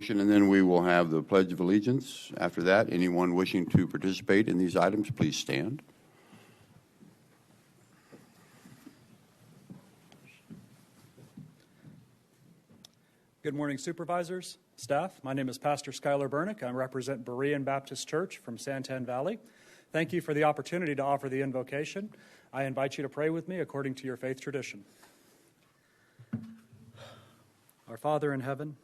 And then we will have the Pledge of Allegiance. After that, anyone wishing to participate in these items, please stand. Good morning, supervisors, staff. My name is Pastor Skylar Bernick. I represent Berean Baptist Church from Santan Valley. Thank you for the opportunity to offer the invocation. I invite you to pray with me according to your faith tradition. Our Father in heaven,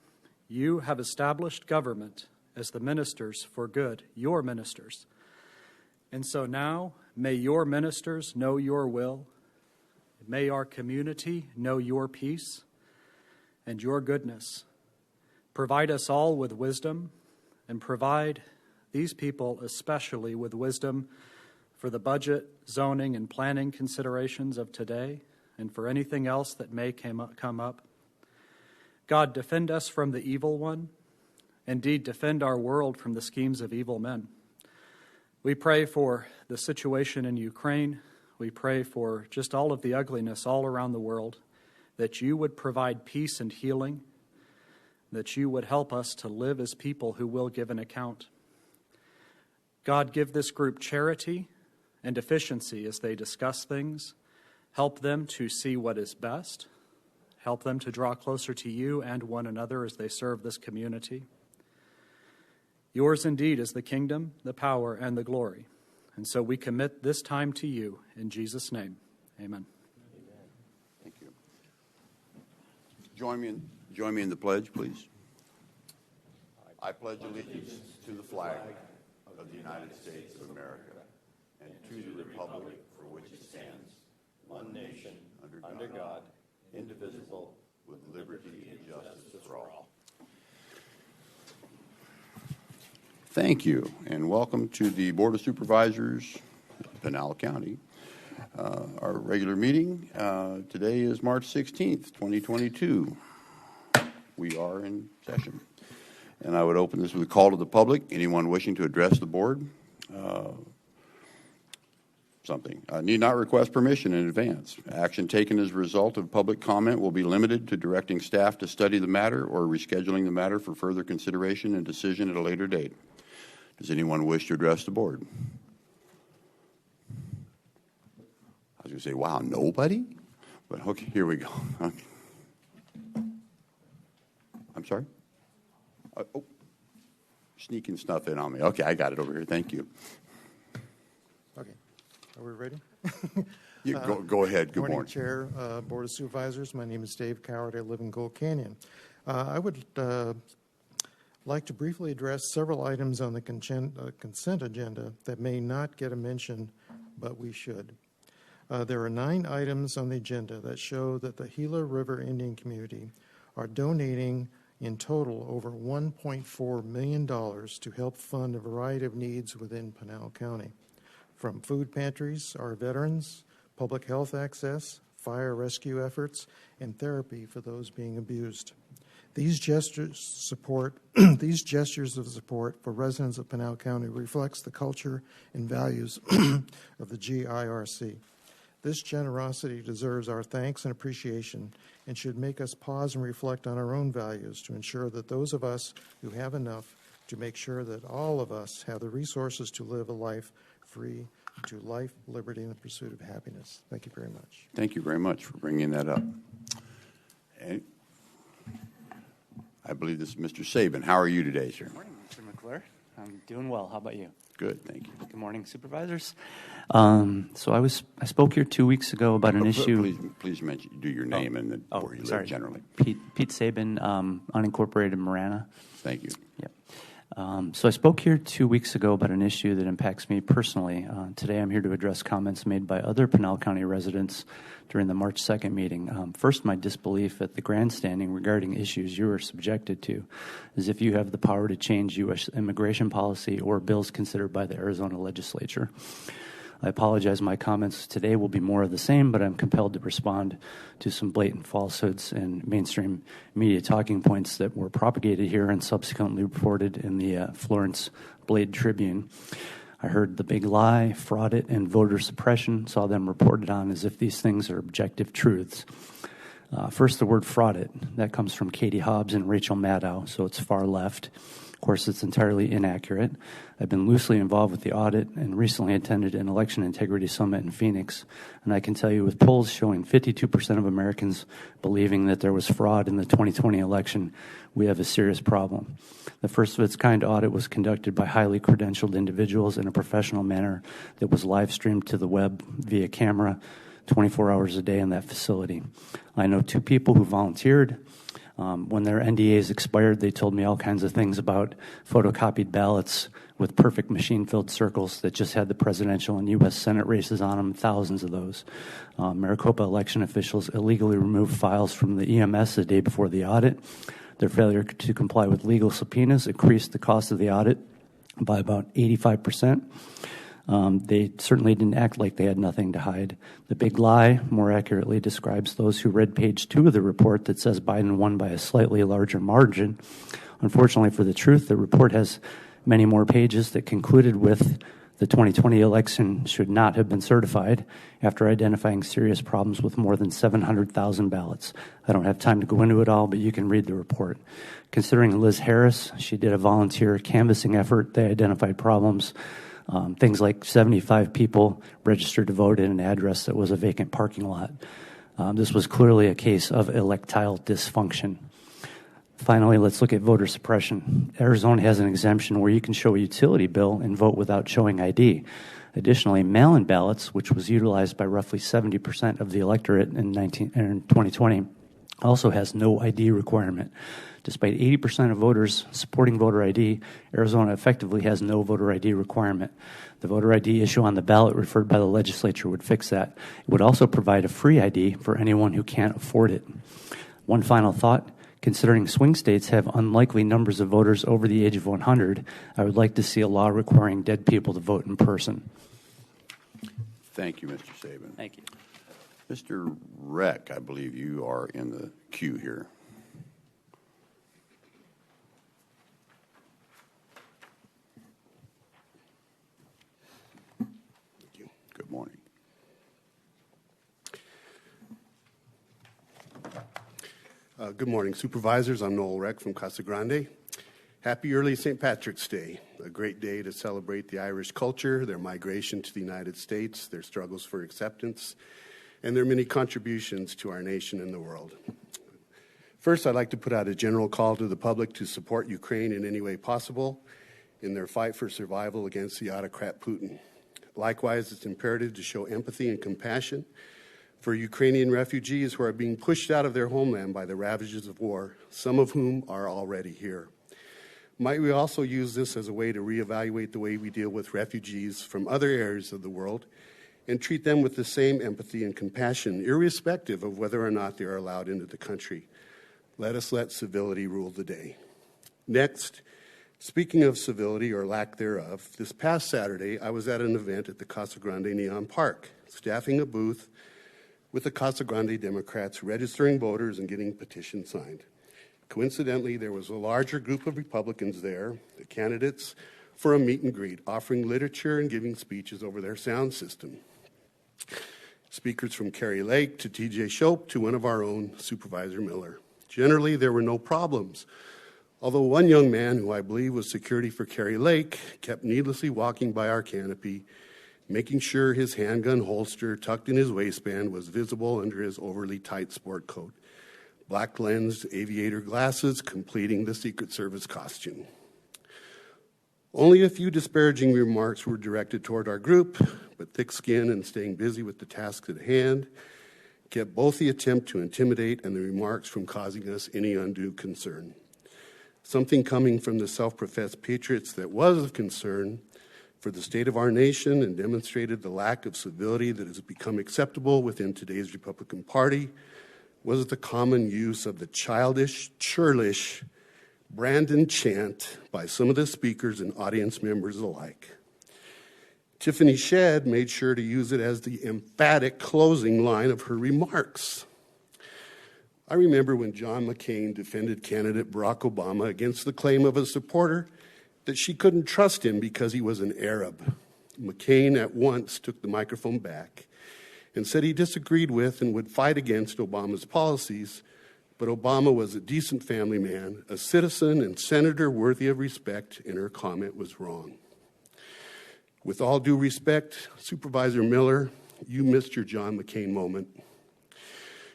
you have established government as the ministers for good, your ministers. And so now, may your ministers know your will. May our community know your peace and your goodness. Provide us all with wisdom, and provide these people especially with wisdom for the budget, zoning, and planning considerations of today, and for anything else that may come up. God, defend us from the evil one. Indeed, defend our world from the schemes of evil men. We pray for the situation in Ukraine. We pray for just all of the ugliness all around the world, that you would provide peace and healing, that you would help us to live as people who will give an account. God, give this group charity and efficiency as they discuss things. Help them to see what is best. Help them to draw closer to you and one another as they serve this community. Yours indeed is the kingdom, the power, and the glory. And so we commit this time to you in Jesus' name. Amen. Thank you. Join me in the pledge, please. I pledge allegiance to the flag of the United States of America and to the republic for which it stands, one nation, under God, indivisible, with liberty and justice for all. Thank you, and welcome to the Board of Supervisors, Pinal County. Our regular meeting today is March 16th, 2022. We are in session. And I would open this with a call to the public. Anyone wishing to address the board? Need not request permission in advance. Action taken as a result of public comment will be limited to directing staff to study the matter or rescheduling the matter for further consideration and decision at a later date. Does anyone wish to address the board? I was going to say, wow, nobody? But okay, here we go. Okay. I'm sorry? Sneaking stuff in on me. Okay, I got it over here. Thank you. Okay. Are we ready? You go ahead. Good morning. Chair, Board of Supervisors. My name is Dave Coward. I live in Gold Canyon. I would like to briefly address several items on the consent agenda that may not get a mention, but we should. There are 9 items on the agenda that show that the Gila River Indian community are donating in total over $1.4 million to help fund a variety of needs within Pinal County, from food pantries, our veterans, public health access, fire rescue efforts, and therapy for those being abused. These gestures of support for residents of Pinal County reflects the culture and values of the GIRC. This generosity deserves our thanks and appreciation and should make us pause and reflect on our own values to ensure that those of us who have enough to make sure that all of us have the resources to live a life free to life, liberty, and the pursuit of happiness. Thank you very much. Thank you very much for bringing that up. And I believe this is Mr. Sabin. How are you today, sir? Good morning, Mr. McClure. I'm doing well. How about you? Good, thank you. Good morning, supervisors. So I spoke here 2 weeks ago about an issue. Please do your name and where you live generally. Pete Sabin, unincorporated Marana. Thank you. Yep. So I spoke here 2 weeks ago about an issue that impacts me personally. Today I'm here to address comments made by other Pinal County residents during the March 2nd meeting. First, my disbelief at the grandstanding regarding issues you are subjected to, as if you have the power to change U.S. immigration policy or bills considered by the Arizona legislature. I apologize, my comments today will be more of the same, but I'm compelled to respond to some blatant falsehoods and mainstream media talking points that were propagated here and subsequently reported in the Florence Blade Tribune. I heard the big lie, fraud it, and voter suppression, saw them reported on as if these things are objective truths. First, the word frauded. That comes from Katie Hobbs and Rachel Maddow, so it's far left. Of course, it's entirely inaccurate. I've been loosely involved with the audit and recently attended an election integrity summit in Phoenix. And I can tell you with polls showing 52% of Americans believing that there was fraud in the 2020 election, we have a serious problem. The first of its kind audit was conducted by highly credentialed individuals in a professional manner that was live streamed to the web via camera 24 hours a day in that facility. I know 2 people who volunteered. When their NDAs expired, they told me all kinds of things about photocopied ballots with perfect machine-filled circles that just had the presidential and U.S. Senate races on them, thousands of those. Maricopa election officials illegally removed files from the EMS the day before the audit. Their failure to comply with legal subpoenas increased the cost of the audit by about 85%. They certainly didn't act like they had nothing to hide. The big lie more accurately describes those who read page 2 of the report that says Biden won by a slightly larger margin. Unfortunately for the truth, the report has many more pages that concluded with the 2020 election should not have been certified after identifying serious problems with more than 700,000 ballots. I don't have time to go into it all, but you can read the report. Considering Liz Harris, she did a volunteer canvassing effort. They identified problems. Things like 75 people registered to vote in an address that was a vacant parking lot. This was clearly a case of electile dysfunction. Finally, let's look at voter suppression. Arizona has an exemption where you can show a utility bill and vote without showing ID. Additionally, mail-in ballots, which was utilized by roughly 70% of the electorate in 2020, also has no ID requirement. Despite 80% of voters supporting voter ID, Arizona effectively has no voter ID requirement. The voter ID issue on the ballot referred by the legislature would fix that. It would also provide a free ID for anyone who can't afford it. One final thought. Considering swing states have unlikely numbers of voters over the age of 100, I would like to see a law requiring dead people to vote in person. Thank you, Mr. Saban. Thank you. Mr. Reck, I believe you are in the queue here. Thank you. Good morning. Good morning, Supervisors. I'm Noel Reck from Casa Grande. Happy early St. Patrick's Day, a great day to celebrate the Irish culture, their migration to the United States, their struggles for acceptance, and their many contributions to our nation and the world. First, I'd like to put out a general call to the public to support Ukraine in any way possible in their fight for survival against the autocrat Putin. Likewise, it's imperative to show empathy and compassion for Ukrainian refugees who are being pushed out of their homeland by the ravages of war, some of whom are already here. Might we also use this as a way to reevaluate the way we deal with refugees from other areas of the world and treat them with the same empathy and compassion, irrespective of whether or not they are allowed into the country. Let us let civility rule the day. Next, speaking of civility or lack thereof, this past Saturday I was at an event at the Casa Grande Neon Park, staffing a booth with the Casa Grande Democrats registering voters and getting petitions signed. Coincidentally, there was a larger group of Republicans there, the candidates, for a meet and greet, offering literature and giving speeches over their sound system. Speakers from Kerry Lake to TJ Shope to one of our own, Supervisor Miller. Generally, there were no problems, although one young man, who I believe was security for Kerry Lake, kept needlessly walking by our canopy, making sure his handgun holster tucked in his waistband was visible under his overly tight sport coat. Black-lensed aviator glasses completing the Secret Service costume. Only a few disparaging remarks were directed toward our group, but thick skin and staying busy with the task at hand kept both the attempt to intimidate and the remarks from causing us any undue concern. Something coming from the self-professed patriots that was of concern for the state of our nation and demonstrated the lack of civility that has become acceptable within today's Republican Party was the common use of the childish, churlish Brandon chant by some of the speakers and audience members alike. Tiffany Shedd made sure to use it as the emphatic closing line of her remarks. I remember when John McCain defended candidate Barack Obama against the claim of a supporter that she couldn't trust him because he was an Arab. McCain at once took the microphone back and said he disagreed with and would fight against Obama's policies, but Obama was a decent family man, a citizen and senator worthy of respect, and her comment was wrong. With all due respect, Supervisor Miller, you missed your John McCain moment.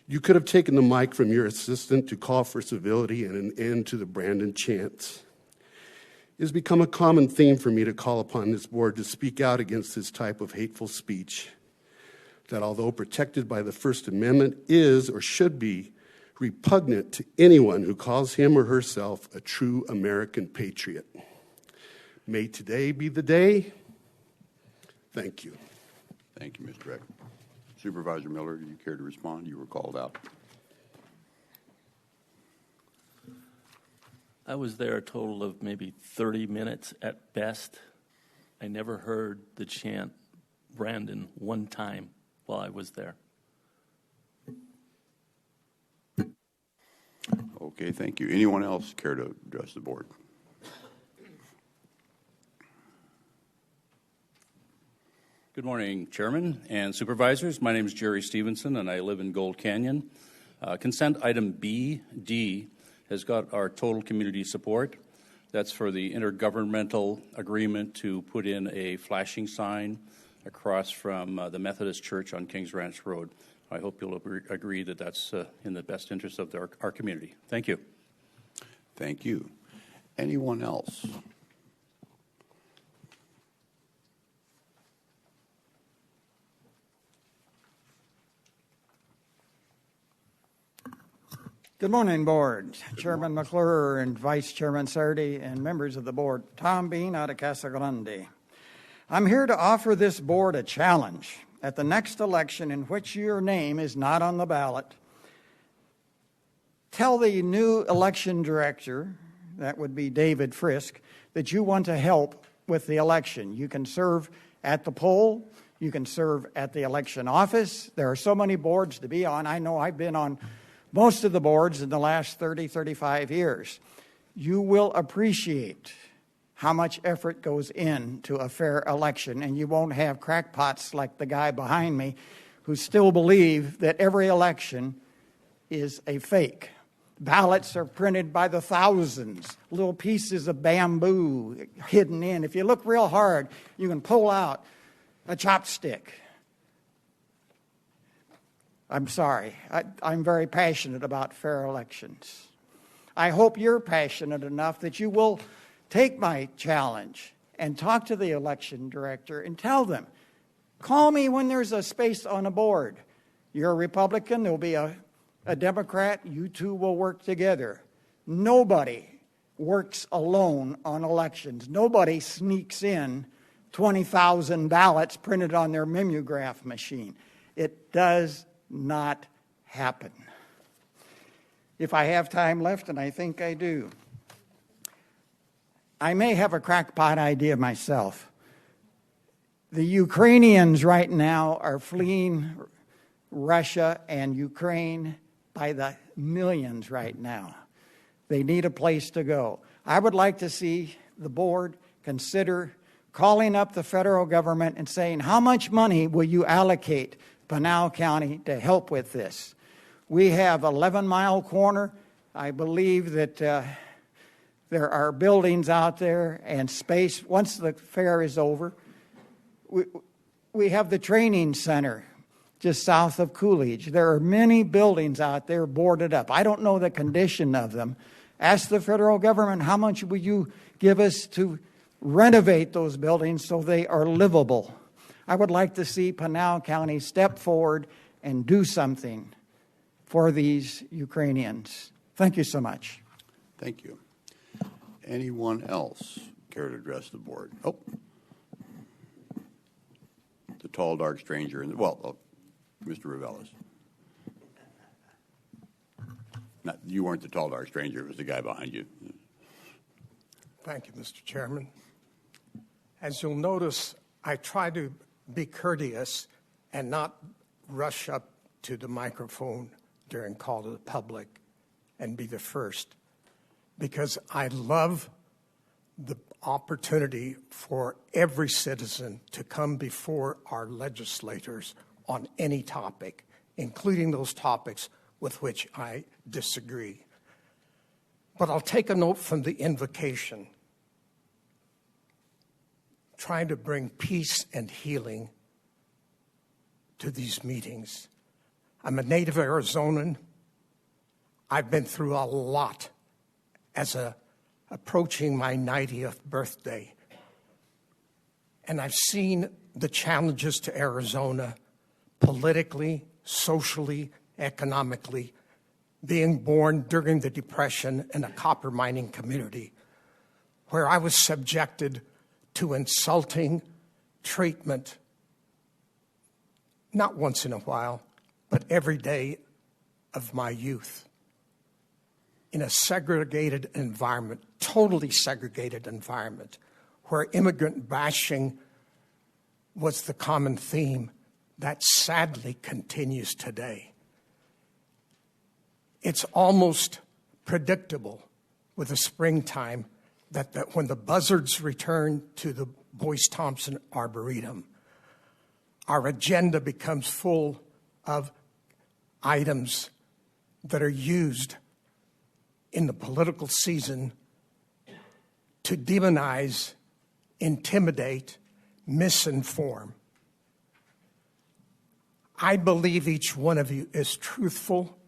You could have taken the mic from your assistant to call for civility and an end to the Brandon chants. It has become a common theme for me to call upon this board to speak out against this type of hateful speech that, although protected by the First Amendment, is or should be repugnant to anyone who calls him or herself a true American patriot. May today be the day. Thank you. Thank you, Mr. Reck. Supervisor Miller, do you care to respond? You were called out. I was there a total of maybe 30 minutes at best. I never heard the chant Brandon one time while I was there. Okay, thank you. Anyone else care to address the board? Good morning, Chairman and Supervisors. My name is Jerry Stevenson, and I live in Gold Canyon. Consent item BD has got our total community support. That's for the intergovernmental agreement to put in a flashing sign across from the Methodist Church on Kings Ranch Road. I hope you'll agree that that's in the best interest of our community. Thank you. Thank you. Anyone else? Good morning, Board. Chairman McClure and Vice Chairman Sardi and members of the Board. Tom Bean out of Casa Grande. I'm here to offer this Board a challenge. At the next election in which your name is not on the ballot, tell the new election director, that would be David Frisk, that you want to help with the election. You can serve at the poll. You can serve at the election office. There are so many boards to be on. I know I've been on most of the boards in the last 30, 35 years. You will appreciate how much effort goes into a fair election, and you won't have crackpots like the guy behind me who still believe that every election is a fake. Ballots are printed by the thousands, little pieces of bamboo hidden in. If you look real hard, you can pull out a chopstick. I'm sorry. I'm very passionate about fair elections. I hope you're passionate enough that you will take my challenge and talk to the election director and tell them, call me when there's a space on a board. You're a Republican, there'll be a Democrat, you two will work together. Nobody works alone on elections. Nobody sneaks in 20,000 ballots printed on their mimeograph machine. It does not happen. If I have time left, and I think I do, I may have a crackpot idea myself. The Ukrainians right now are fleeing Russia and Ukraine by the millions right now. They need a place to go. I would like to see the board consider calling up the federal government and saying, how much money will you allocate Pinal County to help with this? We have 11 Mile Corner. I believe that there are buildings out there and space. Once the fair is over, we have the training center just south of Coolidge. There are many buildings out there boarded up. I don't know the condition of them. Ask the federal government, how much will you give us to renovate those buildings so they are livable? I would like to see Pinal County step forward and do something for these Ukrainians. Thank you so much. Thank you. Anyone else care to address the board? Oh, the tall, dark stranger. Mr. Reveles. Not, you weren't the tall, dark stranger. It was the guy behind you. Thank you, Mr. Chairman. As you'll notice, I try to be courteous and not rush up to the microphone during call to the public and be the first, because I love the opportunity for every citizen to come before our legislators on any topic, including those topics with which I disagree. But I'll take a note from the invocation, trying to bring peace and healing to these meetings. I'm a native Arizonan. I've been through a lot as approaching my 90th birthday. And I've seen the challenges to Arizona politically, socially, economically, being born during the Depression in a copper mining community where I was subjected to insulting treatment, not once in a while, but every day of my youth, in a segregated environment, totally segregated environment, where immigrant bashing was the common theme that sadly continues today. It's almost predictable with the springtime that when the buzzards return to the Boyce-Thompson Arboretum, our agenda becomes full of items that are used in the political season to demonize, intimidate, misinform. I believe each one of you is truthful.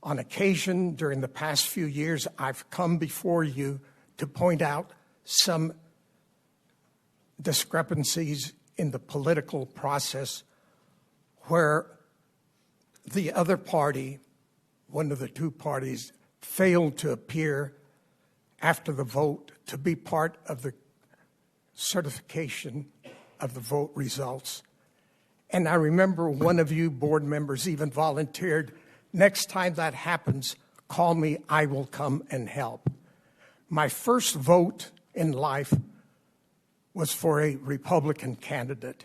On occasion, during the past few years, I've come before you to point out some discrepancies in the political process where the other party, one of the two parties, failed to appear after the vote to be part of the certification of the vote results. And I remember one of you board members even volunteered, next time that happens, call me, I will come and help. My first vote in life was for a Republican candidate.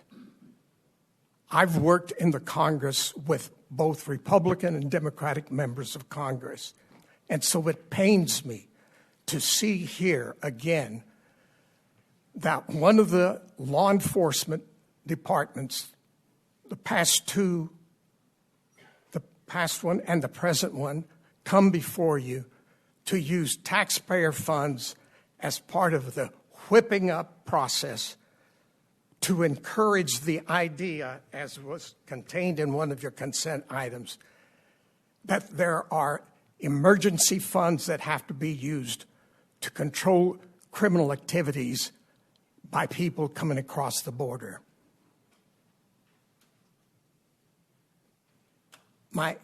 I've worked in the Congress with both Republican and Democratic members of Congress. And so it pains me to see here again that one of the law enforcement departments, the past two, the past one and the present one, come before you to use taxpayer funds as part of the whipping up process to encourage the idea, as was contained in one of your consent items, that there are emergency funds that have to be used to control criminal activities by people coming across the border. My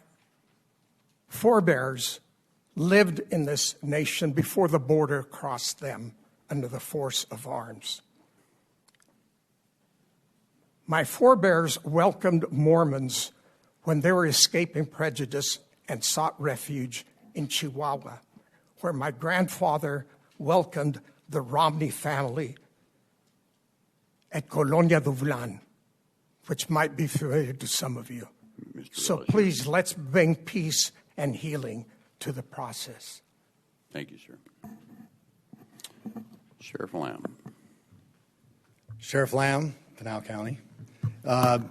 forebears lived in this nation before the border crossed them under the force of arms. My forebears welcomed Mormons when they were escaping prejudice and sought refuge in Chihuahua, where my grandfather welcomed the Romney family at Colonia Duvlan, which might be familiar to some of you. So please, let's bring peace and healing to the process. Thank you, sir. Sheriff Lamb. Sheriff Lamb, Pinal County. I'm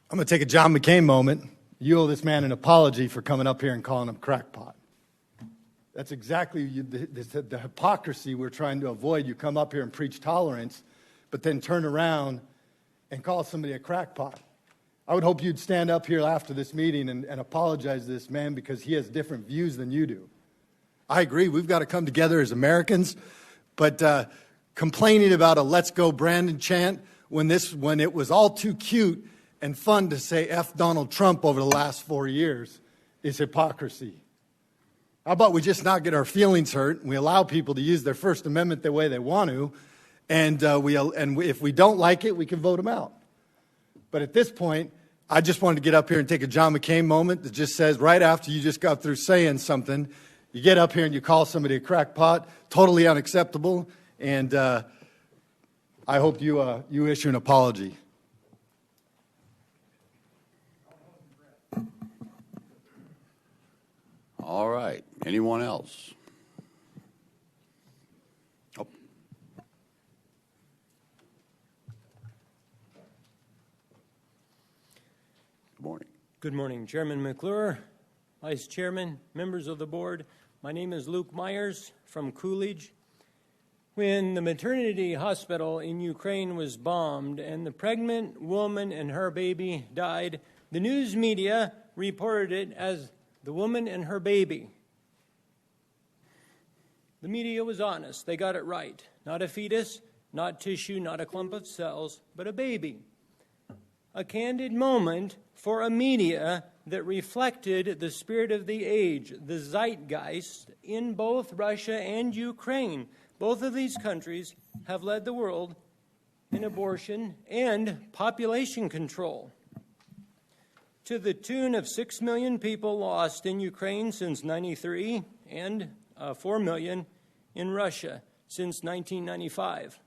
going to take a John McCain moment. You owe this man an apology for coming up here and calling him crackpot. That's exactly the hypocrisy we're trying to avoid. You come up here and preach tolerance, but then turn around and call somebody a crackpot. I would hope you'd stand up here after this meeting and apologize to this man because he has different views than you do. I agree, we've got to come together as Americans, but complaining about a Let's Go Brandon chant when it was all too cute and fun to say F Donald Trump over the last 4 years is hypocrisy. How about we just not get our feelings hurt and we allow people to use their First Amendment the way they want to, and if we don't like it, we can vote them out. But at this point, I just wanted to get up here and take a John McCain moment that just says right after you just got through saying something, you get up here and you call somebody a crackpot, totally unacceptable, and I hope you issue an apology. All right. Anyone else? Oh. Good morning, Chairman McClure, Vice Chairman, members of the board. My name is Luke Myers from Coolidge. When the maternity hospital in Ukraine was bombed and the pregnant woman and her baby died, the news media reported it as the woman and her baby. The media was honest. They got it right. Not a fetus, not tissue, not a clump of cells, but a baby. A candid moment for a media that reflected the spirit of the age, the zeitgeist in both Russia and Ukraine. Both of these countries have led the world in abortion and population control. To the tune of 6 million people lost in Ukraine since 93 and 4 million in Russia since 1995.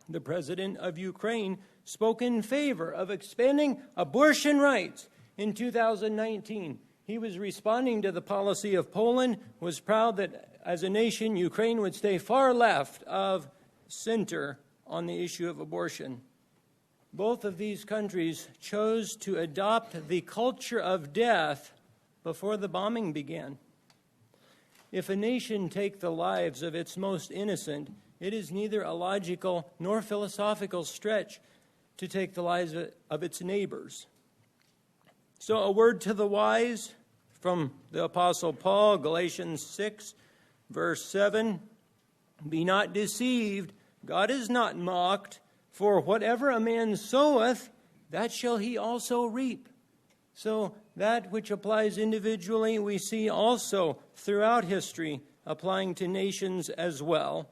The president of Ukraine spoke in favor of expanding abortion rights in 2019. He was responding to the policy of Poland, was proud that as a nation, Ukraine would stay far left of center on the issue of abortion. Both of these countries chose to adopt the culture of death before the bombing began. If a nation take the lives of its most innocent, it is neither a logical nor philosophical stretch to take the lives of its neighbors. So a word to the wise from the Apostle Paul, Galatians 6, verse 7, "Be not deceived, God is not mocked, for whatever a man soweth, that shall he also reap." So that which applies individually, we see also throughout history applying to nations as well.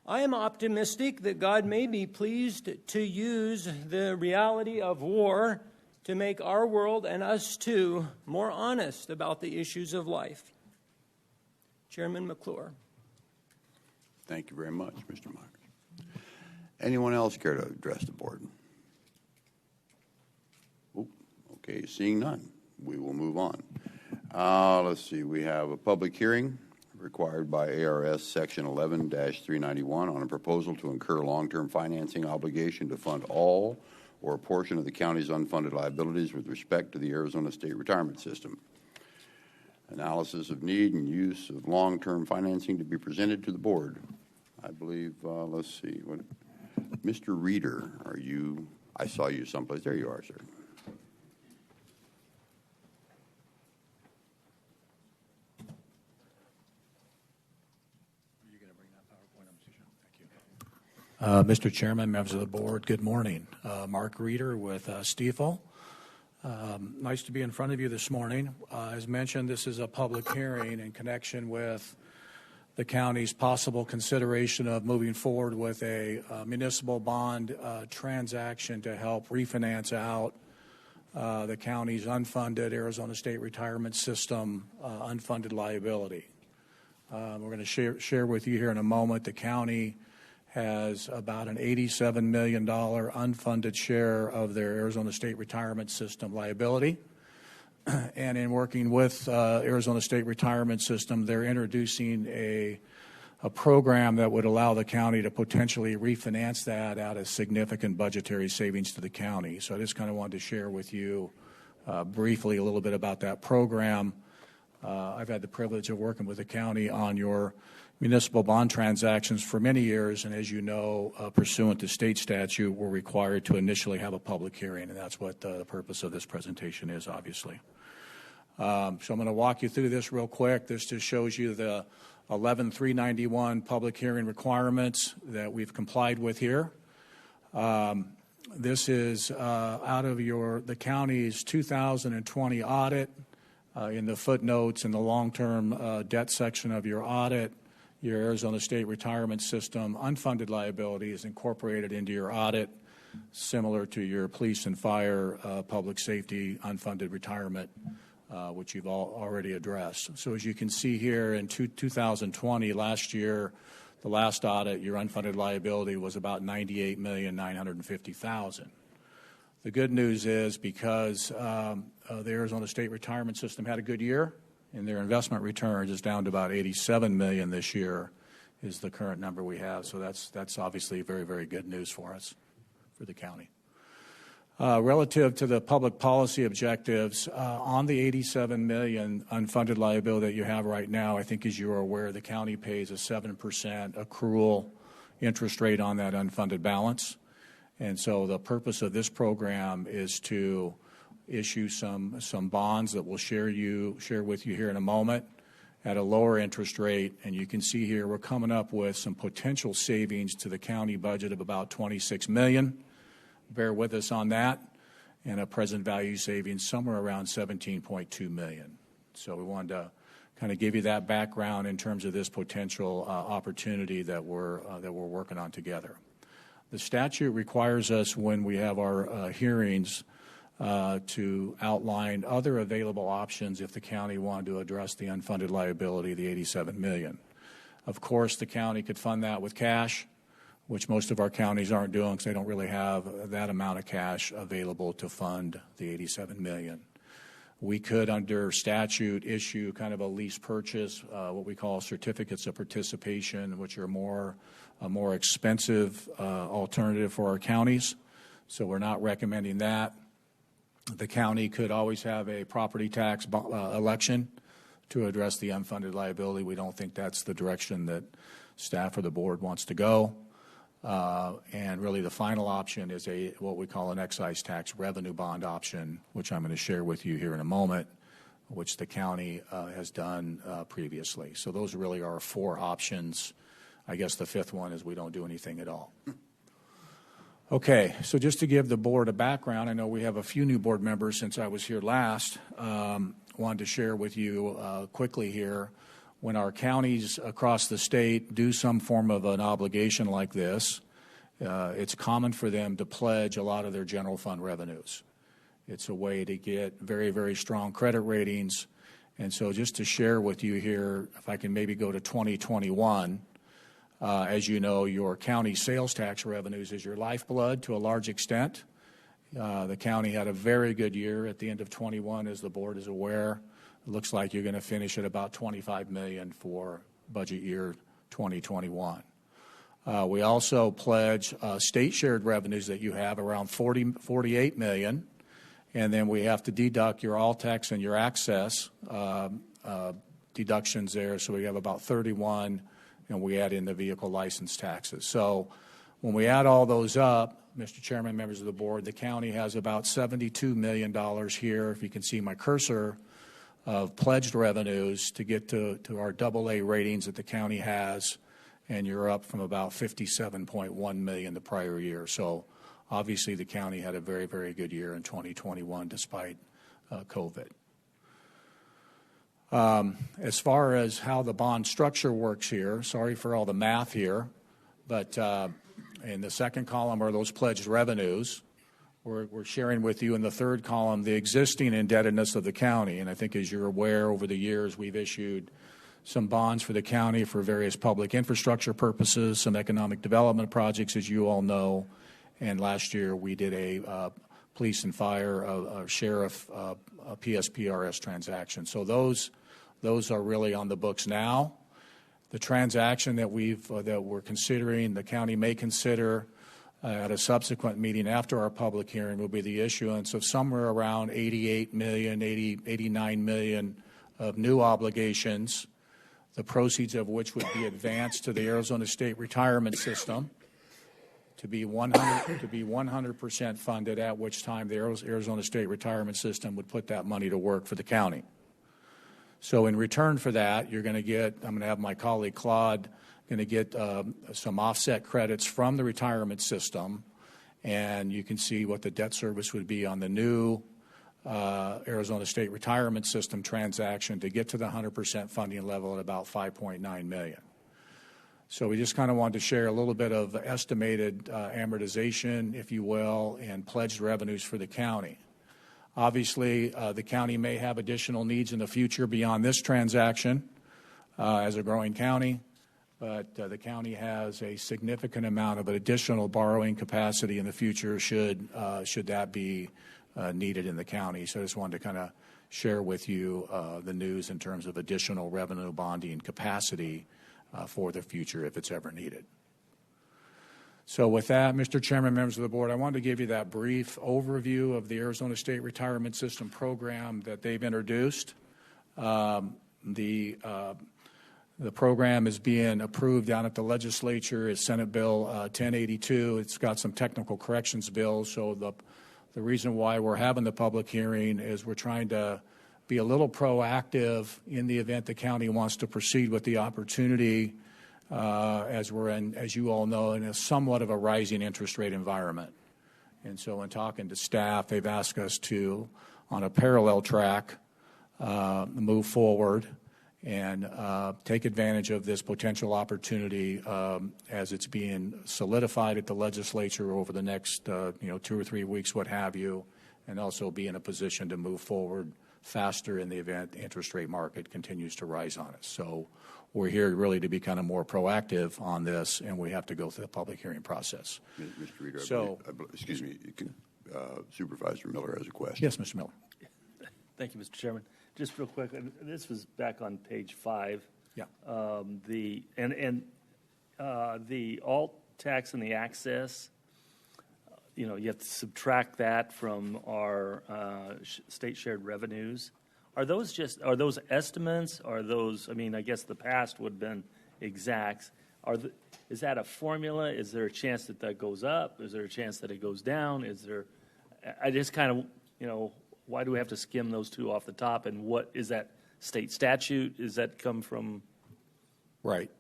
I am optimistic that God may be pleased to use the reality of war to make our world and us too more honest about the issues of life. Chairman McClure. Thank you very much, Mr. Myers. Anyone else care to address the board? Okay, seeing none, we will move on. Let's see, we have a public hearing required by ARS Section 11-391 on a proposal to incur long-term financing obligation to fund all or a portion of the county's unfunded liabilities with respect to the Arizona State Retirement System. Analysis of need and use of long-term financing to be presented to the board. I believe, let's see, Mr. Reeder, are you, I saw you someplace. There you are, sir. Mr. Chairman, members of the board, good morning. Mark Reeder with Stiefel. Nice to be in front of you this morning. As mentioned, this is a public hearing in connection with the county's possible consideration of moving forward with a municipal bond transaction to help refinance out the county's unfunded Arizona State Retirement System unfunded liability. We're going to share with you here in a moment the county has about an $87 million unfunded share of their Arizona State Retirement System liability. And in working with Arizona State Retirement System, they're introducing a program that would allow the county to potentially refinance that out of significant budgetary savings to the county. So I just kind of wanted to share with you briefly a little bit about that program. I've had the privilege of working with the county on your municipal bond transactions for many years, and as you know, pursuant to state statute, we're required to initially have a public hearing, and that's what the purpose of this presentation is, obviously. So I'm going to walk you through this real quick. This just shows you the 11-391 public hearing requirements that we've complied with here. This is out of the county's 2020 audit. In the footnotes in the long-term debt section of your audit, your Arizona State Retirement System unfunded liability is incorporated into your audit, similar to your police and fire public safety unfunded retirement, which you've already addressed. So as you can see here in 2020, last year, the last audit, your unfunded liability was about $98,950,000. The good news is because the Arizona State Retirement System had a good year, and their investment returns is down to about $87 million this year is the current number we have. So that's obviously very, very good news for us, for the county. Relative to the public policy objectives, on the $87 million unfunded liability that you have right now, I think as you are aware, the county pays a 7% accrual interest rate on that unfunded balance. And so the purpose of this program is to issue some bonds that we'll share with you here in a moment at a lower interest rate. And you can see here we're coming up with some potential savings to the county budget of about $26 million. Bear with us on that, and a present value savings somewhere around $17.2 million. So we wanted to kind of give you that background in terms of this potential opportunity that we're working on together. The statute requires us, when we have our hearings, to outline other available options if the county wanted to address the unfunded liability, the $87 million. Of course, the county could fund that with cash, which most of our counties aren't doing because they don't really have that amount of cash available to fund the $87 million. We could, under statute, issue kind of a lease purchase, what we call certificates of participation, which are a more expensive alternative for our counties. So we're not recommending that. The county could always have a property tax election to address the unfunded liability. We don't think that's the direction that staff or the board wants to go. And really the final option is what we call an excise tax revenue bond option, which I'm going to share with you here in a moment, which the county has done previously. So those really are 4 options. I guess the 5th one is we don't do anything at all. Okay, so just to give the board a background, I know we have a few new board members since I was here last. Wanted to share with you quickly here. When our counties across the state do some form of an obligation like this, it's common for them to pledge a lot of their general fund revenues. It's a way to get very, very strong credit ratings. And so just to share with you here, if I can maybe go to 2021, as you know, your county sales tax revenues is your lifeblood to a large extent. The county had a very good year at the end of 21, as the board is aware. It looks like you're going to finish at about $25 million for budget year 2021. We also pledge state shared revenues that you have around $48 million, and then we have to deduct your all tax and your access deductions there, so we have about 31, and we add in the vehicle license taxes. So when we add all those up, Mr. Chairman, members of the board, the county has about $72 million here, if you can see my cursor, of pledged revenues to get to our AA ratings that the county has, and you're up from about $57.1 million the prior year. So obviously the county had a very, very good year in 2021 despite COVID. As far as how the bond structure works here, sorry for all the math here, but in the second column are those pledged revenues. We're sharing with you in the third column the existing indebtedness of the county. And I think, as you're aware, over the years we've issued some bonds for the county for various public infrastructure purposes, some economic development projects, as you all know. And last year we did a police and fire, a sheriff, a PSPRS transaction. So those are really on the books now. The transaction that we're considering, the county may consider at a subsequent meeting after our public hearing, will be the issuance of somewhere around $88 million, $89 million of new obligations, the proceeds of which would be advanced to the Arizona State Retirement System to be 100% funded, at which time the Arizona State Retirement System would put that money to work for the county. So in return for that, you're going to get, I'm going to have my colleague Claude going to get some offset credits from the retirement system, and you can see what the debt service would be on the new Arizona State Retirement System transaction to get to the 100% funding level at about $5.9 million. So we just kind of wanted to share a little bit of estimated amortization, if you will, and pledged revenues for the county. Obviously, the county may have additional needs in the future beyond this transaction as a growing county, but the county has a significant amount of additional borrowing capacity in the future should that be needed in the county. So I just wanted to kind of share with you the news in terms of additional revenue bonding capacity for the future if it's ever needed. So with that, Mr. Chairman, members of the board, I wanted to give you that brief overview of the Arizona State Retirement System program that they've introduced. The program is being approved down at the legislature. It's Senate Bill 1082. It's got some technical corrections bills. So the reason why we're having the public hearing is we're trying to be a little proactive in the event the county wants to proceed with the opportunity, as we're in, as you all know, in a somewhat of a rising interest rate environment. And so in talking to staff, they've asked us to, on a parallel track, move forward and take advantage of this potential opportunity as it's being solidified at the legislature over the next 2 or 3 weeks, what have you, and also be in a position to move forward faster in the event the interest rate market continues to rise on us. So we're here really to be kind of more proactive on this, and we have to go through the public hearing process. Mr. Reader, So, excuse me, Supervisor Miller has a question. Yes, Mr. Miller. Thank you, Mr. Chairman. Just real quick, this was back on page 5. Yeah. The alt tax and the access, you have to subtract that from our state shared revenues. Are those estimates? Are those, I guess the past would have been exacts. Is that a formula? Is there a chance that goes up? Is there a chance that it goes down? I just kind of, why do we have to skim those two off the top? And what is that state statute? Does that come from? Right.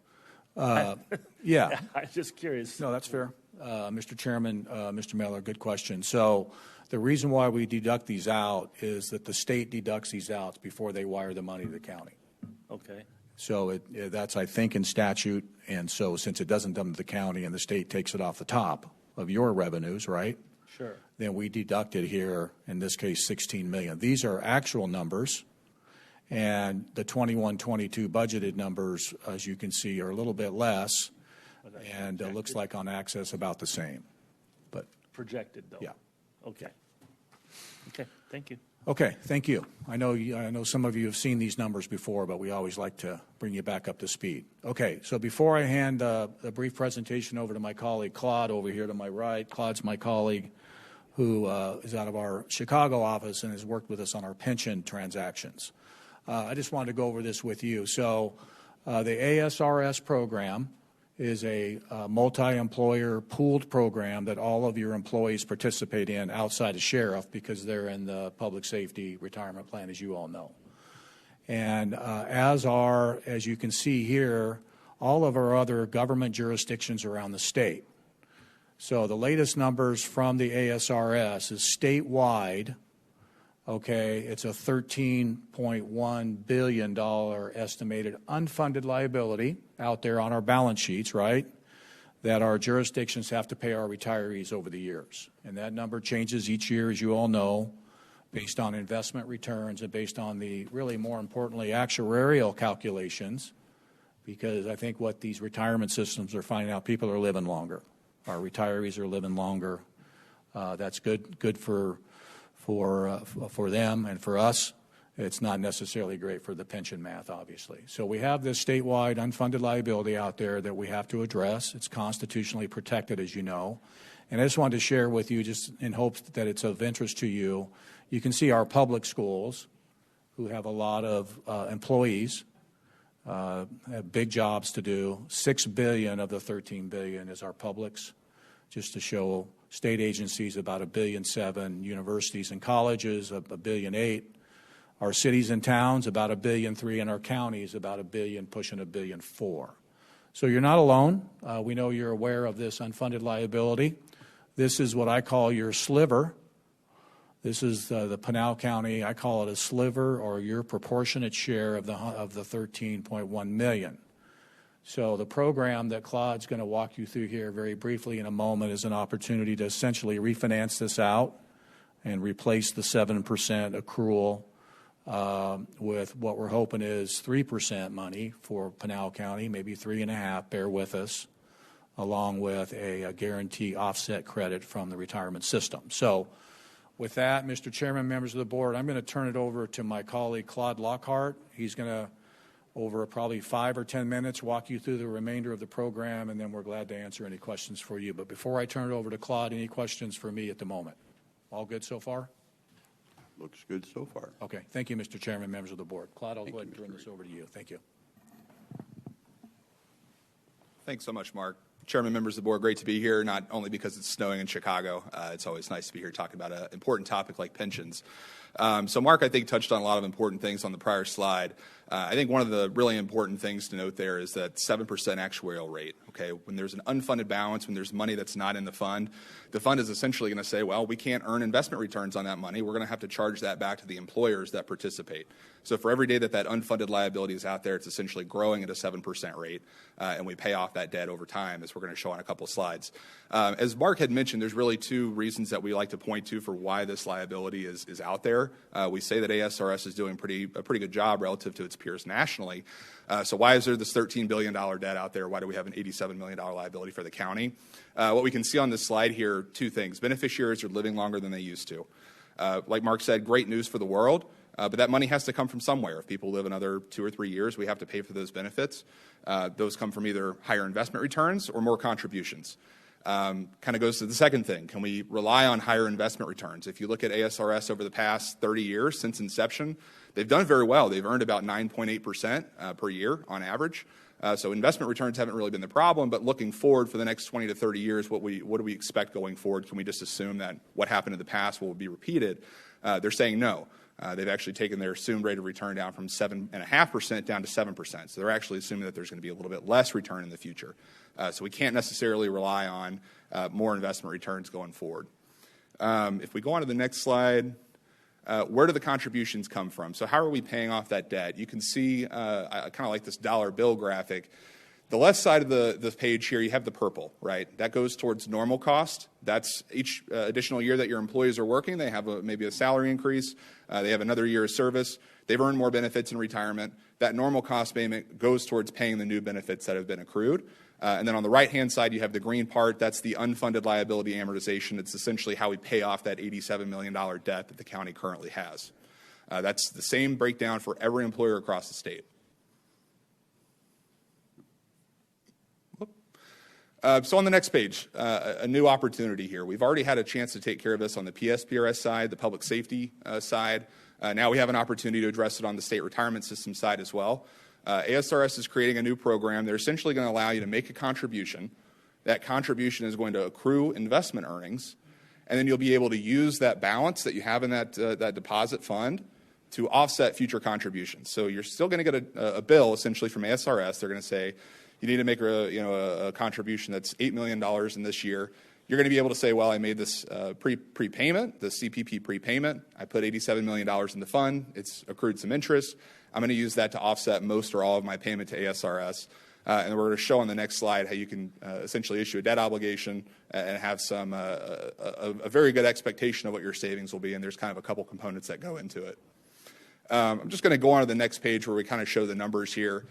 Yeah. I'm just curious. No, that's fair. Mr. Chairman, Mr. Miller, good question. So the reason why we deduct these out is that the state deducts these out before they wire the money to the county. Okay. So that's, I think, in statute. And so since it doesn't come to the county and the state takes it off the top of your revenues, right? Sure. Then we deduct it here, in this case, $16 million. These are actual numbers. And the 21-22 budgeted numbers, as you can see, are a little bit less. And it looks like on access about the same. But projected, though. Yeah. Okay. Okay. Thank you. Okay. Thank you. I know some of you have seen these numbers before, but we always like to bring you back up to speed. Okay. So before I hand the brief presentation over to my colleague Claude over here to my right, Claude's my colleague who is out of our Chicago office and has worked with us on our pension transactions. I just wanted to go over this with you. So the ASRS program is a multi-employer pooled program that all of your employees participate in outside of sheriff because they're in the public safety retirement plan, as you all know. And as you can see here, all of our other government jurisdictions around the state. So the latest numbers from the ASRS is statewide. Okay, it's a $13.1 billion estimated unfunded liability out there on our balance sheets, right, that our jurisdictions have to pay our retirees over the years. And that number changes each year, as you all know, based on investment returns and based on the, really more importantly, actuarial calculations, because I think what these retirement systems are finding out, people are living longer. Our retirees are living longer. That's good for them and for us. It's not necessarily great for the pension math, obviously. So we have this statewide unfunded liability out there that we have to address. It's constitutionally protected, as you know. And I just wanted to share with you, just in hopes that it's of interest to you, you can see our public schools, who have a lot of employees, have big jobs to do. $6 billion of the $13 billion is our publics, just to show state agencies about $1.7 billion, universities and colleges $1.8 billion, our cities and towns about $1.3 billion, and our counties about $1 billion, pushing $1.4 billion. So you're not alone. We know you're aware of this unfunded liability. This is what I call your sliver. This is the Pinal County. I call it a sliver, or your proportionate share of the $13.1 million. So the program that Claude's going to walk you through here very briefly in a moment is an opportunity to essentially refinance this out and replace the 7% accrual with what we're hoping is 3% money for Pinal County, maybe 3.5%, bear with us, along with a guarantee offset credit from the retirement system. So with that, Mr. Chairman, members of the board, I'm going to turn it over to my colleague Claude Lockhart. He's going to over probably 5 or 10 minutes, walk you through the remainder of the program, and then we're glad to answer any questions for you. But before I turn it over to Claude, any questions for me at the moment? All good so far? Looks good so far. Okay. Thank you, Mr. Chairman, members of the board. Claude, I'll Thank go ahead you, and turn Mr. this over to you. Thank you. Thanks so much, Mark. Chairman, members of the board, great to be here, not only because it's snowing in Chicago. It's always nice to be here talking about an important topic like pensions. So Mark, I think, touched on a lot of important things on the prior slide. I think one of the really important things to note there is that 7% actuarial rate. Okay, when there's an unfunded balance, when there's money that's not in the fund is essentially going to say, well, we can't earn investment returns on that money. We're going to have to charge that back to the employers that participate. So for every day that unfunded liability is out there, it's essentially growing at a 7% rate, and we pay off that debt over time, as we're going to show on a couple of slides. As Mark had mentioned, there's really two reasons that we like to point to for why this liability is out there. We say that ASRS is doing a pretty good job relative to its peers nationally. So why is there this $13 billion debt out there? Why do we have an $87 million liability for the county? What we can see on this slide here, two things. Beneficiaries are living longer than they used to. Like Mark said, great news for the world, but that money has to come from somewhere. If people live another 2 or 3 years, we have to pay for those benefits. Those come from either higher investment returns or more contributions. Kind of goes to the second thing. Can we rely on higher investment returns? If you look at ASRS over the past 30 years since inception, they've done very well. They've earned about 9.8% per year on average. So investment returns haven't really been the problem, but looking forward for the next 20 to 30 years, what do we expect going forward? Can we just assume that what happened in the past will be repeated? They're saying no. They've actually taken their assumed rate of return down from 7.5% down to 7%. So they're actually assuming that there's going to be a little bit less return in the future. So we can't necessarily rely on more investment returns going forward. If we go on to the next slide, where do the contributions come from? So how are we paying off that debt? You can see, I kind of like this dollar bill graphic. The left side of the page here, you have the purple, right? That goes towards normal cost. That's each additional year that your employees are working. They have maybe a salary increase. They have another year of service. They've earned more benefits in retirement. That normal cost payment goes towards paying the new benefits that have been accrued. And then on the right-hand side, you have the green part. That's the unfunded liability amortization. It's essentially how we pay off that $87 million debt that the county currently has. That's the same breakdown for every employer across the state. So on the next page, a new opportunity here. We've already had a chance to take care of this on the PSPRS side, the public safety side. Now we have an opportunity to address it on the state retirement system side as well. ASRS is creating a new program. They're essentially going to allow you to make a contribution. That contribution is going to accrue investment earnings, and then you'll be able to use that balance that you have in that deposit fund to offset future contributions. So you're still going to get a bill essentially from ASRS. They're going to say, you need to make a contribution that's $8 million in this year. You're going to be able to say, well, I made this prepayment, the CPP prepayment. I put $87 million in the fund. It's accrued some interest. I'm going to use that to offset most or all of my payment to ASRS. And we're going to show on the next slide how you can essentially issue a debt obligation and have a very good expectation of what your savings will be. And there's kind of a couple components that go into it. I'm just going to go on to the next page where we kind of show the numbers here.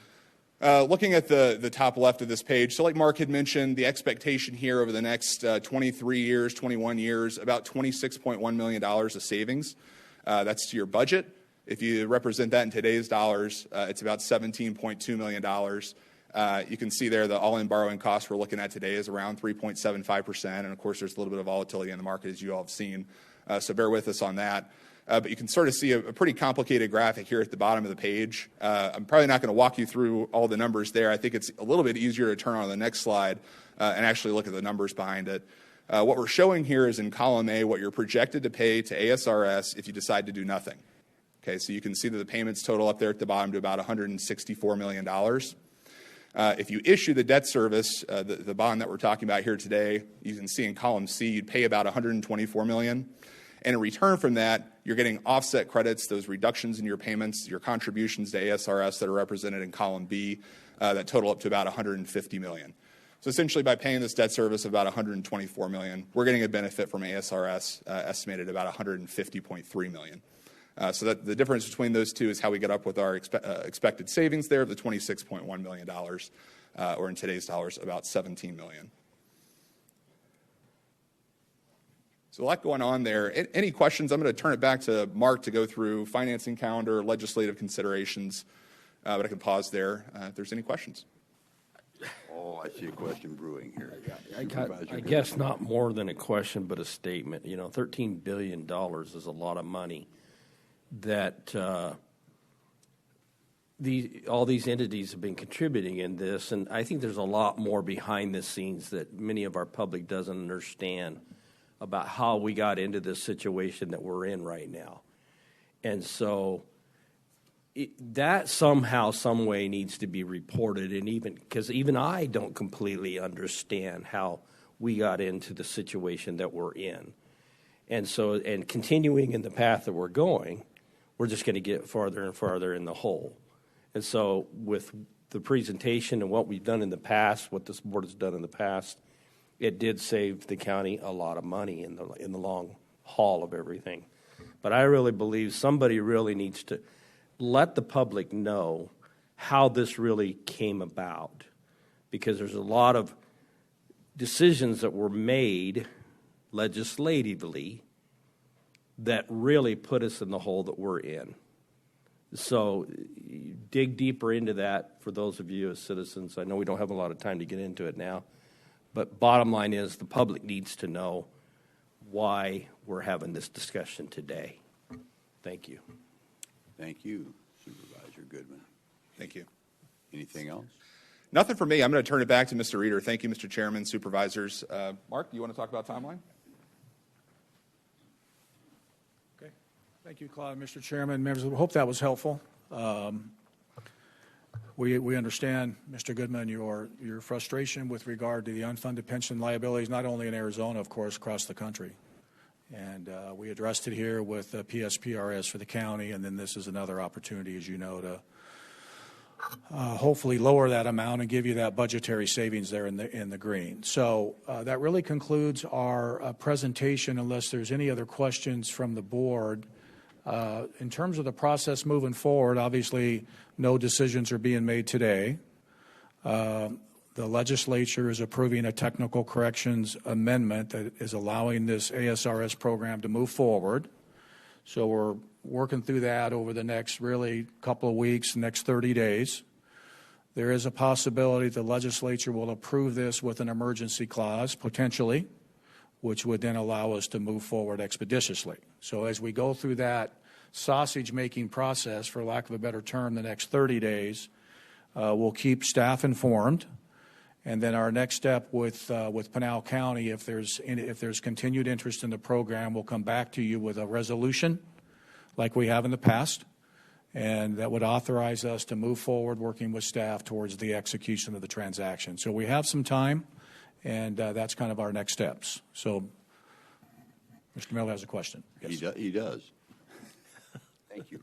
Looking at the top left of this page, so like Mark had mentioned, the expectation here over the next 23 years, 21 years, about $26.1 million of savings. That's to your budget. If you represent that in today's dollars, it's about $17.2 million. You can see there the all-in borrowing cost we're looking at today is around 3.75%. And, of course, there's a little bit of volatility in the market, as you all have seen. So bear with us on that. But you can sort of see a pretty complicated graphic here at the bottom of the page. I'm probably not going to walk you through all the numbers there. I think it's a little bit easier to turn on the next slide and actually look at the numbers behind it. What we're showing here is in column A what you're projected to pay to ASRS if you decide to do nothing. Okay, so you can see that the payments total up there at the bottom to about $164 million. If you issue the debt service, the bond that we're talking about here today, you can see in column C, you'd pay about $124 million. And in return from that, you're getting offset credits, those reductions in your payments, your contributions to ASRS that are represented in column B, that total up to about $150 million. So essentially, by paying this debt service of about $124 million, we're getting a benefit from ASRS estimated about $150.3 million. So that the difference between those two is how we get up with our expected savings there of the $26.1 million, or in today's dollars, about $17 million. So a lot going on there. Any questions? I'm going to turn it back to Mark to go through financing calendar, legislative considerations. but I can pause there if there's any questions. Oh, I see a question brewing here. I Supervisor guess Goodman. not more than a question, but a statement. You know, $13 billion is a lot of money that all these entities have been contributing in this, and I think there's a lot more behind the scenes that many of our public doesn't understand about how we got into this situation that we're in right now. And so that somehow, some way needs to be reported, and even because even I don't completely understand how we got into the situation that we're in. And so, and continuing in the path that we're going, we're just going to get farther and farther in the hole. And so with the presentation and what we've done in the past, what this board has done in the past, it did save the county a lot of money in the long haul of everything. But I really believe somebody really needs to let the public know how this really came about, because there's a lot of decisions that were made legislatively that really put us in the hole that we're in. So dig deeper into that for those of you as citizens. I know we don't have a lot of time to get into it now, but bottom line is the public needs to know why we're having this discussion today. Thank you. Thank you, Supervisor Goodman. Thank you. Anything else? Nothing for me. I'm going to turn it back to Mr. Reeder. Thank you, Mr. Chairman, supervisors. Mark, do you want to talk about timeline? Okay. Thank you, Claude. Mr. Chairman, members, I hope that was helpful. We understand, Mr. Goodman, your frustration with regard to the unfunded pension liabilities, not only in Arizona, of course, across the country. And we addressed it here with PSPRS for the county, and then this is another opportunity, as you know, to hopefully lower that amount and give you that budgetary savings there in the green. So that really concludes our presentation, unless there's any other questions from the board. In terms of the process moving forward, obviously no decisions are being made today. The legislature is approving a technical corrections amendment that is allowing this ASRS program to move forward. So we're working through that over the next really couple of weeks, next 30 days. There is a possibility the legislature will approve this with an emergency clause, potentially, which would then allow us to move forward expeditiously. So as we go through that sausage-making process, for lack of a better term, the next 30 days, we'll keep staff informed. And then our next step with Pinal County, if there's continued interest in the program, we'll come back to you with a resolution like we have in the past, and that would authorize us to move forward working with staff towards the execution of the transaction. So we have some time, and that's kind of our next steps. So Mr. Miller has a question. Yes. He does. Thank you.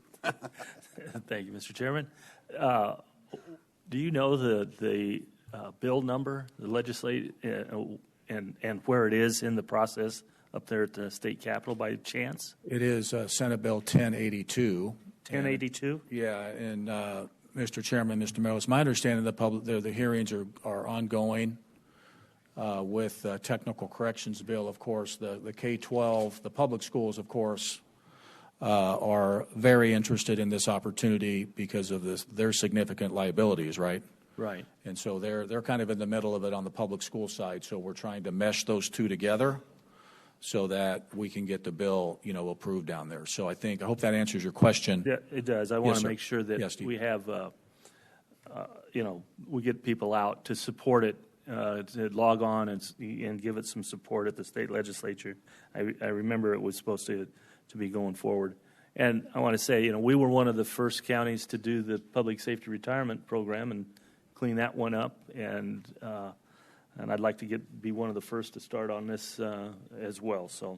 Thank you, Mr. Chairman. Do you know the bill number, the legislate, and where it is in the process up there at the state capitol by chance? It is Senate Bill 1082. 1082? Yeah, and Mr. Chairman, Mr. Miller, it's my understanding the hearings are ongoing with technical corrections bill. Of course, the K-12, the public schools, of course, are very interested in this opportunity because of their significant liabilities, right? Right. And so they're kind of in the middle of it on the public school side. So we're trying to mesh those two together so that we can get the bill, approved down there. So I hope that answers your question. Yeah, it does. I want Yes, to sir. make sure that Yes, Steve. we have, we get people out to support it, to log on and give it some support at the state legislature. I remember it was supposed to be going forward. And I want to say, we were one of the first counties to do the public safety retirement program and clean that one up, and I'd like to be one of the first to start on this as well. So,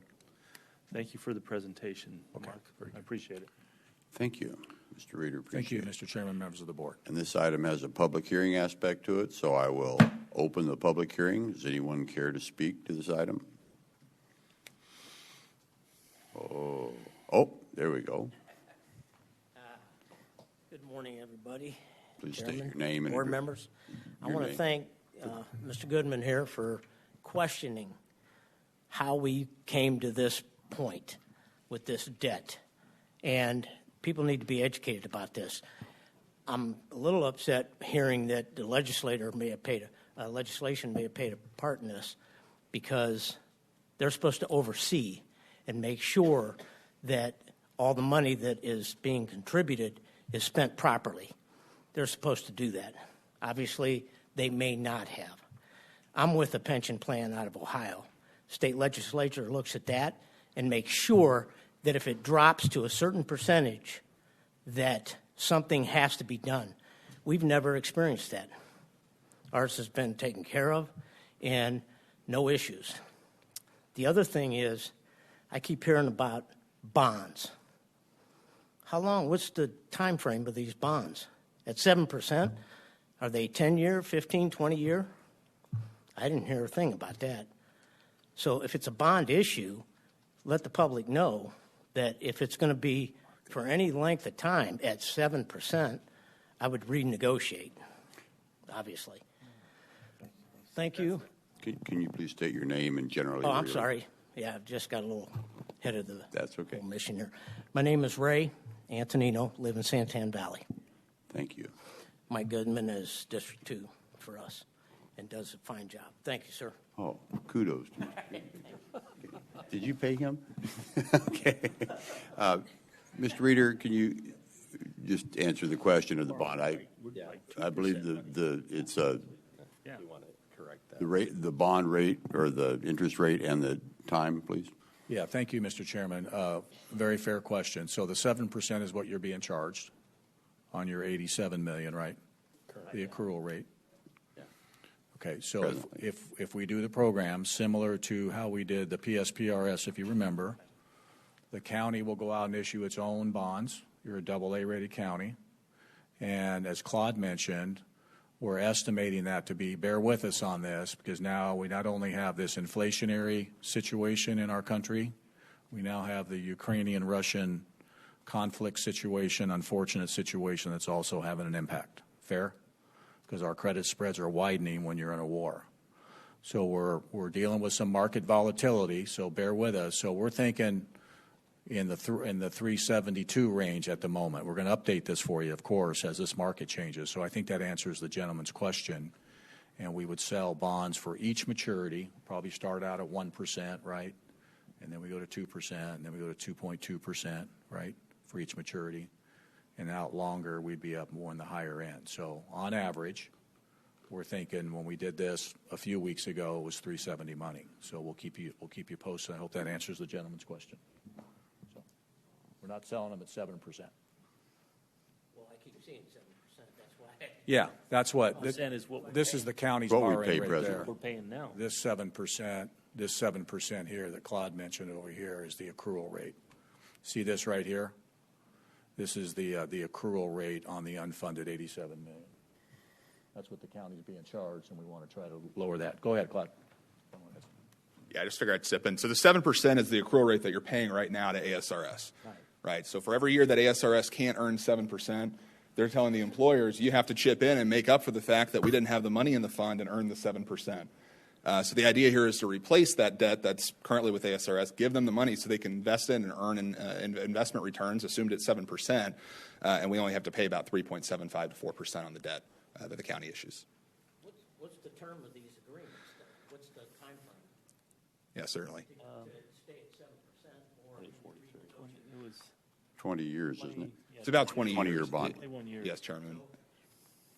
thank you for the presentation, Mark. I appreciate it. Thank you, Mr. Reeder. Thank you, Appreciate it. Mr. Chairman, members of the board. And this item has a public hearing aspect to it, so I will open the public hearing. Does anyone care to speak to this item? Oh, there we go. Good morning, everybody. Please Chairman, state your name and board members. I want to thank Mr. Goodman here for questioning how we came to this point with this debt. And people need to be educated about this. I'm a little upset hearing that the legislation may have played a part in this, because they're supposed to oversee and make sure that all the money that is being contributed is spent properly. They're supposed to do that. Obviously, they may not have. I'm with a pension plan out of Ohio. State legislature looks at that and makes sure that if it drops to a certain percentage, that something has to be done. We've never experienced that. Ours has been taken care of and no issues. The other thing is, I keep hearing about bonds. How long? What's the time frame of these bonds? At 7%? Are they 10-year, 15, 20-year? I didn't hear a thing about that. So if it's a bond issue, let the public know that if it's going to be for any length of time at 7%, I would renegotiate, obviously. Thank you. Can you please state your name and generally? Oh, I'm sorry. Yeah, I've just got a little head of the That's okay. whole mission here. My name is Ray Antonino, live in Santan Valley. Thank you. Mike Goodman is District 2 for us and does a fine job. Thank you, sir. Oh, kudos. Did you pay him? Okay. Mr. Reader, can you just answer the question of the bond? I believe it's the rate, the bond rate, or the interest rate, and the time, please. Yeah, thank you, Mr. Chairman. Very fair question. So the 7% is what you're being charged on your $87 million, right? Correct. The accrual rate. Yeah. Okay, so if we do the program similar to how we did the PSPRS, if you remember, the county will go out and issue its own bonds. You're a AA rated county. And as Claude mentioned, we're estimating that to be, bear with us on this, because now we not only have this inflationary situation in our country, we now have the Ukrainian-Russian conflict situation, unfortunate situation that's also having an impact. Fair? Because our credit spreads are widening when you're in a war. So we're dealing with some market volatility, so bear with us. So we're thinking in the 372 range at the moment. We're going to update this for you, of course, as this market changes. So I think that answers the gentleman's question. And we would sell bonds for each maturity, probably start out at 1%, right? And then we go to 2%, and then we go to 2.2%, right, for each maturity. And out longer, we'd be up more in the higher end. So on average, we're thinking when we did this a few weeks ago, it was 370 money. So we'll keep you posted. I hope that answers the gentleman's question. We're not selling them at 7%. Well, I keep seeing 7%. That's why. Yeah, that's what. This is the county's what we borrowing pay rate presently. there. We're paying now. This 7% here that Claude mentioned over here is the accrual rate. See this right here? This is the accrual rate on the unfunded $87 million. That's what the county's being charged, and we want to try to lower that. Go ahead, Claude. Yeah, I just figured I'd step in. So the 7% is the accrual rate that you're paying right now to ASRS. Right. So for every year that ASRS can't earn 7%, they're telling the employers, you have to chip in and make up for the fact that we didn't have the money in the fund and earn the 7%. So the idea here is to replace that debt that's currently with ASRS, give them the money so they can invest in and earn investment returns assumed at 7%, and we only have to pay about 3.75 to 4% on the debt that the county issues. What's the term of these agreements, though? What's the time frame? Yeah, certainly. To stay at 7% or 20 years, isn't it? It's about 20 years. 20-year bond. Yes, Chairman. So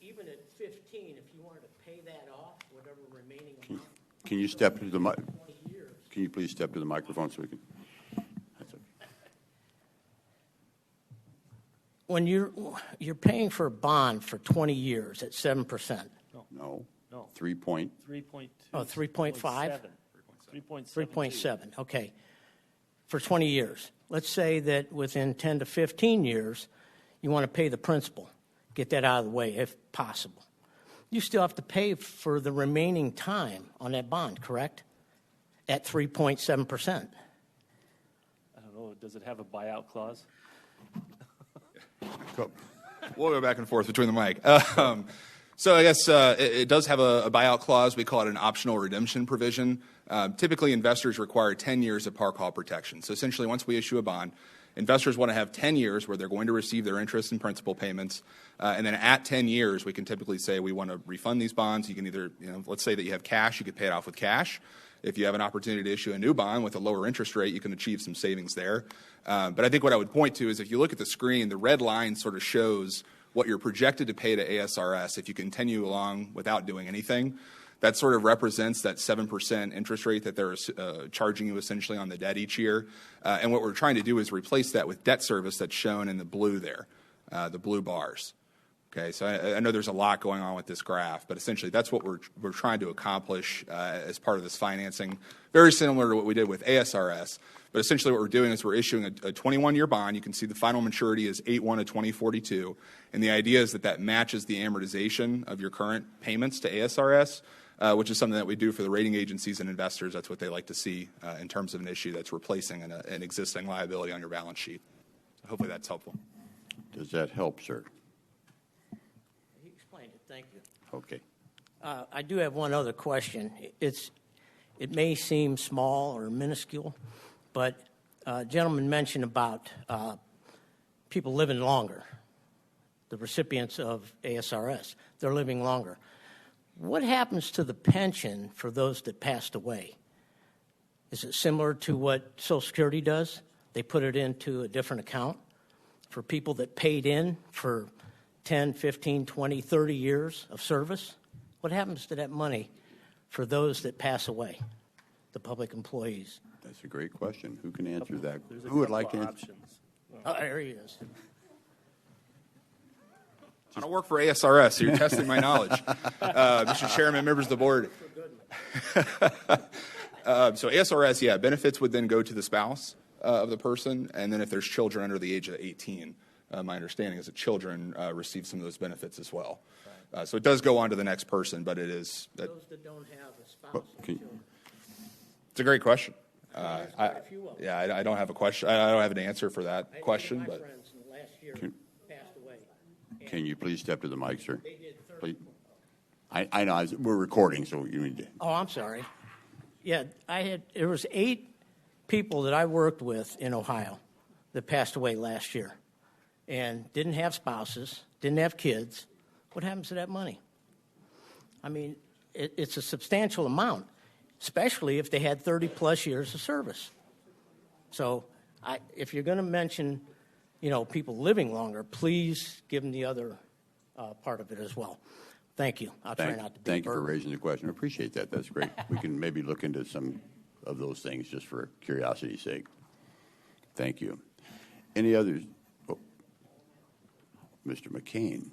even at 15, if you wanted to pay that off, whatever remaining amount. Can you step to the mic? Can you please step to the microphone so we can? That's okay. When you're paying for a bond for 20 years at 7%. No. 3.2. Oh, 3.5? 3.7. 3.7, okay. For 20 years. Let's say that within 10 to 15 years, you want to pay the principal. Get that out of the way if possible. You still have to pay for the remaining time on that bond, correct? At 3.7%. I don't know. Does it have a buyout clause? We'll go back and forth between the mic. So I guess it does have a buyout clause. We call it an optional redemption provision. Typically, investors require 10 years of par call protection. So essentially, once we issue a bond, investors want to have 10 years where they're going to receive their interest and principal payments. And then at 10 years, we can typically say we want to refund these bonds. You can either, let's say that you have cash, you could pay it off with cash. If you have an opportunity to issue a new bond with a lower interest rate, you can achieve some savings there. But I think what I would point to is if you look at the screen, the red line sort of shows what you're projected to pay to ASRS if you continue along without doing anything. That sort of represents that 7% interest rate that they're charging you essentially on the debt each year. And what we're trying to do is replace that with debt service that's shown in the blue there, the blue bars. Okay, so I know there's a lot going on with this graph, but essentially that's what we're trying to accomplish as part of this financing, very similar to what we did with ASRS. But essentially what we're doing is we're issuing a 21-year bond. You can see the final maturity is 8/1 of 2042, and the idea is that that matches the amortization of your current payments to ASRS, which is something that we do for the rating agencies and investors. That's what they like to see in terms of an issue that's replacing an existing liability on your balance sheet. Hopefully that's helpful. Does that help, sir? He explained it. Thank you. Okay. I do have one other question. It may seem small or minuscule, but a gentleman mentioned about people living longer, the recipients of ASRS. They're living longer. What happens to the pension for those that passed away? Is it similar to what Social Security does? They put it into a different account for people that paid in for 10, 15, 20, 30 years of service? What happens to that money for those that pass away, the public employees? That's a great question. Who can answer that? Who would like to answer? Oh, there he is. I don't work for ASRS, so you're testing my knowledge. Mr. Chairman, members of the board. So ASRS, yeah, benefits would then go to the spouse of the person, and then if there's children under the age of 18, my understanding is that children receive some of those benefits as well. Right. So it does go on to the next person, but it is... Those that don't have a spouse and children. It's a great question. I don't have a question. I don't have an answer for that question. But friends in the last year passed away. Can you please step to the mic, sir? Please. I know we're recording, so you need to. Oh, I'm sorry. Yeah, there was 8 people that I worked with in Ohio that passed away last year and didn't have spouses, didn't have kids. What happens to that money? I mean, it's a substantial amount, especially if they had 30-plus years of service. So if you're going to mention, people living longer, please give them the other part of it as well. Thank you. I'll try not to be Thank you for raising the question. I appreciate that. That's great. We can maybe look into some of those things just for curiosity's sake. Thank you. Any others? Oh, Mr. McCain.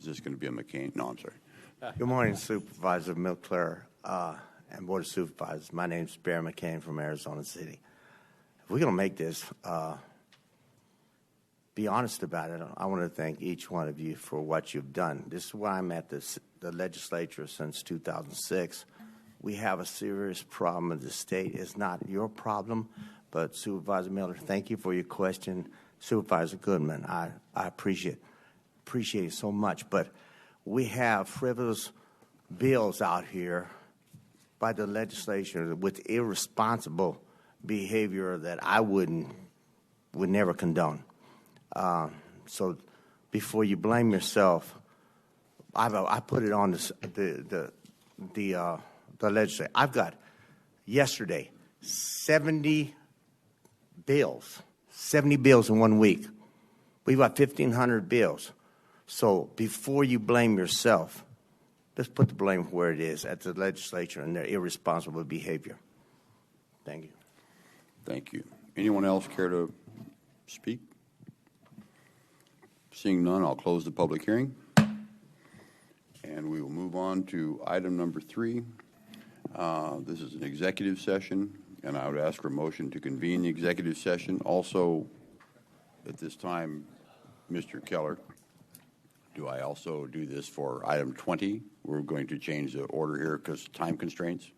Is this going to be a McCain? No, I'm sorry. Good morning, Supervisor Milclair and Board of Supervisors. My name's Bear McCain from Arizona City. If we're going to make this, be honest about it, I want to thank each one of you for what you've done. This is why I'm at the legislature since 2006. We have a serious problem in the state. It's not your problem, but Supervisor Miller, thank you for your question. Supervisor Goodman, I appreciate it so much. But we have frivolous bills out here by the legislature with irresponsible behavior that I would never condone. So before you blame yourself, I put it on the legislature. I've got yesterday 70 bills in 1 week. We've got 1,500 bills. So before you blame yourself, let's put the blame where it is, at the legislature and their irresponsible behavior. Thank you. Thank you. Anyone else care to speak? Seeing none, I'll close the public hearing. And we will move on to item number 3. This is an executive session, and I would ask for a motion to convene the executive session. Also, at this time, Mr. Keller, do I also do this for item 20? We're going to change the order here because time constraints.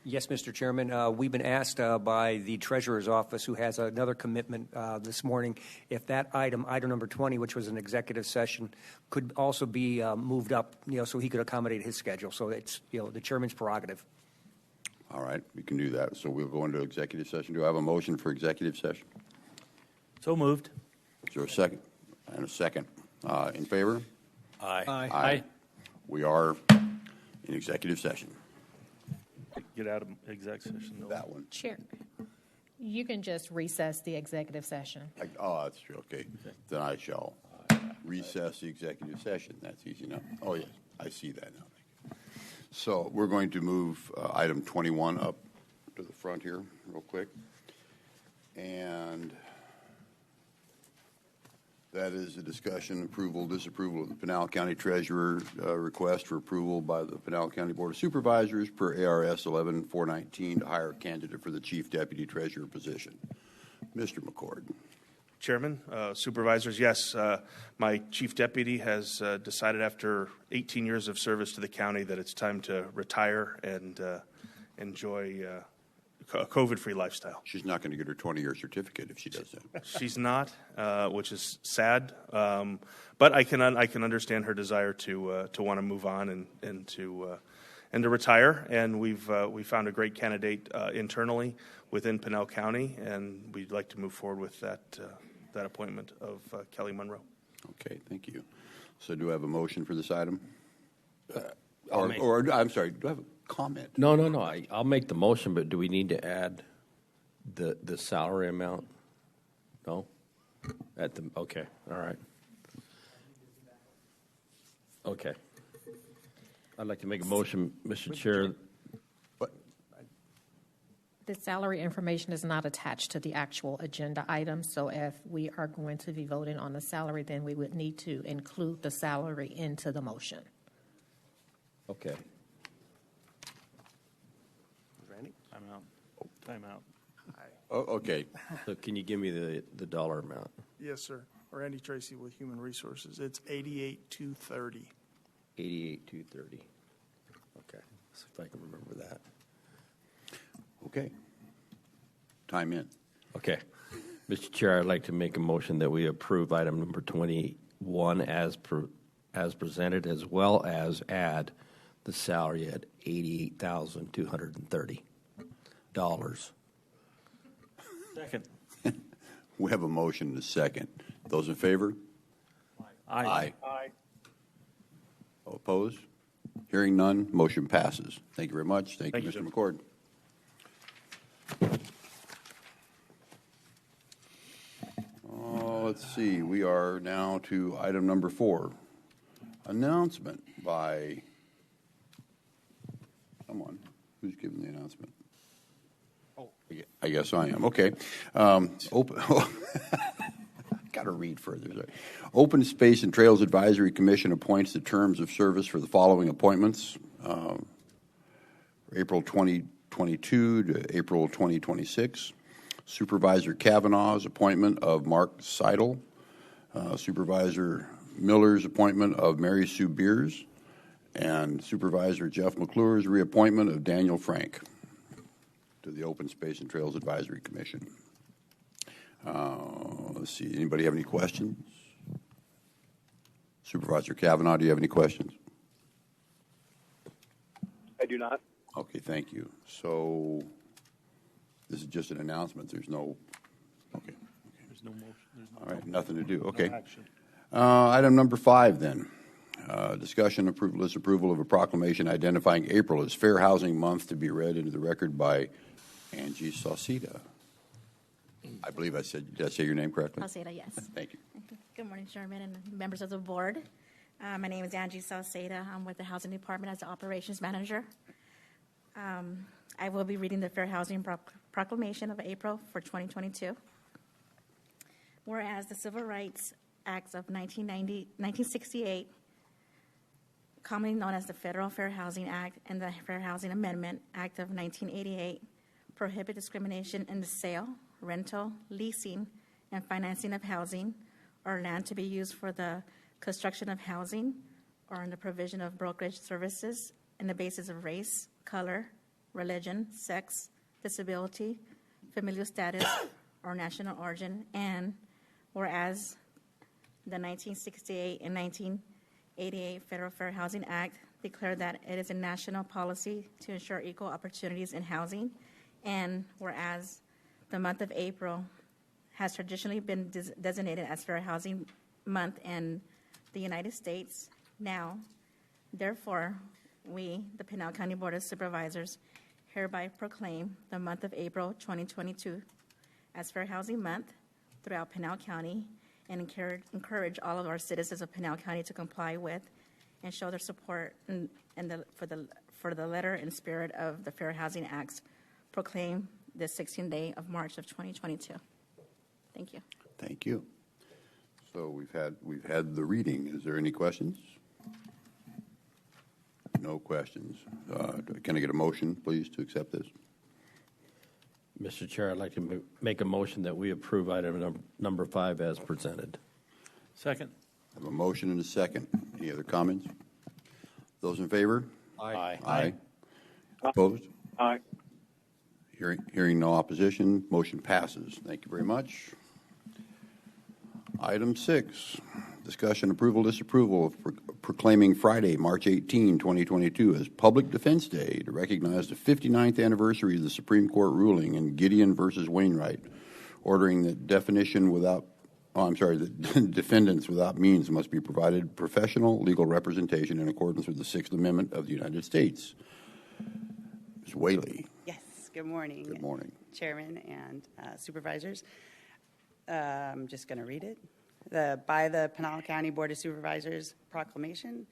Yes, Mr. Chairman. We've been asked by the Treasurer's Office, who has another commitment this morning, if that item number 20, which was an executive session, could also be moved up, so he could accommodate his schedule. So it's, the Chairman's prerogative. All right, we can do that. So we'll go into executive session. Do I have a motion for executive session? So moved. Is there a second? And a second. In favor? Aye. Aye. We are in executive session. Get out of exec session. No. That one. Chair, you can just recess the executive session. Oh, that's true. Okay. Then I shall recess the executive session. That's easy enough. Oh, yes. I see that now. So we're going to move item 21 up to the front here real quick. And that is a discussion, approval, disapproval of the Pinal County Treasurer request for approval by the Pinal County Board of Supervisors per ARS 11-419 to hire a candidate for the Chief Deputy Treasurer position. Mr. McCord. Chairman, Supervisors, yes, my Chief Deputy has decided after 18 years of service to the county that it's time to retire and enjoy a COVID-free lifestyle. She's not going to get her 20-year certificate if she does that. She's not, which is sad, but I can understand her desire to want to move on and to retire. And we found a great candidate internally within Pinal County, and we'd like to move forward with that appointment of Kelly Monroe. Okay, thank you. So do I have a motion for this item? Or I'm sorry, do I have a comment? No. I'll make the motion, but do we need to add the salary amount? No? Okay, all right. Okay. I'd like to make a motion, Mr. Chair. The salary information is not attached to the actual agenda item, so if we are going to be voting on the salary, then we would need to include the salary into the motion. Okay. Randy? Time out. Oh, okay. So can you give me the dollar amount? Yes, sir. Randy Tracy with Human Resources. It's $88,230. $88,230. Okay. See if I can remember that. Okay. Time in. Okay. Mr. Chair, I'd like to make a motion that we approve item number 21 as presented, as well as add the salary at $88,230. Second. We have a motion and a second. Those in favor? Aye. Aye. Opposed? Hearing none, motion passes. Thank you very much. Thank you, Mr. McCord. Let's see. We are now to item number 4. Announcement by someone. Who's giving the announcement? Oh, I guess I am. Okay. Open. Got to read further. Sorry. Open Space and Trails Advisory Commission appoints the terms of service for the following appointments: April 2022 to April 2026. Supervisor Kavanaugh's appointment of Mark Seidel. Supervisor Miller's appointment of Mary Sue Beers. And Supervisor Jeff McClure's reappointment of Daniel Frank to the Open Space and Trails Advisory Commission. Let's see. Anybody have any questions? Supervisor Kavanaugh, do you have any questions? I do not. Okay, thank you. So this is just an announcement. There's no. Okay. There's no motion. All right, nothing to do. Okay. No action. Item number 5 then. Discussion, approval, disapproval of a proclamation identifying April as Fair Housing Month to be read into the record by Angie Sauceda. I believe I said, did I say your name correctly? Sauceda, yes. Thank you. Good morning, Chairman and members of the board. My name is Angie Sauceda. I'm with the Housing Department as the Operations Manager. I will be reading the Fair Housing Proclamation of April for 2022. Whereas the Civil Rights Acts of 1968, commonly known as the Federal Fair Housing Act and the Fair Housing Amendment Act of 1988, prohibit discrimination in the sale, rental, leasing, and financing of housing or land to be used for the construction of housing or in the provision of brokerage services on the basis of race, color, religion, sex, disability, familial status, or national origin, and whereas the 1968 and 1988 Federal Fair Housing Act declared that it is a national policy to ensure equal opportunities in housing, and whereas the month of April has traditionally been designated as Fair Housing Month in the United States. Now, therefore, we, the Pinal County Board of Supervisors, hereby proclaim the month of April 2022 as Fair Housing Month throughout Pinal County, and encourage all of our citizens of Pinal County to comply with and show their support for the letter and spirit of the Fair Housing Acts proclaimed this 16th day of March of 2022. Thank you. Thank you. So we've had the reading. Is there any questions? No questions. Can I get a motion, please, to accept this? Mr. Chair, I'd like to make a motion that we approve item number 5 as presented. Second. I have a motion and a second. Any other comments? Those in favor? Aye. Aye. Opposed? Aye. Hearing no opposition, motion passes. Thank you very much. Item 6, discussion, approval, disapproval of proclaiming Friday, March 18, 2022 as Public Defense Day to recognize the 59th anniversary of the Supreme Court ruling in Gideon versus Wainwright, ordering that the defendants without means must be provided professional legal representation in accordance with the Sixth Amendment of the United States. Ms. Whaley. Yes, good morning. Good morning. Chairman and supervisors. I'm just going to read it. By the Pinal County Board of Supervisors proclamation,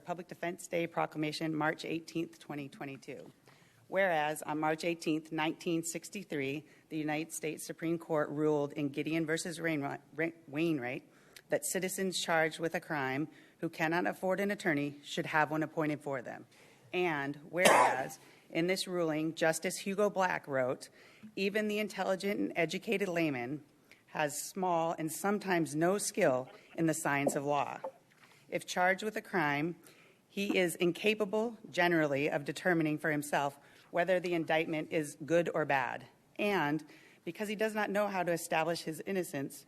Public Defense Day proclamation, March 18th, 2022. Whereas on March 18th, 1963, the United States Supreme Court ruled in Gideon versus Wainwright that citizens charged with a crime who cannot afford an attorney should have one appointed for them. And whereas in this ruling, Justice Hugo Black wrote, even the intelligent and educated layman has small and sometimes no skill in the science of law. If charged with a crime, he is incapable generally of determining for himself whether the indictment is good or bad. And because he does not know how to establish his innocence,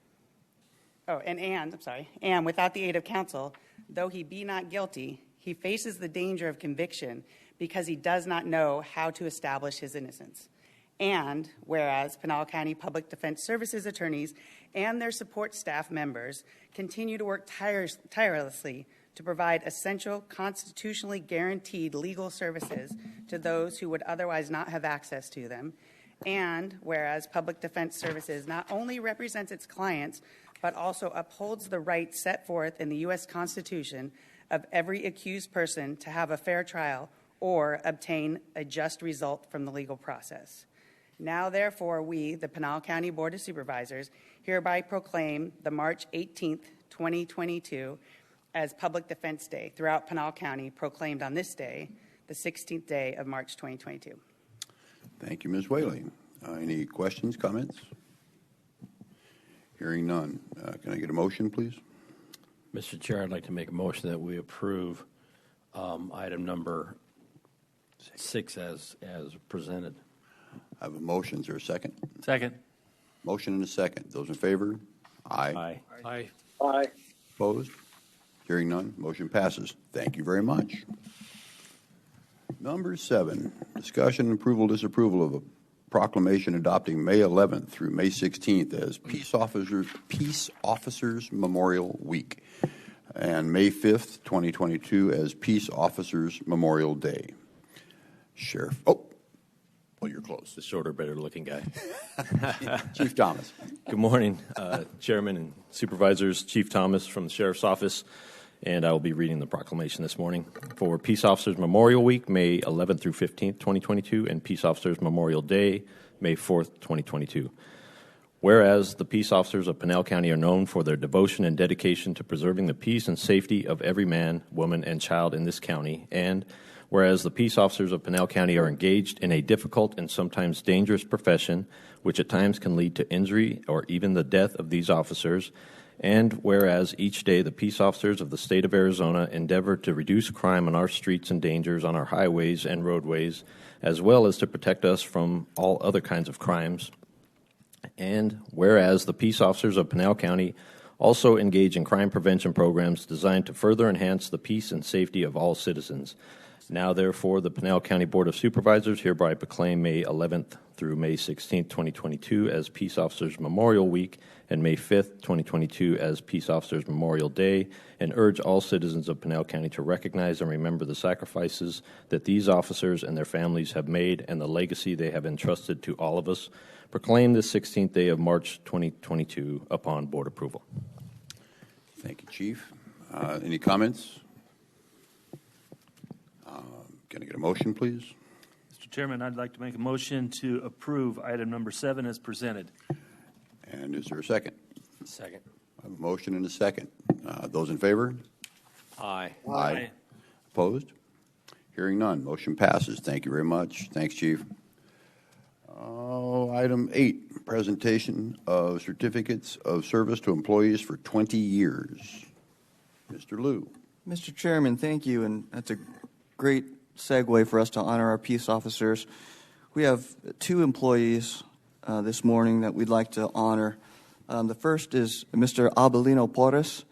and without the aid of counsel, though he be not guilty, he faces the danger of conviction because he does not know how to establish his innocence. And whereas Pinal County Public Defense Services attorneys and their support staff members continue to work tirelessly to provide essential, constitutionally guaranteed legal services to those who would otherwise not have access to them. And whereas Public Defense Services not only represents its clients, but also upholds the rights set forth in the U.S. Constitution of every accused person to have a fair trial or obtain a just result from the legal process. Now, therefore, we, the Pinal County Board of Supervisors, hereby proclaim the March 18th, 2022 as Public Defense Day throughout Pinal County, proclaimed on this day, the 16th day of March 2022. Thank you, Ms. Whaley. Any questions, comments? Hearing none. Can I get a motion, please? Mr. Chair, I'd like to make a motion that we approve item number 6 as presented. I have a motion. Is there a second? Second. Motion and a second. Those in favor? Aye. Aye. Aye. Aye. Opposed? Hearing none. Motion passes. Thank you very much. Number 7, discussion and approval, disapproval of a proclamation adopting May 11th through May 16th as Peace Officers Memorial Week and May 5th, 2022 as Peace Officers Memorial Day. Sheriff. Oh, you're close. The shorter, better-looking guy. Chief Thomas. Good morning, Chairman and Supervisors. Chief Thomas from the Sheriff's Office, and I will be reading the proclamation this morning for Peace Officers Memorial Week, May 11th through 15th, 2022, and Peace Officers Memorial Day, May 4th, 2022. Whereas the peace officers of Pinal County are known for their devotion and dedication to preserving the peace and safety of every man, woman, and child in this county, and whereas the peace officers of Pinal County are engaged in a difficult and sometimes dangerous profession, which at times can lead to injury or even the death of these officers, And whereas each day the peace officers of the state of Arizona endeavor to reduce crime on our streets and dangers on our highways and roadways, as well as to protect us from all other kinds of crimes. And whereas the peace officers of Pinal County also engage in crime prevention programs designed to further enhance the peace and safety of all citizens. Now, therefore, the Pinal County Board of Supervisors hereby proclaim May 11th through May 16th, 2022 as Peace Officers Memorial Week and May 5th, 2022 as Peace Officers Memorial Day, and urge all citizens of Pinal County to recognize and remember the sacrifices that these officers and their families have made and the legacy they have entrusted to all of us. Proclaim this 16th day of March 2022 upon board approval. Thank you, Chief. Any comments? Can I get a motion, please? Mr. Chairman, I'd like to make a motion to approve item number 7 as presented. And is there a second? Second. I have a motion and a second. Those in favor? Aye. Aye. Opposed? Hearing none. Motion passes. Thank you very much. Thanks, Chief. Item 8, presentation of certificates of service to employees for 20 years. Mr. Liu. Mr. Chairman, thank you, and that's a great segue for us to honor our peace officers. We have 2 employees this morning that we'd like to honor. The first is Mr. Abelino Porras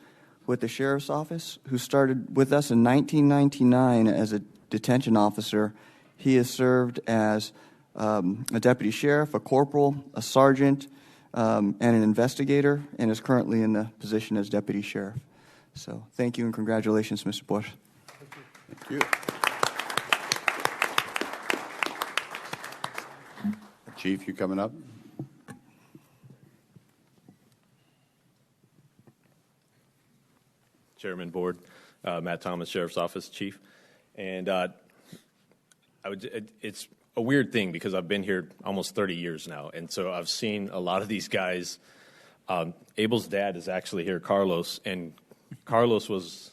with the Sheriff's Office, who started with us in 1999 as a detention officer. He has served as a deputy sheriff, a corporal, a sergeant, and an investigator, and is currently in the position as deputy sheriff. So thank you and congratulations, Mr. Bush. Thank you. Chief, you coming up? Chairman, Board, Matt Thomas, Sheriff's Office, Chief. And it's a weird thing because I've been here almost 30 years now, and so I've seen a lot of these guys. Abel's dad is actually here, Carlos, and Carlos was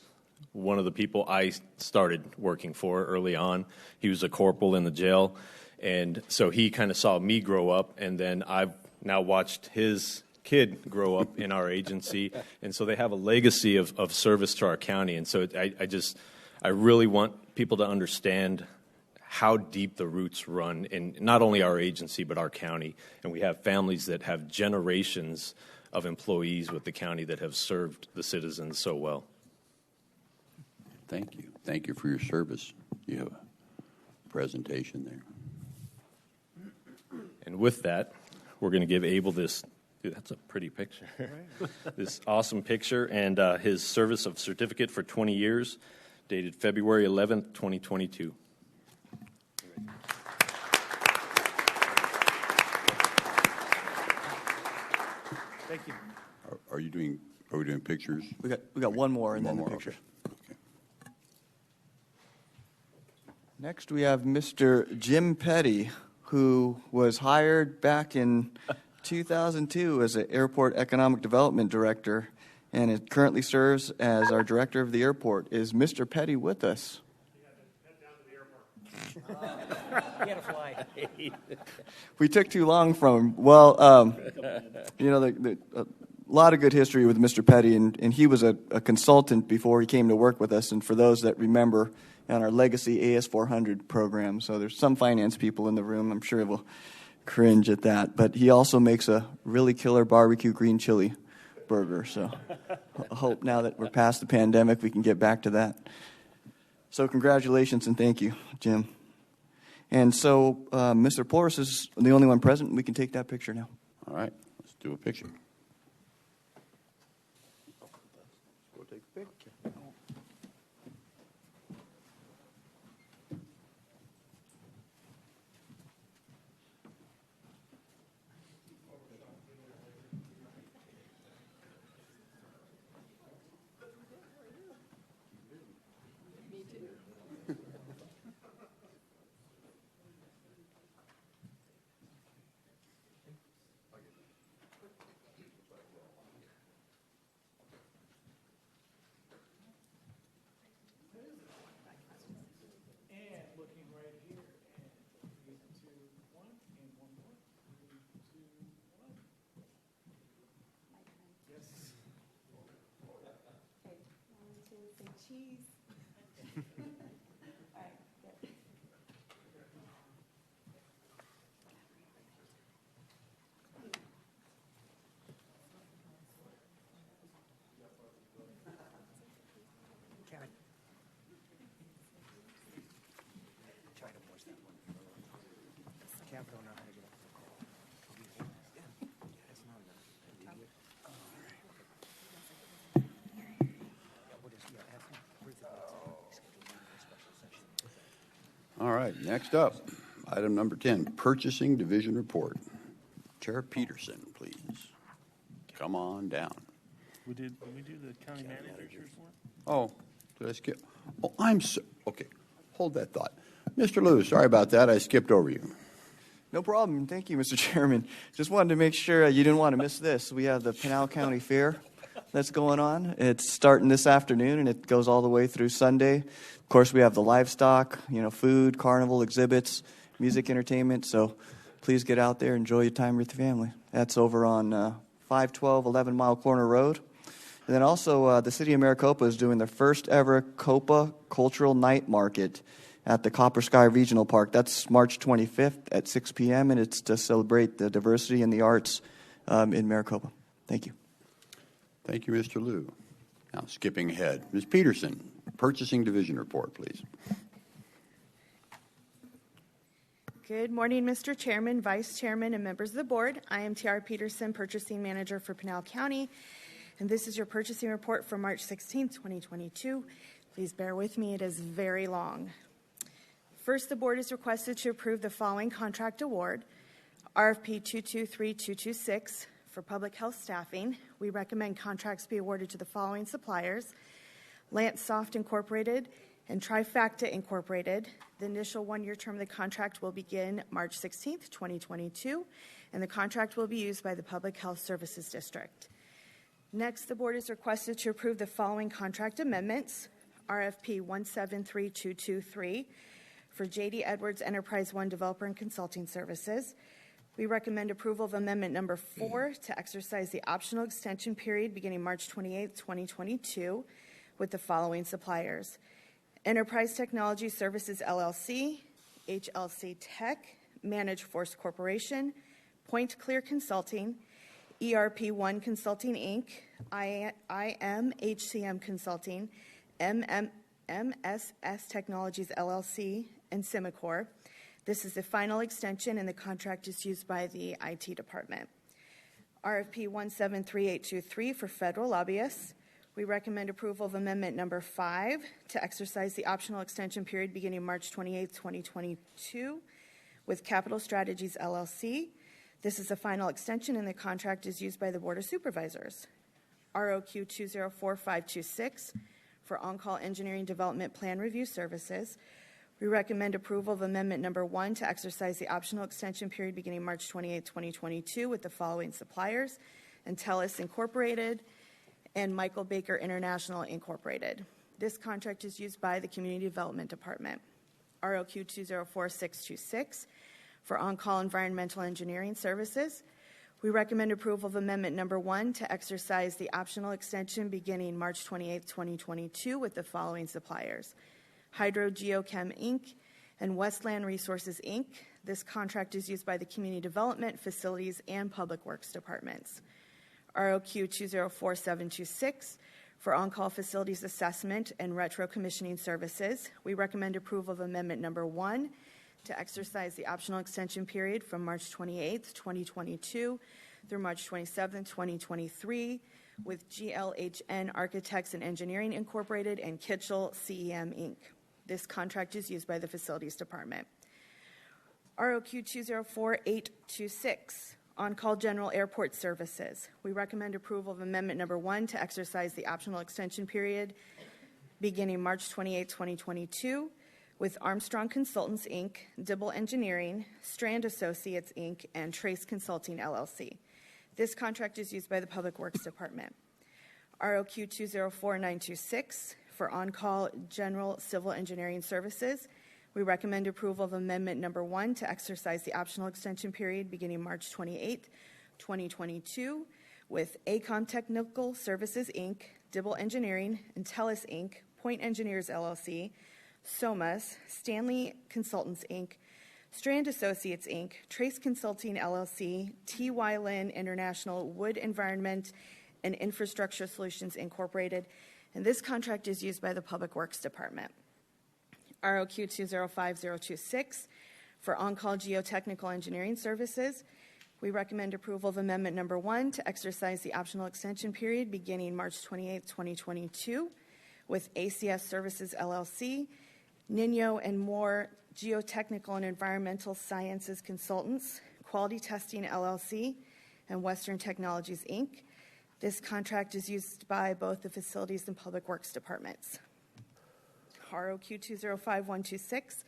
one of the people I started working for early on. He was a corporal in the jail, and so he kind of saw me grow up, and then I've now watched his kid grow up in our agency, and so they have a legacy of service to our county, and so I really want people to understand how deep the roots run in not only our agency but our county, and we have families that have generations of employees with the county that have served the citizens so well. Thank you. Thank you for your service. You have a presentation there. And with that, we're going to give Abel this. Dude, that's a pretty picture. This awesome picture and his service of certificate for 20 years, dated February 11th, 2022. Thank you. Are we doing pictures? We got one more and then the more, picture. okay. Next, we have Mr. Jim Petty, who was hired back in 2002 as an Airport Economic Development Director, and it currently serves as our Director of the airport. Is Mr. Petty with us? You gotta fly. We took too long from him. Well, you know, a lot of good history with Mr. Petty, and he was a consultant before he came to work with us. And for those that remember, on our legacy AS400 program, so there's some finance people in the room, I'm sure will cringe at that. But he also makes a really killer barbecue green chili burger. So I hope now that we're past the pandemic, we can get back to that. So congratulations and thank you, Jim. And so Mr. Porras is the only one present. We can take that picture now. All right. Let's do a picture. Go take a picture. cheese. All right, next up, item number 10, Purchasing Division Report. Chair Peterson, please. Come on down. Did we do the county manager's report? Oh, did I skip? Oh, okay, hold that thought. Mr. Lewis, sorry about that. I skipped over you. No problem. Thank you, Mr. Chairman. Just wanted to make sure you didn't want to miss this. We have the Pinal County Fair that's going on. It's starting this afternoon, and it goes all the way through Sunday. Of course, we have the livestock, food, carnival, exhibits, music, entertainment. So please get out there, enjoy your time with your family. That's over on 512 11 Mile Corner Road. And then also the City of Maricopa is doing their first ever Copa Cultural Night Market at the Copper Sky Regional Park. That's March 25th at 6 p.m., and it's to celebrate the diversity and the arts in Maricopa. Thank you. Thank you, Mr. Liu. Now, skipping ahead, Ms. Peterson, Purchasing Division Report, please. Good morning, Mr. Chairman, Vice Chairman, and members of the board. I am T.R. Peterson, Purchasing Manager for Pinal County, and this is your purchasing report for March 16, 2022. Please bear with me, it is very long. First, the board is requested to approve the following contract award, RFP 223226 for public health staffing. We recommend contracts be awarded to the following suppliers: Lance Soft Incorporated and Trifacta Incorporated. The initial one-year term of the contract will begin March 16th, 2022, and the contract will be used by the Public Health Services District. Next, the board is requested to approve the following contract amendments: RFP 173223 for J.D. Edwards Enterprise One Developer and Consulting Services. We recommend approval of amendment number 4 to exercise the optional extension period beginning March 28, 2022 with the following suppliers: Enterprise Technology Services LLC, HLC Tech, Managed Force Corporation, Point Clear Consulting, ERP1 Consulting Inc., IM HCM Consulting, MSS Technologies LLC, and Simicor. This is the final extension, and the contract is used by the IT department. RFP 173823 for federal lobbyists. We recommend approval of amendment number 5 to exercise the optional extension period beginning March 28, 2022 with Capital Strategies LLC. This is the final extension, and the contract is used by the Board of Supervisors. ROQ 204526 for on-call engineering development plan review services. We recommend approval of amendment number 1 to exercise the optional extension period beginning March 28, 2022 with the following suppliers: Entellus Incorporated and Michael Baker International Incorporated. This contract is used by the Community Development Department. ROQ 204626 for on-call environmental engineering services. We recommend approval of amendment number 1 to exercise the optional extension beginning March 28, 2022 with the following suppliers: Hydro Geochem Inc. and Westland Resources Inc. This contract is used by the Community Development, Facilities, and Public Works Departments. ROQ 204726 for on-call facilities assessment and retro commissioning services. We recommend approval of amendment number 1 to exercise the optional extension period from March 28, 2022 through March 27, 2023 with GLHN Architects and Engineering Incorporated and Kitchell CEM Inc. This contract is used by the Facilities Department. ROQ 204826, on-call general airport services. We recommend approval of amendment number 1 to exercise the optional extension period beginning March 28, 2022 with Armstrong Consultants, Inc., Dibble Engineering, Strand Associates, Inc., and Trace Consulting, LLC. This contract is used by the Public Works Department. ROQ 204926 for on-call general civil engineering services. We recommend approval of amendment number 1 to exercise the optional extension period beginning March 28, 2022 with ACOM Technical Services, Inc., Dibble Engineering, Entellus, Inc., Point Engineers LLC, SOMAS, Stanley Consultants, Inc., Strand Associates, Inc., Trace Consulting LLC, T.Y. Lin International, Wood Environment and Infrastructure Solutions Incorporated, and this contract is used by the Public Works Department. ROQ 205026 for on-call geotechnical engineering services. We recommend approval of Amendment Number 1 to exercise the optional extension period beginning March 28, 2022 with ACS Services LLC, Nino and Moore Geotechnical and Environmental Sciences Consultants, Quality Testing LLC, and Western Technologies, Inc. This contract is used by both the Facilities and Public Works Departments. ROQ 205126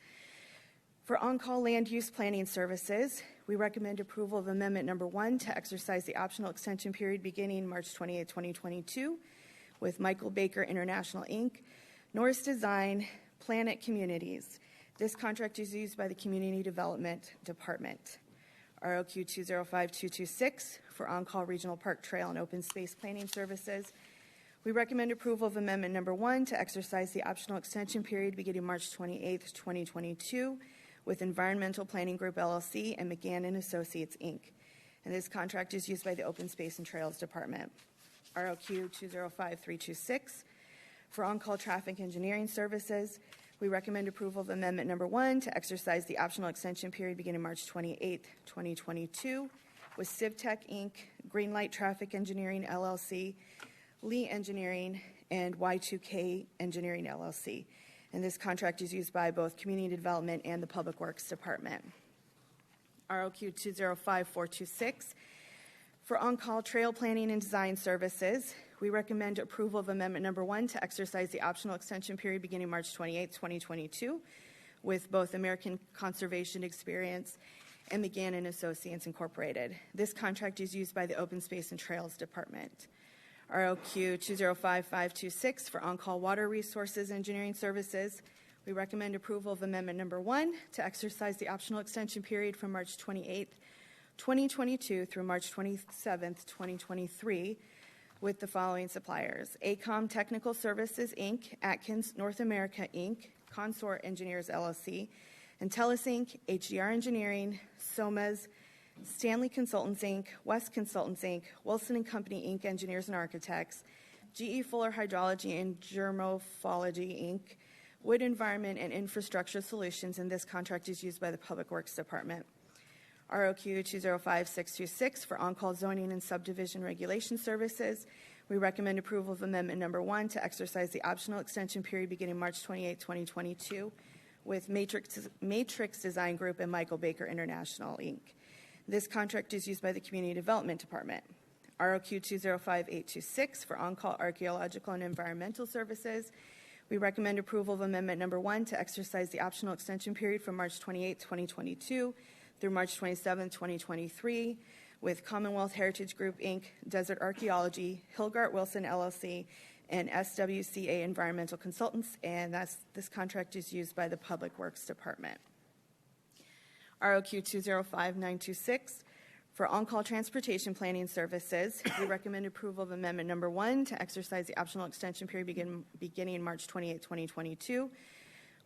for on-call land use planning services. We recommend approval of Amendment Number 1 to exercise the optional extension period beginning March 28, 2022 with Michael Baker International, Inc., Norris Design, Planet Communities. This contract is used by the Community Development Department. ROQ 205226 for on-call regional park trail and open space planning services. We recommend approval of Amendment Number 1 to exercise the optional extension period beginning March 28, 2022 with Environmental Planning Group LLC and McGann and Associates, Inc. And this contract is used by the Open Space and Trails Department. ROQ 205326 for on-call traffic engineering services. We recommend approval of Amendment Number 1 to exercise the optional extension period beginning March 28, 2022 with CivTech, Inc., Greenlight Traffic Engineering LLC, Lee Engineering, and Y2K Engineering LLC. And this contract is used by both Community Development and the Public Works Department. ROQ 205426 for on-call trail planning and design services. We recommend approval of Amendment Number 1 to exercise the optional extension period beginning March 28, 2022 with both American Conservation Experience and McGann and Associates Incorporated. This contract is used by the Open Space and Trails Department. ROQ 205526 for on-call water resources engineering services. We recommend approval of Amendment Number 1 to exercise the optional extension period from March 28, 2022 through March 27, 2023 with the following suppliers: ACOM Technical Services, Inc., Atkins North America, Inc., Consort Engineers, LLC, Intellis, Inc., HDR Engineering, SOMAS, Stanley Consultants, Inc., West Consultants, Inc., Wilson and Company, Inc., Engineers and Architects, GE Fuller Hydrology and Germophology, Inc., Wood Environment and Infrastructure Solutions, and this contract is used by the Public Works Department. ROQ 205626 for on-call zoning and subdivision regulation services. We recommend approval of Amendment Number 1 to exercise the optional extension period beginning March 28, 2022 with Matrix Design Group and Michael Baker International, Inc. This contract is used by the Community Development Department. ROQ 205826 for on-call archaeological and environmental services. We recommend approval of Amendment Number 1 to exercise the optional extension period from March 28, 2022 through March 27, 2023 with Commonwealth Heritage Group, Inc., Desert Archaeology, Hilgart Wilson, LLC, and SWCA Environmental Consultants, and this contract is used by the Public Works Department. ROQ 205926 for on-call transportation planning services. We recommend approval of Amendment Number 1 to exercise the optional extension period beginning March 28, 2022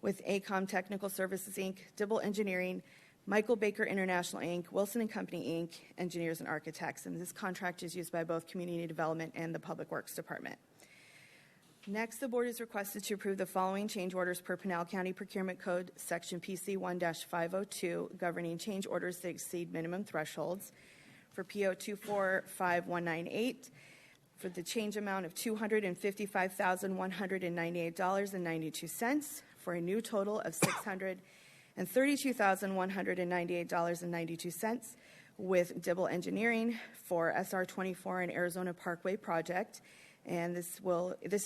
with ACOM Technical Services, Inc., Dibble Engineering, Michael Baker International, Inc., Wilson and Company, Inc., Engineers and Architects, and this contract is used by both Community Development and the Public Works Department. Next, the board is requested to approve the following change orders per Pinal County Procurement Code, Section PC 1-502, governing change orders that exceed minimum thresholds. For PO 245198, for the change amount of $255,198.92, for a new total of $632,198.92, with Dibble Engineering for SR 24 and Arizona Parkway project. And this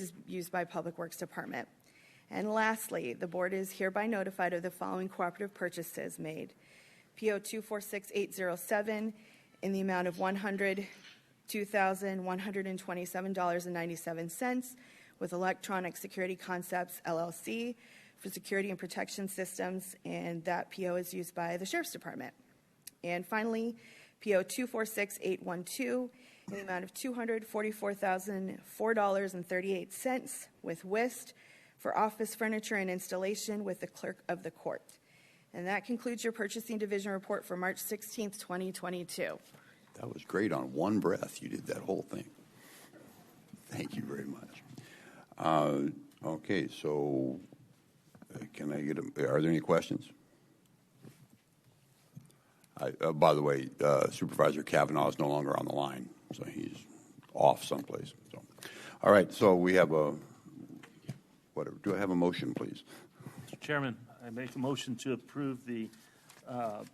is used by Public Works Department. And lastly, the board is hereby notified of the following cooperative purchases made. PO 246807 in the amount of $102,127.97 with Electronic Security Concepts, LLC, for security and protection systems, and that PO is used by the Sheriff's Department. And finally, PO 246812 in the amount of $244,004.38 with WIST for office furniture and installation with the clerk of the court. And that concludes your purchasing division report for March 16th, 2022. That was great. On one breath, you did that whole thing. Thank you very much. Okay, so can I get are there any questions? By the way, Supervisor Kavanaugh is no longer on the line, so he's off someplace. So, all right, so we have a, whatever. Do I have a motion, please? Mr. Chairman, I make a motion to approve the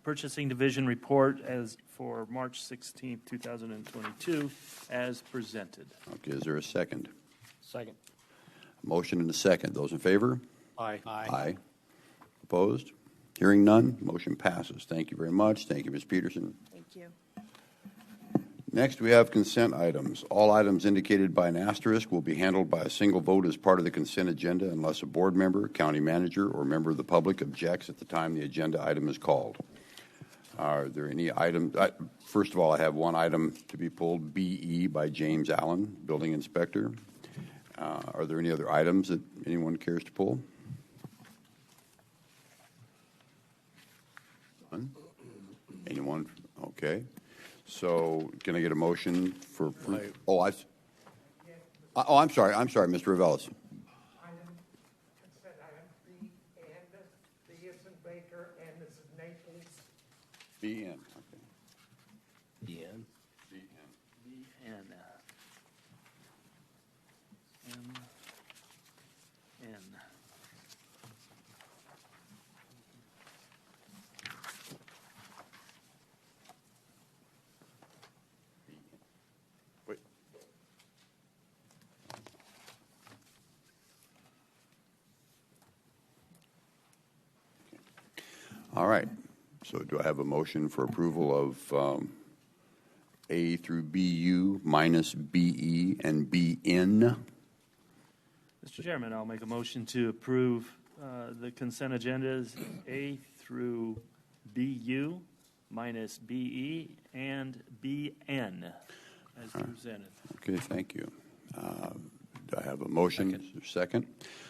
purchasing division report as for March 16th, 2022, as presented. Okay, is there a second? Second. Motion and a second. Those in favor? Aye. Aye. Opposed? Hearing none, motion passes. Thank you very much. Thank you, Ms. Peterson. Thank you. Next, we have consent items. All items indicated by an asterisk will be handled by a single vote as part of the consent agenda unless a board member, county manager, or member of the public objects at the time the agenda item is called. Are there any items? First of all, I have one item to be pulled, BE by James Allen, building inspector. Are there any other items that anyone cares to pull? None? Anyone? Okay. So can I get a motion for? I'm sorry, Mr. Revelis. Consent item B and B as in Baker and as in Naples. BN. Okay. BN. Wait. All right. So do I have a motion for approval of A through BU minus BE and BN? Mr. Chairman, I'll make a motion to approve the consent agendas A through BU minus BE and BN as presented. Okay, thank you. Do I have a motion? Second.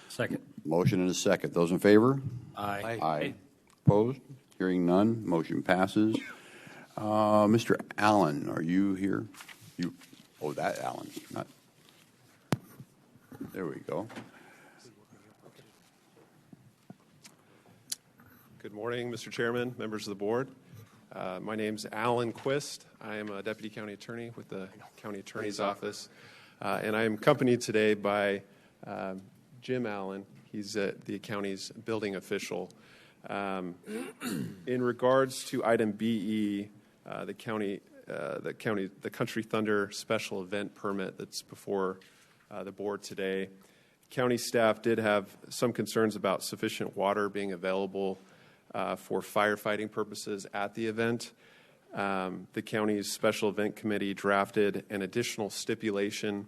Second. Motion and a second. Those in favor? Aye. Aye. Opposed? Hearing none, motion passes. Mr. Allen, are you here? That Allen. Not. There we go. Good morning, Mr. Chairman, members of the board. My name's Alan Quist. I am a deputy county attorney with the county attorney's office, and I am accompanied today by Jim Allen. He's the county's building official. In regards to item BE, the Country Thunder special event permit that's before the board today, county staff did have some concerns about sufficient water being available for firefighting purposes at the event. The county's special event committee drafted an additional stipulation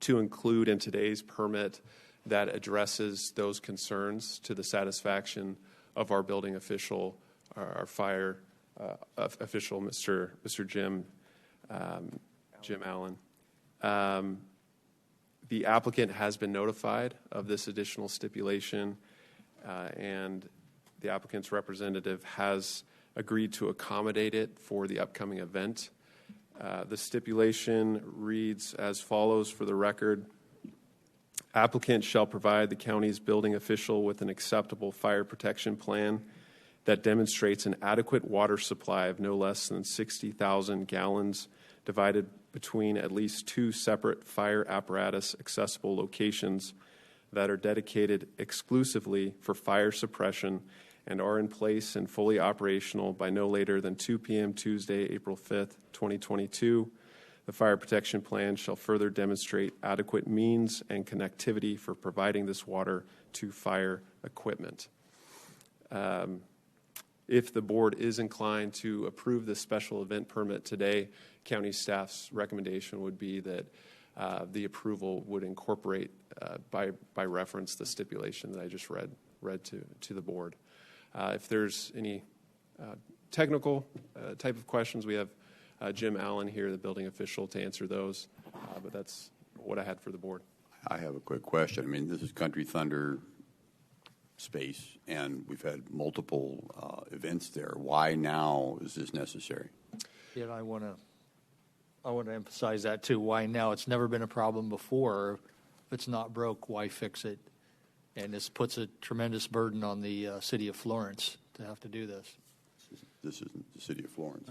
to include in today's permit that addresses those concerns to the satisfaction of our building official, our fire official, Mr. Jim Allen. The applicant has been notified of this additional stipulation, and the applicant's representative has agreed to accommodate it for the upcoming event. The stipulation reads as follows for the record. Applicant shall provide the county's building official with an acceptable fire protection plan that demonstrates an adequate water supply of no less than 60,000 gallons divided between at least 2 separate fire apparatus accessible locations that are dedicated exclusively for fire suppression and are in place and fully operational by no later than 2 p.m. Tuesday, April 5th, 2022. The fire protection plan shall further demonstrate adequate means and connectivity for providing this water to fire equipment. If the board is inclined to approve this special event permit today, county staff's recommendation would be that the approval would incorporate by reference the stipulation that I just read to the board. If there's any technical type of questions, we have Jim Allen here, the building official, to answer those. But that's what I had for the board. I have a quick question. I mean, this is Country Thunder space, and we've had multiple events there. Why now is this necessary? Yeah, I want to emphasize that too. Why now? It's never been a problem before. If it's not broke, why fix it? And this puts a tremendous burden on the city of Florence to have to do this. This isn't the city of Florence.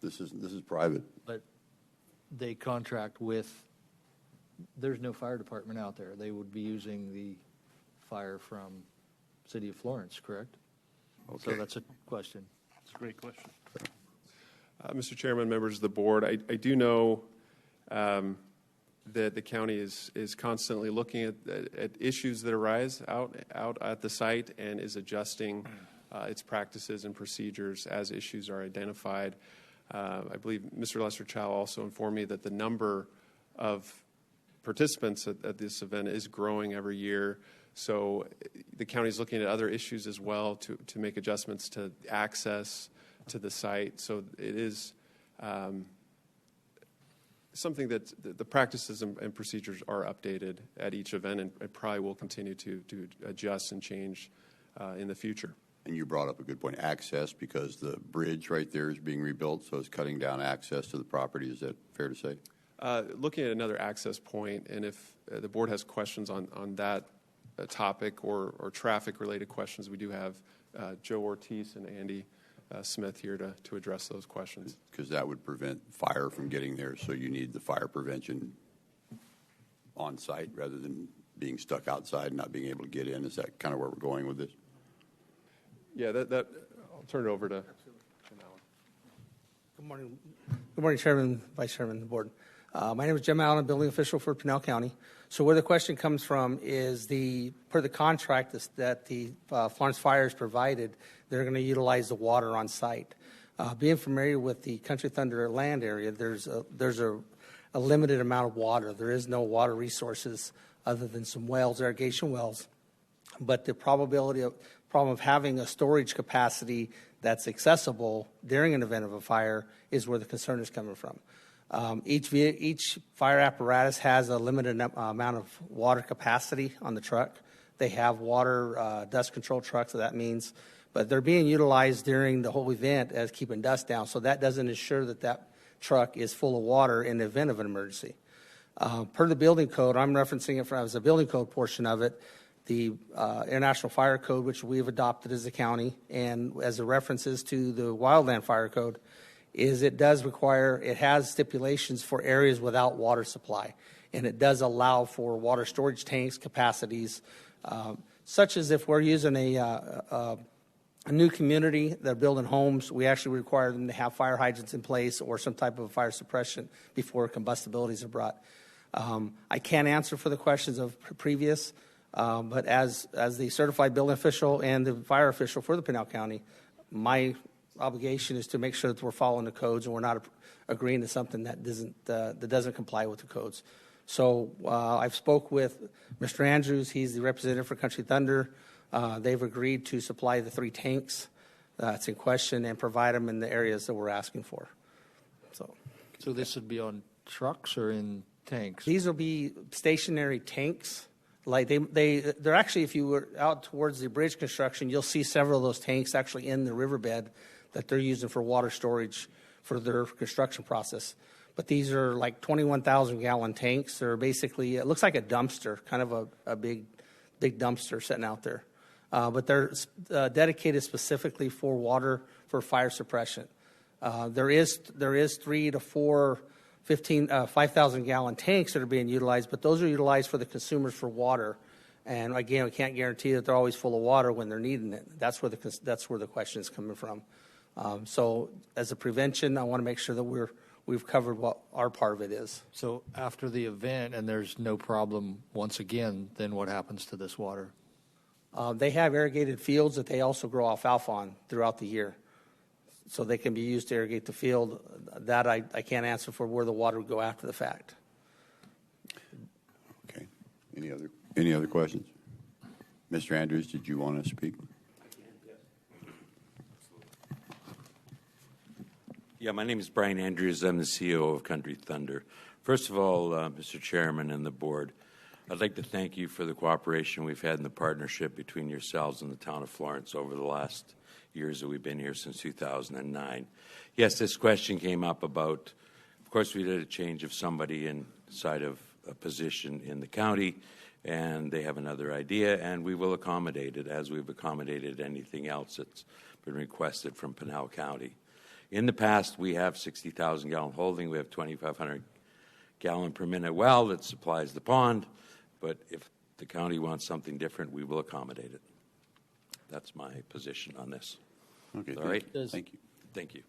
This is private. But they contract with. There's no fire department out there. They would be using the fire from city of Florence, correct? Okay. So that's a question. It's a great question. Mr. Chairman, members of the board, I do know that the county is constantly looking at issues that arise out at the site and is adjusting its practices and procedures as issues are identified. I believe Mr. Lester Chow also informed me that the number of participants at this event is growing every year. So the county is looking at other issues as well to make adjustments to access to the site. So it is something that the practices and procedures are updated at each event, and it probably will continue to adjust and change in the future. And you brought up a good point, access, because the bridge right there is being rebuilt, so it's cutting down access to the property. Is that fair to say? Looking at another access point, and if the board has questions on that topic or traffic-related questions, we do have Joe Ortiz and Andy Smith here to address those questions. Because that would prevent fire from getting there, so you need the fire prevention on site rather than being stuck outside and not being able to get in. Is that kind of where we're going with this? Yeah, that I'll turn it over to Jim Allen. Good morning. Good morning, Chairman, Vice Chairman of the board. My name is Jim Allen, building official for Pinal County. So where the question comes from is per the contract that the Florence Fire has provided, they're going to utilize the water on site. Being familiar with the Country Thunder land area, there's a limited amount of water. There is no water resources other than some wells, irrigation wells. But the problem of having a storage capacity that's accessible during an event of a fire is where the concern is coming from. Each fire apparatus has a limited amount of water capacity on the truck. They have water dust control trucks, so that means, but they're being utilized during the whole event as keeping dust down. So that doesn't ensure that truck is full of water in the event of an emergency. Per the building code, I'm referencing it as a building code portion of it. The International Fire Code, which we've adopted as a county, and as a references to the Wildland Fire Code, it has stipulations for areas without water supply, and it does allow for water storage tanks capacities, such as if we're using a new community, they're building homes, we actually require them to have fire hydrants in place or some type of fire suppression before combustibilities are brought. I can't answer for the questions of previous, but as the certified building official and the fire official for the Pinal County, my obligation is to make sure that we're following the codes and we're not agreeing to something that doesn't comply with the codes. So I've spoke with Mr. Andrews. He's the representative for Country Thunder. They've agreed to supply the 3 tanks that's in question and provide them in the areas that we're asking for. So this would be on trucks or in tanks? These will be stationary tanks. Like they're actually, if you were out towards the bridge construction, you'll see several of those tanks actually in the riverbed that they're using for water storage for their construction process. But these are like 21,000-gallon tanks. They're basically, it looks like a dumpster, kind of a big dumpster sitting out there. But they're dedicated specifically for water for fire suppression. There is 3 to 4 5,000-gallon tanks that are being utilized, but those are utilized for the consumers for water. And again, we can't guarantee that they're always full of water when they're needing it. That's where the question is coming from. So as a prevention, I want to make sure that we've covered what our part of it is. So after the event and there's no problem once again, then what happens to this water? They have irrigated fields that they also grow alfalfa on throughout the year. So they can be used to irrigate the field. That I can't answer for where the water would go after the fact. Okay. Any other questions? Mr. Andrews, did you want to speak? Yeah, my name is Brian Andrews. I'm the CEO of Country Thunder. First of all, Mr. Chairman and the board, I'd like to thank you for the cooperation we've had in the partnership between yourselves and the town of Florence over the last years that we've been here since 2009. Yes, this question came up about, of course, we did a change of somebody inside of a position in the county, and they have another idea, and we will accommodate it as we've accommodated anything else that's been requested from Pinal County. In the past, we have 60,000 gallon holding. We have 2,500 gallon per minute well that supplies the pond. But if the county wants something different, we will accommodate it. That's my position on this. Okay. All right? Thank you. Thank you.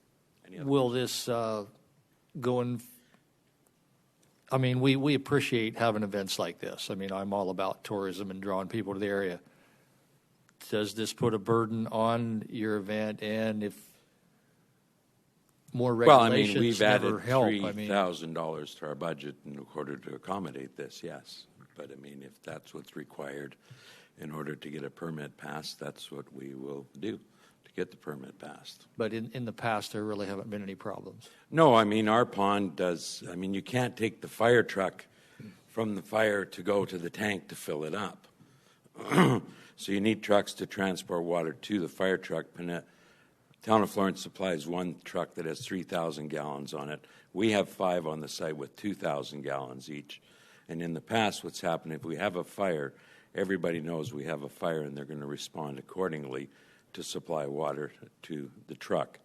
Any other Will this go in? I mean, we appreciate having events like this. I mean, I'm all about tourism and drawing people to the area. Does this put a burden on your event? And if more regulations we've never added help, $3,000 to our budget in order to accommodate this, yes. But, I mean, if that's what's required in order to get a permit passed, that's what we will do to get the permit passed. But in the past, there really haven't been any problems. No, I mean, our pond does, I mean, you can't take the fire truck from the fire to go to the tank to fill it up. So you need trucks to transport water to the fire truck. Town of Florence supplies one truck that has 3,000 gallons on it. We have 5 on the site with 2,000 gallons each. And in the past, what's happened, if we have a fire, everybody knows we have a fire and they're going to respond accordingly to supply water to the truck.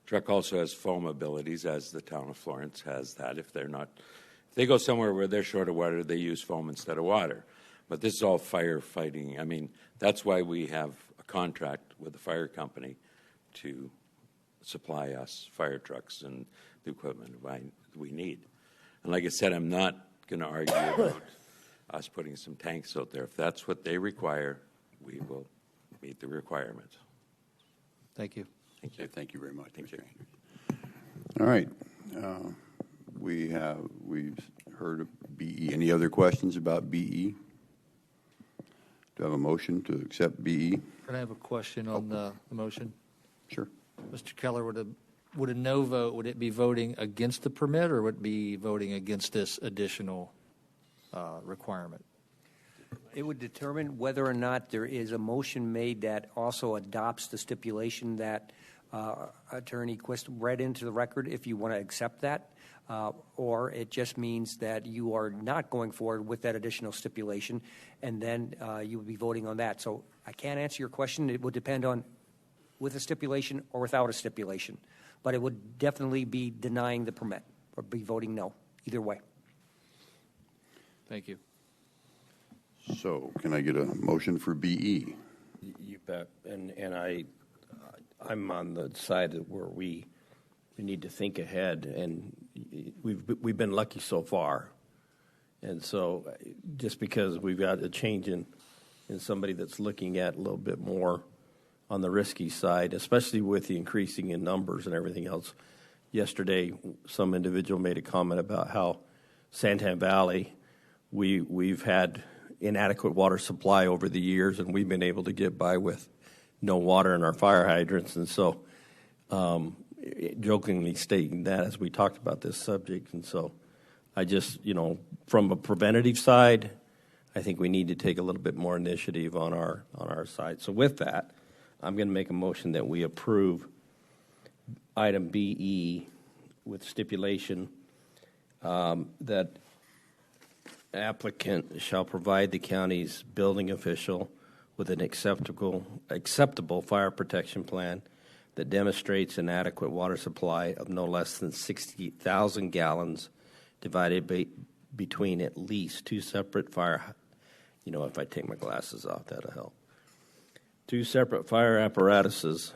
Truck also has foam abilities, as the town of Florence has that. If they go somewhere where they're short of water, they use foam instead of water. But this is all firefighting. I mean, that's why we have a contract with the fire company to supply us fire trucks and the equipment we need. And like I said, I'm not going to argue about us putting some tanks out there. If that's what they require, we will meet the requirements. Thank you. Thank you. Thank you very much. Thank you. All right. We've heard of BE. Any other questions about BE? Do I have a motion to accept BE? Can I have a question on the motion? Sure. Mr. Keller, would a no vote, would it be voting against the permit, or would it be voting against this additional requirement? It would determine whether or not there is a motion made that also adopts the stipulation that Attorney Quist read into the record, if you want to accept that, or it just means that you are not going forward with that additional stipulation, and then you would be voting on that. So I can't answer your question. It would depend on with a stipulation or without a stipulation. But it would definitely be denying the permit or be voting no, either way. Thank you. So can I get a motion for BE? You bet. And I'm on the side where we need to think ahead, and we've been lucky so far. And so just because we've got a change in somebody that's looking at a little bit more on the risky side, especially with the increasing in numbers and everything else. Yesterday, some individual made a comment about how Santan Valley, we've had inadequate water supply over the years, and we've been able to get by with no water in our fire hydrants. And so, jokingly stating that as we talked about this subject. And so, I just, from a preventative side, I think we need to take a little bit more initiative on our side. So with that, I'm going to make a motion that we approve item BE with stipulation that applicant shall provide the county's building official with an acceptable fire protection plan that demonstrates an adequate water supply of no less than 60,000 gallons divided between at least 2 separate fire. If I take my glasses off, that'll help. 2 separate fire apparatuses,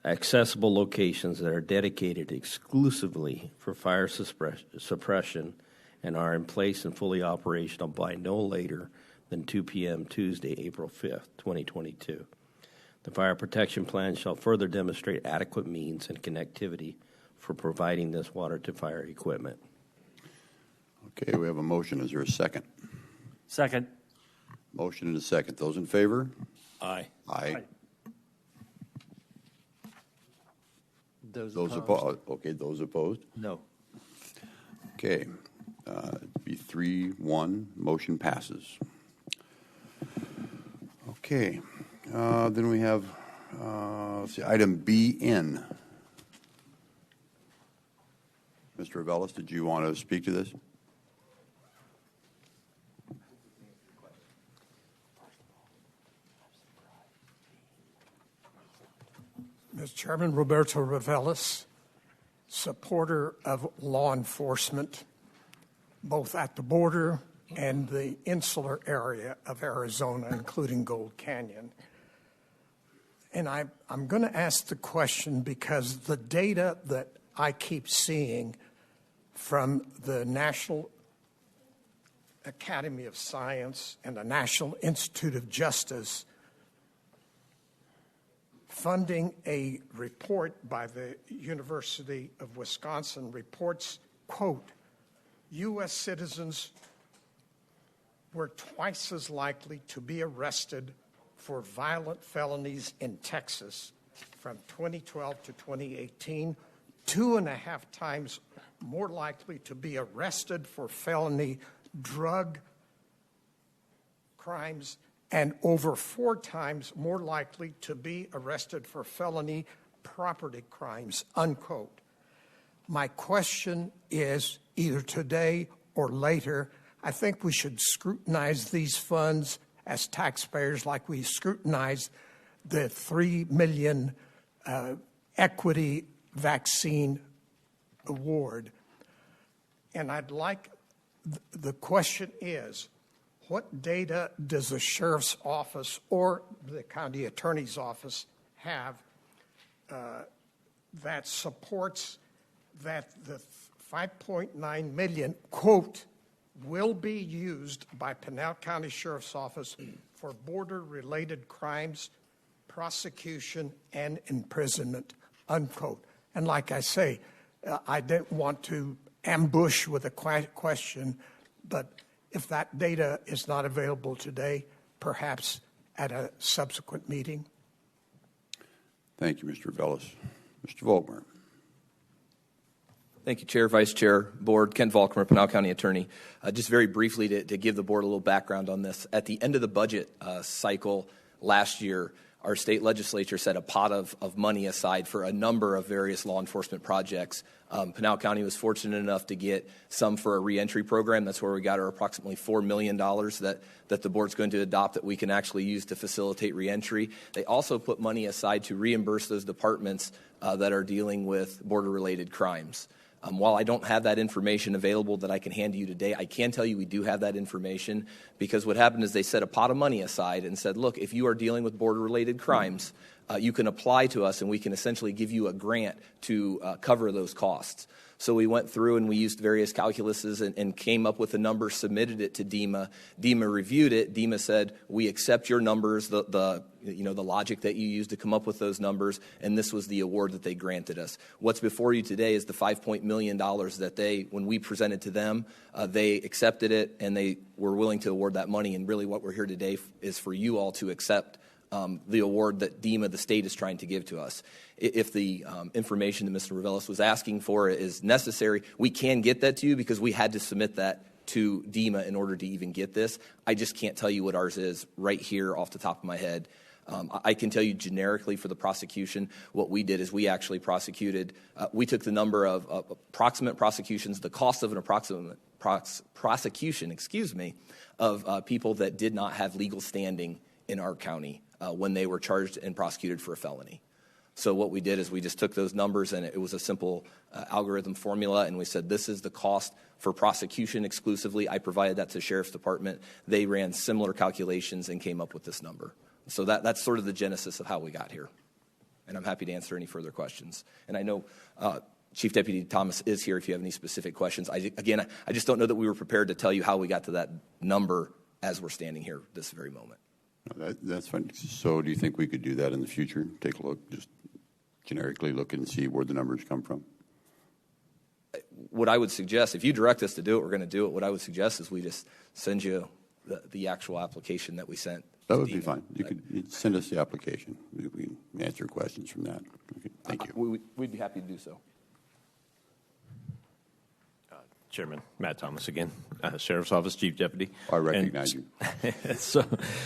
accessible locations that are dedicated exclusively for fire suppression and are in place and fully operational by no later than 2 p.m. Tuesday, April 5th, 2022. The fire protection plan shall further demonstrate adequate means and connectivity for providing this water to fire equipment. Okay, we have a motion. Is there a second? Second. Motion and a second. Those in favor? Aye. Aye. Those opposed? Okay, those opposed? No. Okay. It'd be 3-1. Motion passes. Okay. Then we have let's see, item BN. Mr. Avellis, did you want to speak to this? Mr. Chairman, Roberto Ravelis, supporter of law enforcement, both at the border and the insular area of Arizona, including Gold Canyon. And I'm going to ask the question because the data that I keep seeing from the National Academy of Science and the National Institute of Justice funding a report by the University of Wisconsin reports, quote, U.S. citizens were twice as likely to be arrested for violent felonies in Texas from 2012 to 2018, 2.5 times more likely to be arrested for felony drug crimes, and over 4 times more likely to be arrested for felony property crimes, unquote. My question is, either today or later, I think we should scrutinize these funds as taxpayers like we scrutinize the 3 million equity vaccine award. And I'd like, the question is, what data does the sheriff's office or the county attorney's office have that supports that the 5.9 million, quote, will be used by Pinal County Sheriff's Office for border-related crimes, prosecution, and imprisonment, unquote. And like I say, I didn't want to ambush with a question, but if that data is not available today, perhaps at a subsequent meeting. Thank you, Mr. Vellis. Mr. Volkmer. Thank you, Chair, Vice Chair, Board. Kent Volkmer, Pinal County Attorney. Just very briefly to give the Board a little background on this. At the end of the budget cycle last year, our state legislature set a pot of money aside for a number of various law enforcement projects. Pinal County was fortunate enough to get some for a reentry program. That's where we got our approximately $4 million that the Board's going to adopt that we can actually use to facilitate reentry. They also put money aside to reimburse those departments that are dealing with border-related crimes. While I don't have that information available that I can hand to you today, I can tell you we do have that information because what happened is they set a pot of money aside and said, look, if you are dealing with border-related crimes, you can apply to us and we can essentially give you a grant to cover those costs. So we went through and we used various calculuses and came up with a number, submitted it to DEMA. DEMA reviewed it. DEMA said, we accept your numbers, the logic that you used to come up with those numbers, and this was the award that they granted us. What's before you today is the $5 million that when we presented to them, they accepted it and they were willing to award that money. And really what we're here today is for you all to accept the award that DEMA, the state, is trying to give to us. If the information that Mr. Ravelis was asking for is necessary, we can get that to you because we had to submit that to DEMA in order to even get this. I just can't tell you what ours is right here off the top of my head. I can tell you generically for the prosecution, what we did is we actually prosecuted, we took the number of approximate prosecutions, the cost of an approximate prosecution, of people that did not have legal standing in our county when they were charged and prosecuted for a felony. So what we did is we just took those numbers and it was a simple algorithm formula and we said this is the cost for prosecution exclusively. I provided that to the Sheriff's Department. They ran similar calculations and came up with this number. So that's sort of the genesis of how we got here. And I'm happy to answer any further questions. And I know Chief Deputy Thomas is here if you have any specific questions. I just don't know that we were prepared to tell you how we got to that number as we're standing here this very moment. That's fine. So do you think we could do that in the future? Take a look, just generically look and see where the numbers come from? What I would suggest, if you direct us to do it, we're going to do it. What I would suggest is we just send you the actual application that we sent. That would be fine. You'd send us the application. We can answer questions from that. Okay. Thank you. We'd be happy to do so. Chairman Matt Thomas again, Sheriff's Office Chief Deputy. I recognize you.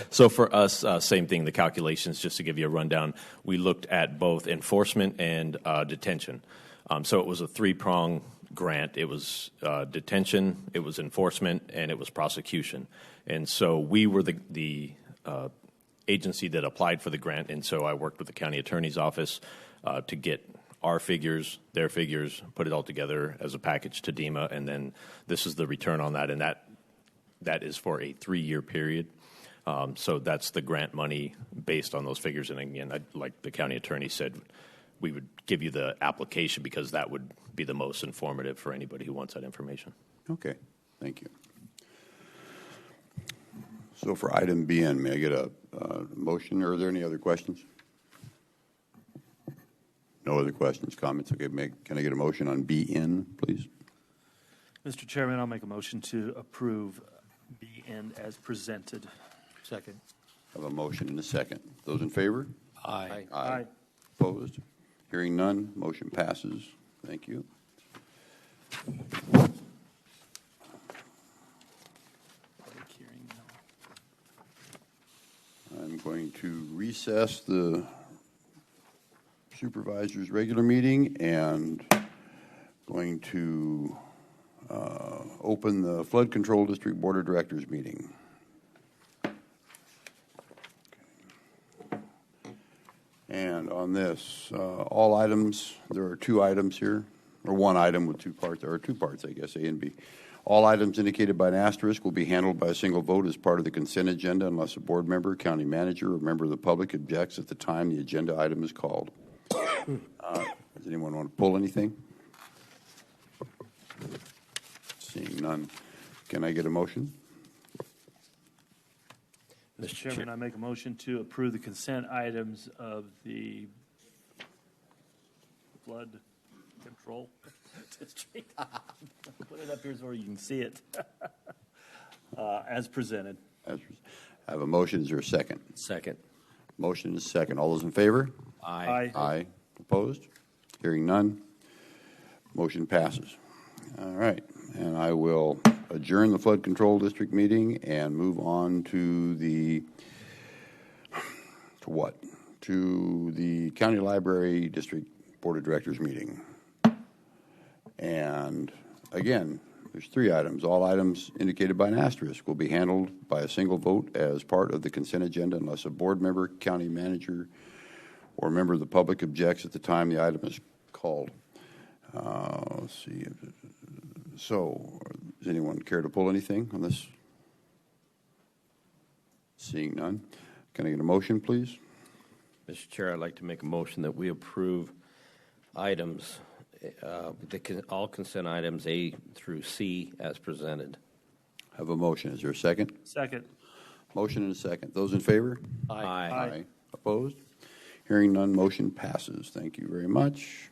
So for us, same thing, the calculations, just to give you a rundown, we looked at both enforcement and detention. So it was a three-prong grant. It was detention, it was enforcement, and it was prosecution. And so we were the agency that applied for the grant, and so I worked with the county attorney's office to get our figures, their figures, put it all together as a package to DEMA, and then this is the return on that, and that is for a 3-year period. So that's the grant money based on those figures. And again, like the county attorney said, we would give you the application because that would be the most informative for anybody who wants that information. Okay, thank you. So for item BN, may I get a motion, or are there any other questions? No other questions, comments? Okay, can I get a motion on BN, please? Mr. Chairman, I'll make a motion to approve BN as presented. Second. I have a motion and a second. Those in favor? Aye. Aye. Opposed? Hearing none, motion passes. Thank you. I'm going to recess the Supervisors' regular meeting and going to open the Flood Control District Board of Directors meeting. And on this, all items, there are 2 items here, or 1 item with 2 parts. There are 2 parts, I guess, A and B. All items indicated by an asterisk will be handled by a single vote as part of the consent agenda unless a board member, county manager, or member of the public objects at the time the agenda item is called. Does anyone want to pull anything? Seeing none, can I get a motion? Mr. Chairman, I make a motion to approve the consent items of the flood control district. Put it up here so you can see it. As presented. I have a motion. Is there a second? Second. Motion is second. All those in favor? Aye. Aye. Opposed? Hearing none. Motion passes. All right. And I will adjourn the Flood Control District meeting and move on to the County Library District Board of Directors meeting. And again, there's 3 items. All items indicated by an asterisk will be handled by a single vote as part of the consent agenda unless a board member, county manager, or a member of the public objects at the time the item is called. Let's see. So, does anyone care to pull anything on this? Seeing none. Can I get a motion, please? Mr. Chair, I'd like to make a motion that we approve items, all consent items A through C as presented. I have a motion. Is there a second? Second. Motion and a second. Those in favor? Aye. Aye. Opposed? Hearing none, motion passes. Thank you very much.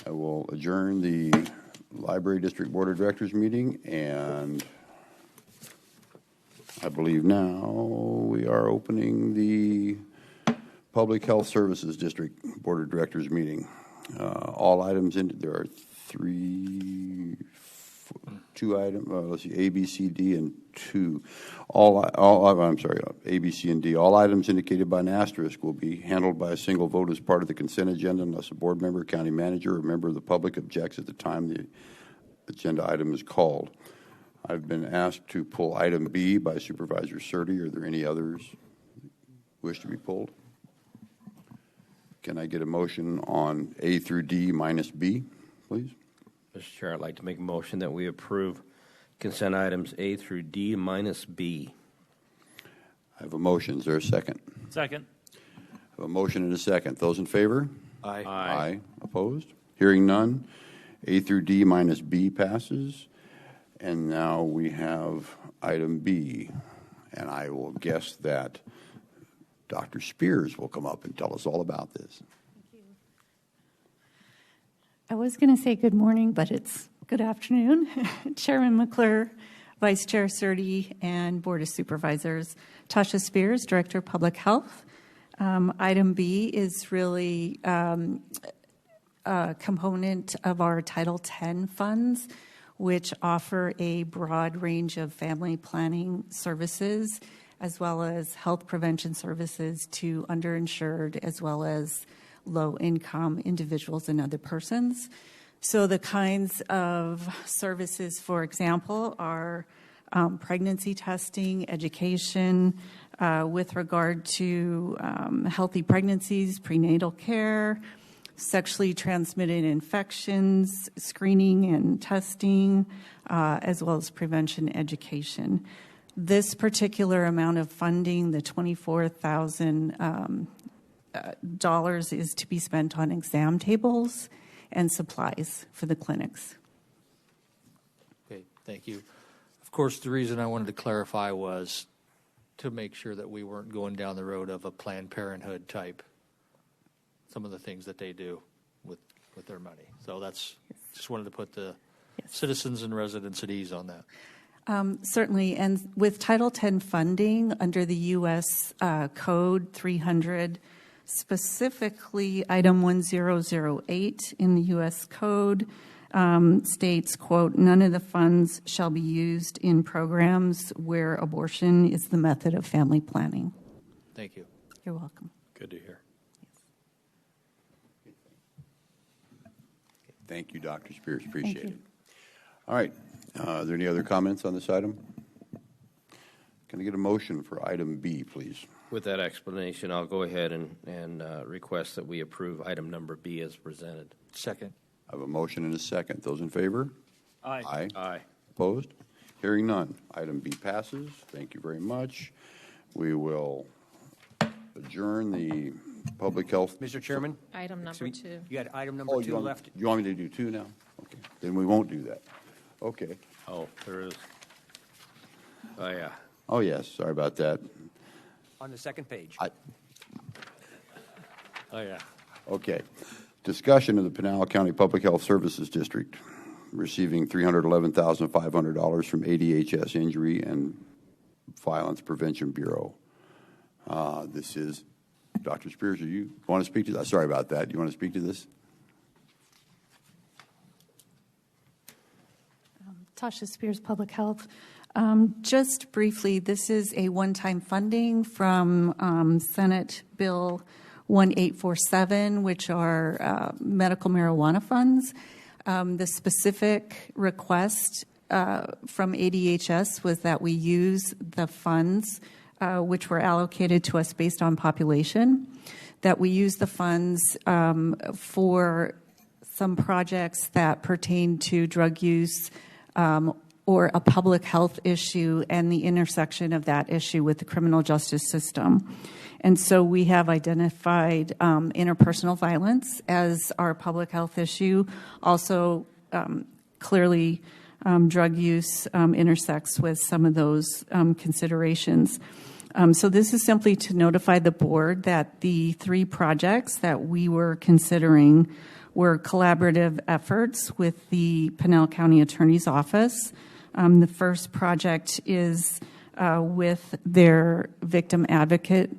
I will adjourn the Library District Board of Directors meeting, and I believe now we are opening the Public Health Services District Board of Directors meeting. All items there are 2 items. Let's see, A, B, C, D, and 2. I'm sorry, A, B, C, and D. All items indicated by an asterisk will be handled by a single vote as part of the consent agenda unless a board member, county manager, or member of the public objects at the time the agenda item is called. I've been asked to pull item B by Supervisor Surtee. Are there any others wish to be pulled? Can I get a motion on A through D minus B, please? Mr. Chair, I'd like to make a motion that we approve consent items A through D minus B. I have a motion. Is there a second? Second. I have a motion and a second. Those in favor? Aye. Aye. Opposed? Hearing none. A through D minus B passes. And now we have item B. And I will guess that Dr. Spears will come up and tell us all about this. I was going to say good morning, but it's good afternoon. Chairman McClure, Vice Chair Surtee, and Board of Supervisors. Tasha Spears, Director of Public Health. Item B is really a component of our Title X funds, which offer a broad range of family planning services as well as health prevention services to underinsured as well as low-income individuals and other persons. So the kinds of services, for example, are pregnancy testing, education with regard to healthy pregnancies, prenatal care, sexually transmitted infections, screening and testing, as well as prevention education. This particular amount of funding, the $24,000, is to be spent on exam tables and supplies for the clinics. Okay, thank you. Of course, the reason I wanted to clarify was to make sure that we weren't going down the road of a Planned Parenthood type, some of the things that they do with their money. So that's, just wanted to put the citizens and residents at ease on that. Certainly, and with Title X funding under the U.S. Code 300, specifically item 1008 in the U.S. Code states, quote, none of the funds shall be used in programs where abortion is the method of family planning. Thank you. You're welcome. Good to hear. Thank you, Dr. Spears. Appreciate it. All right. Are there any other comments on this item? Can I get a motion for item B, please? With that explanation, I'll go ahead and request that we approve item number B as presented. Second. I have a motion and a second. Those in favor? Aye. Aye. Aye. Opposed? Hearing none. Item B passes. Thank you very much. We will adjourn the public health. Mr. Chairman? Item number 2. You had item number 2 left. You want me to do 2 now? Okay. Then we won't do that. Okay. Oh, there is. Oh, yeah. Oh, yes. Sorry about that. On the second page. Oh, yeah. Okay. Discussion of the Pinal County Public Health Services District receiving $311,500 from ADHS Injury and Violence Prevention Bureau. This is Dr. Spears. Do you want to speak to that? Sorry about that. Do you want to speak to this? Tasha Spears, Public Health. Just briefly, this is a one-time funding from Senate Bill 1847, which are medical marijuana funds. The specific request from ADHS was that we use the funds which were allocated to us based on population, that we use the funds for some projects that pertain to drug use or a public health issue and the intersection of that issue with the criminal justice system. And so we have identified interpersonal violence as our public health issue. Also, clearly, drug use intersects with some of those considerations. So this is simply to notify the board that the 3 projects that we were considering were collaborative efforts with the Pinal County Attorney's Office. The first project is with their victim advocate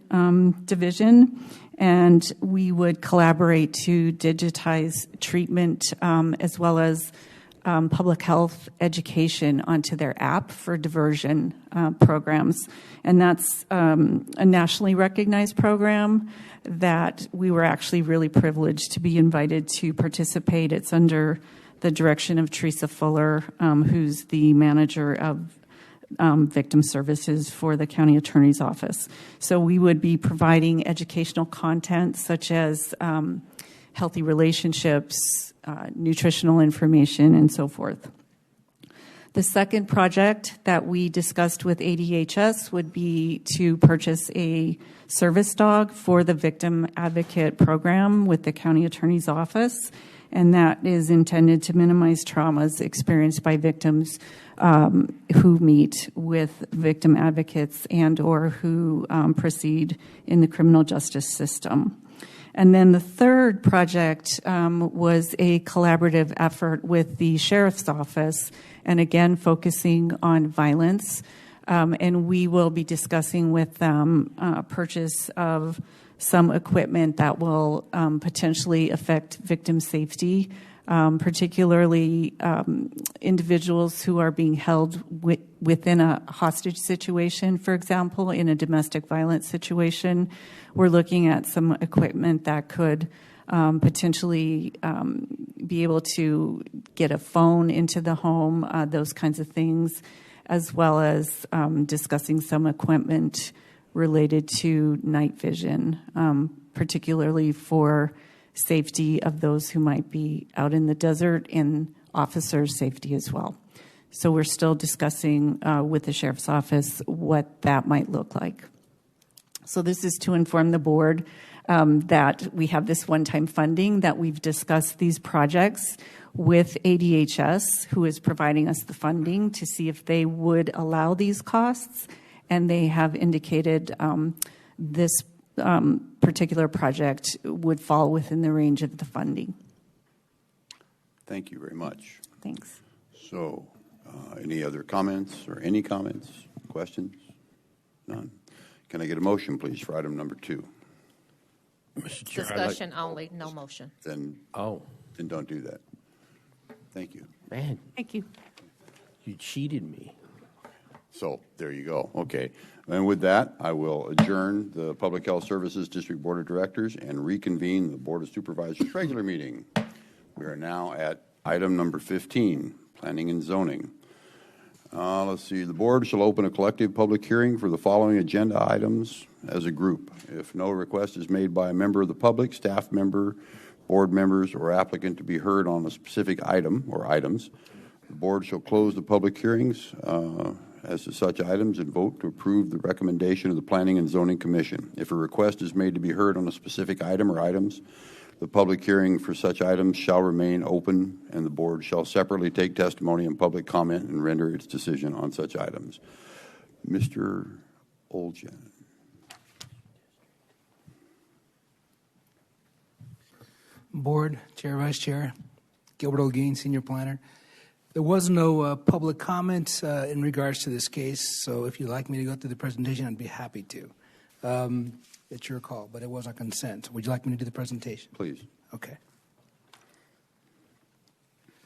division, and we would collaborate to digitize treatment as well as public health education onto their app for diversion programs. And that's a nationally recognized program that we were actually really privileged to be invited to participate. It's under the direction of Teresa Fuller, who's the manager of victim services for the county attorney's office. So we would be providing educational content such as healthy relationships, nutritional information, and so forth. The second project that we discussed with ADHS would be to purchase a service dog for the victim advocate program with the county attorney's office, and that is intended to minimize traumas experienced by victims who meet with victim advocates and or who proceed in the criminal justice system. And then the third project was a collaborative effort with the sheriff's office, and again focusing on violence. And we will be discussing with them purchase of some equipment that will potentially affect victim safety particularly individuals who are being held within a hostage situation, for example, in a domestic violence situation. We're looking at some equipment that could potentially be able to get a phone into the home, those kinds of things, as well as discussing some equipment related to night vision, particularly for safety of those who might be out in the desert and officers' safety as well. So we're still discussing with the Sheriff's Office what that might look like. So this is to inform the board that we have this one-time funding, that we've discussed these projects with ADHS, who is providing us the funding to see if they would allow these costs, and they have indicated this particular project would fall within the range of the funding. Thank you very much. Thanks. So, any other comments or any comments, questions? None. Can I get a motion, please, for item number 2? Mr. Chair, Discussion only, no motion. Then don't do that. Thank you. Man, Thank you. you cheated me. So there you go. Okay. And with that, I will adjourn the Public Health Services District Board of Directors and reconvene the Board of Supervisors regular meeting. We are now at item number 15, Planning and Zoning. Let's see. The board shall open a collective public hearing for the following agenda items as a group. If no request is made by a member of the public, staff member, board members, or applicant to be heard on a specific item or items, the board shall close the public hearings as to such items and vote to approve the recommendation of the Planning and Zoning Commission. If a request is made to be heard on a specific item or items, the public hearing for such items shall remain open, and the board shall separately take testimony and public comment and render its decision on such items. Mr. Oljan. Board, Chair, Vice Chair, Gilbert Olguin, Senior Planner. There was no public comment in regards to this case, so if you'd like me to go through the presentation, I'd be happy to. It's your call, but it was on consent. Would you like me to do the presentation? Please. Okay.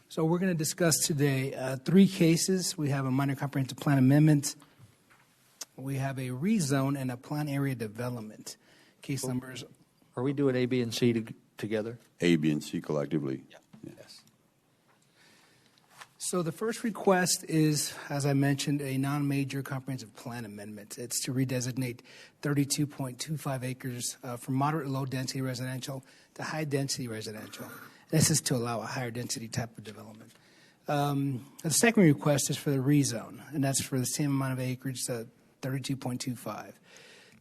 So we're going to discuss today 3 cases. We have a minor comprehensive plan amendment. We have a rezone and a plan area development. Case numbers. Are we doing A, B, and C together? A, B, and C collectively. Yeah. Yes. So the first request is, as I mentioned, a non-major comprehensive plan amendment. It's to redesignate 32.25 acres from moderate low-density residential to high-density residential. This is to allow a higher-density type of development. The second request is for the rezone, and that's for the same amount of acreage, 32.25.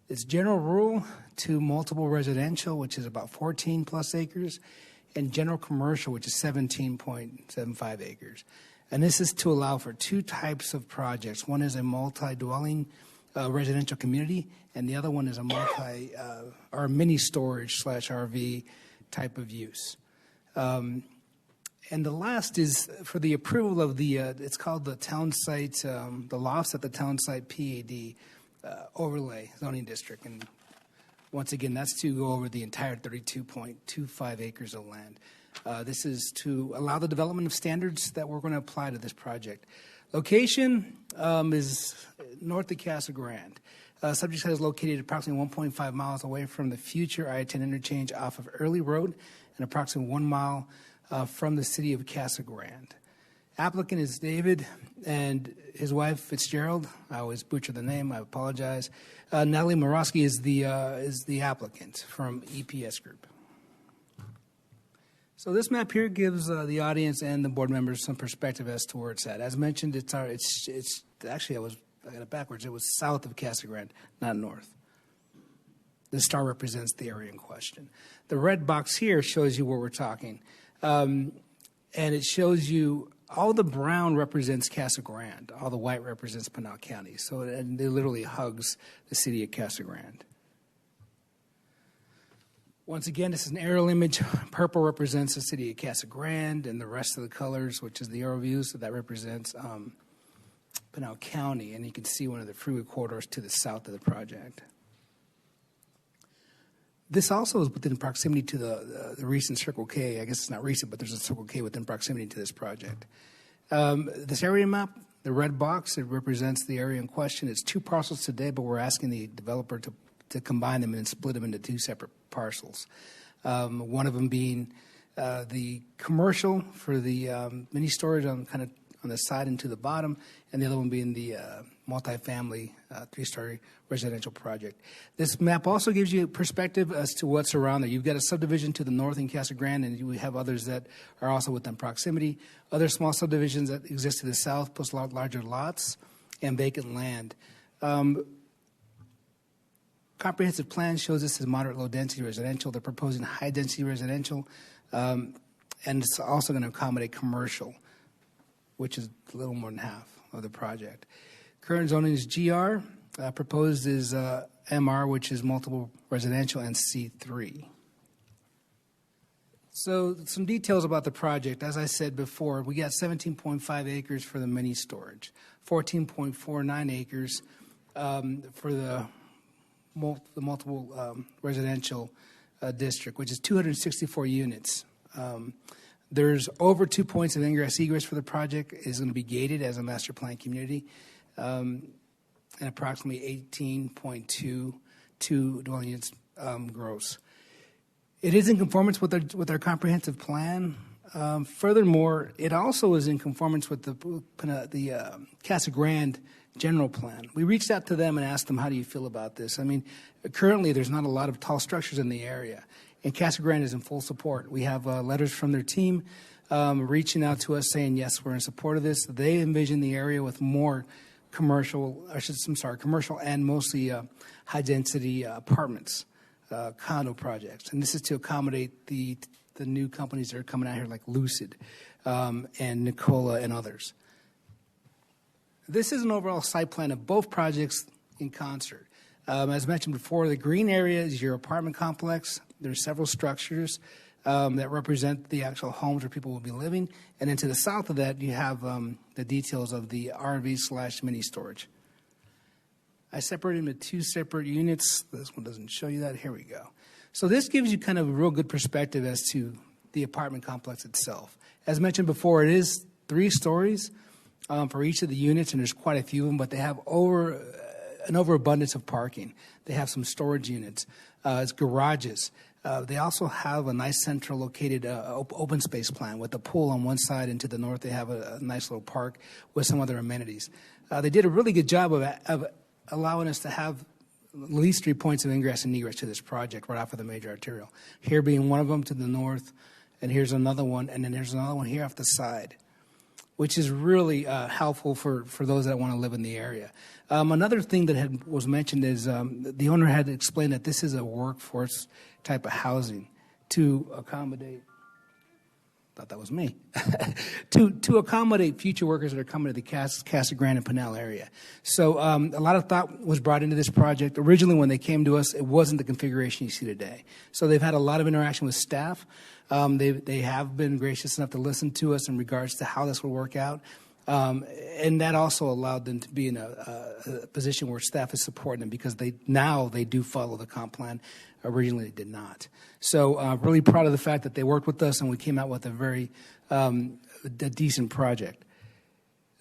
It's general rural to multiple residential, which is about 14-plus acres, and general commercial, which is 17.75 acres. And this is to allow for 2 types of projects. One is a multi-dwelling residential community, and the other one is a or mini storage / RV type of use. And the last is for the approval of the, it's called the town site, the lofts at the town site PAD overlay zoning district. And once again, that's to go over the entire 32.25 acres of land. This is to allow the development of standards that we're going to apply to this project. Location is north of Casa Grande. Subject site is located approximately 1.5 miles away from the future I-10 interchange off of Early Road and approximately 1 mile from the city of Casa Grande. Applicant is David and his wife Fitzgerald. I always butcher the name. I apologize. Natalie Morosky is the applicant from EPS Group. So this map here gives the audience and the board members some perspective as to where it's at. As mentioned, it's actually I got it backwards. It was south of Casa Grande, not north. The star represents the area in question. The red box here shows you where we're talking, and it shows you all the brown represents Casa Grande, all the white represents Pinal County. So it literally hugs the city of Casa Grande. Once again, this is an aerial image. Purple represents the city of Casa Grande, and the rest of the colors, which is the aerial view, so that represents Pinal County, and you can see one of the freeway corridors to the south of the project. This also is within proximity to the recent Circle K. I guess it's not recent, but there's a Circle K within proximity to this project. This area map, the red box, it represents the area in question. It's 2 parcels today, but we're asking the developer to combine them and split them into 2 separate parcels. One of them being the commercial for the mini storage on the side and to the bottom, and the other one being the multifamily 3-story residential project. This map also gives you perspective as to what's around there. You've got a subdivision to the north in Casa Grande, and you have others that are also within proximity. Other small subdivisions that exist to the south, plus larger lots and vacant land. Comprehensive plan shows this as moderate low density residential. They're proposing high density residential, and it's also going to accommodate commercial, which is a little more than half of the project. Current zoning is GR. Proposed is MR, which is multiple residential, and C3. So some details about the project. As I said before, we got 17.5 acres for the mini storage, 14.49 acres for the multiple residential district, which is 264 units. There's over 2 points of ingress egress for the project. Is going to be gated as a master plan community, and approximately 18.22 dwelling units gross. It is in conformance with our comprehensive plan. Furthermore, it also is in conformance with the Casa Grande general plan. We reached out to them and asked them, how do you feel about this? I mean, currently there's not a lot of tall structures in the area, and Casa Grande is in full support. We have letters from their team reaching out to us saying, yes, we're in support of this. They envision the area with more commercial and mostly high-density apartments, condo projects. And this is to accommodate the new companies that are coming out here like Lucid and Nicola and others. This is an overall site plan of both projects in concert. As mentioned before, the green area is your apartment complex. There's several structures that represent the actual homes where people will be living. And then to the south of that, you have the details of the RV/mini storage. I separated them into 2 separate units. This one doesn't show you that. Here we go. So this gives you kind of a real good perspective as to the apartment complex itself. As mentioned before, it is 3 stories for each of the units, and there's quite a few of them, but they have an overabundance of parking. They have some storage units. It's garages. They also have a nice central located open space plan with a pool on one side, and to the north they have a nice little park with some other amenities. They did a really good job of allowing us to have at least 3 points of ingress and egress to this project right off of the major arterial. Here being one of them to the north, and here's another one, and then there's another one here off the side, which is really helpful for those that want to live in the area. Another thing that was mentioned is the owner had explained that this is a workforce type of housing to accommodate, thought that was me, to accommodate future workers that are coming to the Casa Grande and Pinal area. So a lot of thought was brought into this project. Originally when they came to us, it wasn't the configuration you see today. So they've had a lot of interaction with staff. They have been gracious enough to listen to us in regards to how this will work out. And that also allowed them to be in a position where staff is supporting them, because they do follow the comp plan. Originally, they did not. So really proud of the fact that they worked with us and we came out with a very decent project.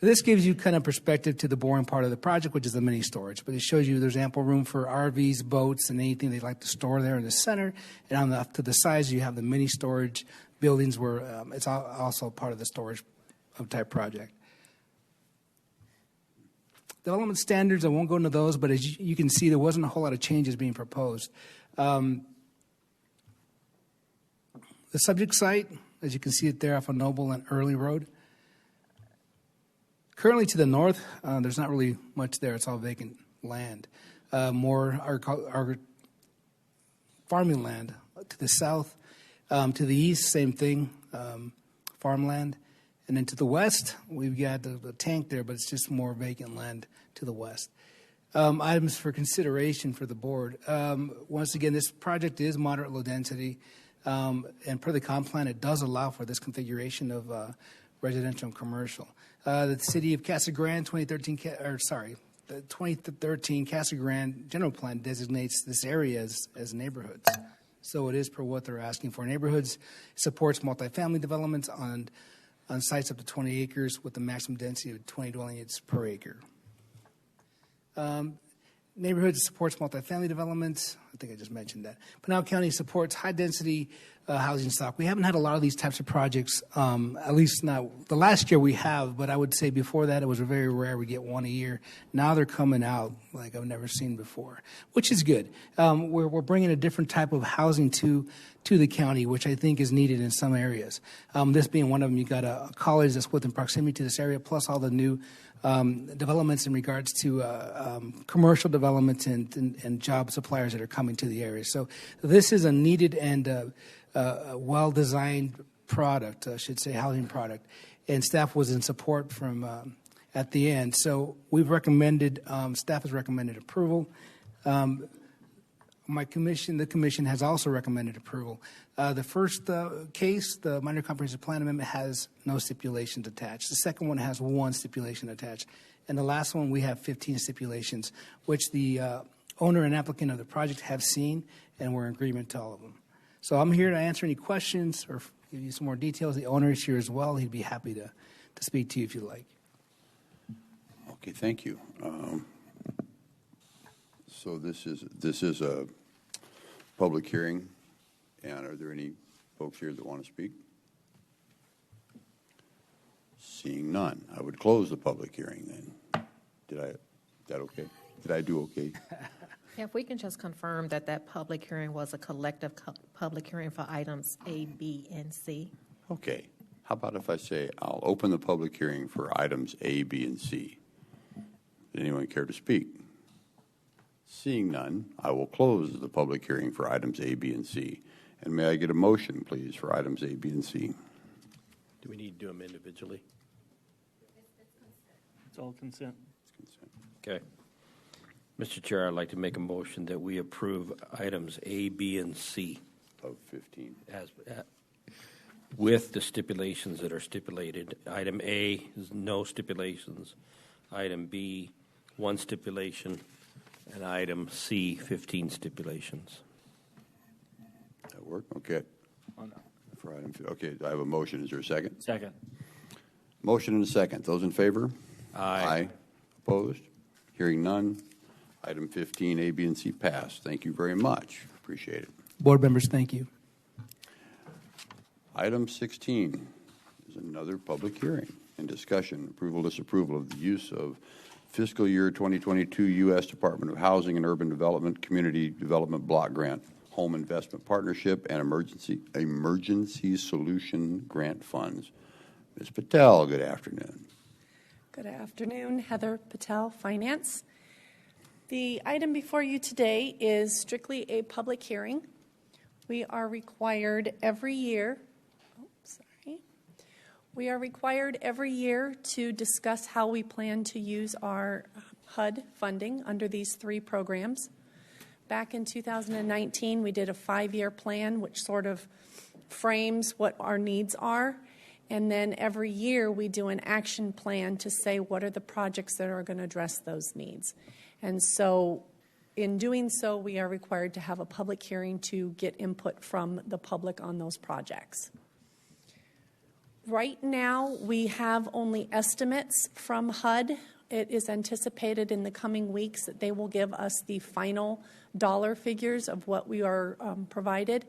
This gives you kind of perspective to the boring part of the project, which is the mini storage. But it shows you there's ample room for RVs, boats, and anything they'd like to store there in the center. And to the sides, you have the mini storage buildings where it's also part of the storage type project. Development standards, I won't go into those, but as you can see, there wasn't a whole lot of changes being proposed. The subject site, as you can see it there off of Noble and Early Road. Currently to the north, there's not really much there. It's all vacant land. More our farming land. To the south, to the east, same thing, farmland. And then to the west, we've got the tank there, but it's just more vacant land to the west. Items for consideration for the board. Once again, this project is moderate low density, and per the comp plan, it does allow for this configuration of residential and commercial. The city of Casa Grande, the 2013 Casa Grande General Plan designates this area as neighborhoods. So it is per what they're asking for. Neighborhoods supports multifamily developments on sites up to 20 acres with a maximum density of 20 dwelling units per acre. Neighborhoods supports multifamily developments. I think I just mentioned that. Pinal County supports high-density housing stock. We haven't had a lot of these types of projects, at least not the last year we have, but I would say before that it was very rare. We get one a year. Now they're coming out like I've never seen before, which is good. We're bringing a different type of housing to the county, which I think is needed in some areas. This being one of them, you got a college that's within proximity to this area, plus all the new developments in regards to commercial developments and job suppliers that are coming to the area. So this is a needed and well-designed product, I should say, housing product. And staff was in support from at the end. So we've recommended, staff has recommended approval. The commission has also recommended approval. The first case, the minor comprehensive plan amendment, has no stipulations attached. The second one has one stipulation attached. And the last one, we have 15 stipulations, which the owner and applicant of the project have seen, and we're in agreement to all of them. So I'm here to answer any questions or give you some more details. The owner is here as well. He'd be happy to speak to you if you'd like. Okay, thank you. So this is a public hearing, and are there any folks here that want to speak? Seeing none, I would close the public hearing then. Is that okay? Did I do okay? If we can just confirm that public hearing was a collective public hearing for items A, B, and C. Okay. How about if I say I'll open the public hearing for items A, B, and C? Does anyone care to speak? Seeing none, I will close the public hearing for items A, B, and C. And may I get a motion, please, for items A, B, and C? Do we need to do them individually? It's all consent. Okay. Mr. Chair, I'd like to make a motion that we approve items A, B, and C. Of 15. With the stipulations that are stipulated. Item A is no stipulations. Item B, one stipulation. And item C, 15 stipulations. That work? Okay. For item, okay, I have a motion. Is there a second? Second. Motion and a second. Those in favor? Aye. Opposed? Hearing none. Item 15, A, B, and C passed. Thank you very much. Appreciate it. Board members, thank you. Item 16 is another public hearing and discussion, approval, disapproval of the use of fiscal year 2022 U.S. Department of Housing and Urban Development Community Development Block Grant, Home Investment Partnership, and Emergency Solution Grant Funds. Ms. Patel, good afternoon. Good afternoon. Heather Patel, Finance. The item before you today is strictly a public hearing. We are required every year, to discuss how we plan to use our HUD funding under these three programs. Back in 2019, we did a 5-year plan, which sort of frames what our needs are. And then every year we do an action plan to say what are the projects that are going to address those needs. And so in doing so, we are required to have a public hearing to get input from the public on those projects. Right now, we have only estimates from HUD. It is anticipated in the coming weeks that they will give us the final dollar figures of what we are provided.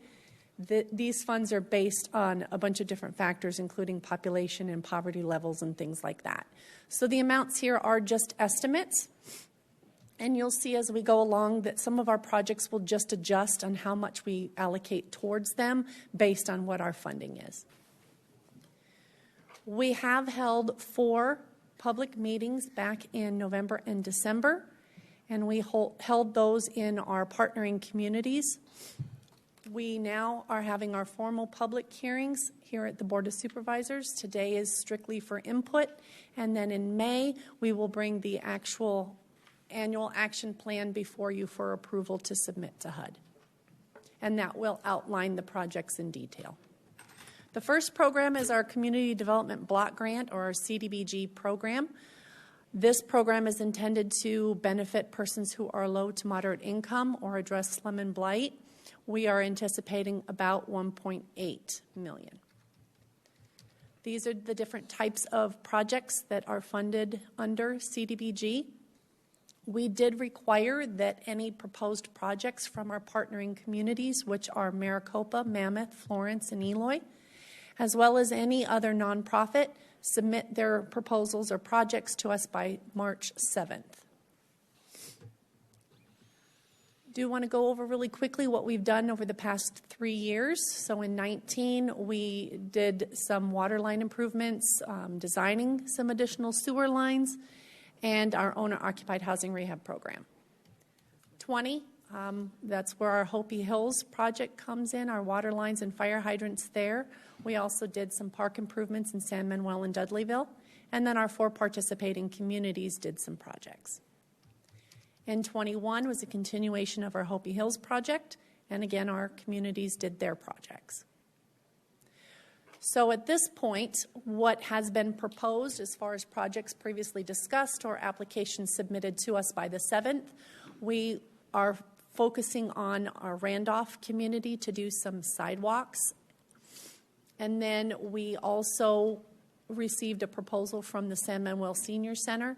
These funds are based on a bunch of different factors, including population and poverty levels and things like that. So the amounts here are just estimates. And you'll see as we go along that some of our projects will just adjust on how much we allocate towards them based on what our funding is. We have held 4 public meetings back in November and December, and we held those in our partnering communities. We now are having our formal public hearings here at the Board of Supervisors. Today is strictly for input, and then in May we will bring the actual annual action plan before you for approval to submit to HUD. And that will outline the projects in detail. The first program is our Community Development Block Grant, or our CDBG program. This program is intended to benefit persons who are low to moderate income or address slum and blight. We are anticipating about $1.8 million. These are the different types of projects that are funded under CDBG. We did require that any proposed projects from our partnering communities, which are Maricopa, Mammoth, Florence, and Eloy, as well as any other nonprofit, submit their proposals or projects to us by March 7th. Do want to go over really quickly what we've done over the past 3 years. So in 19, we did some water line improvements, designing some additional sewer lines, and our owner-occupied housing rehab program. 20, that's where our Hopi Hills project comes in, our water lines and fire hydrants there. We also did some park improvements in San Manuel and Dudleyville. And then our 4 participating communities did some projects. In 21 was a continuation of our Hopi Hills project, and again, our communities did their projects. So at this point, what has been proposed as far as projects previously discussed or applications submitted to us by the 7th, we are focusing on our Randolph community to do some sidewalks. And then we also received a proposal from the San Manuel Senior Center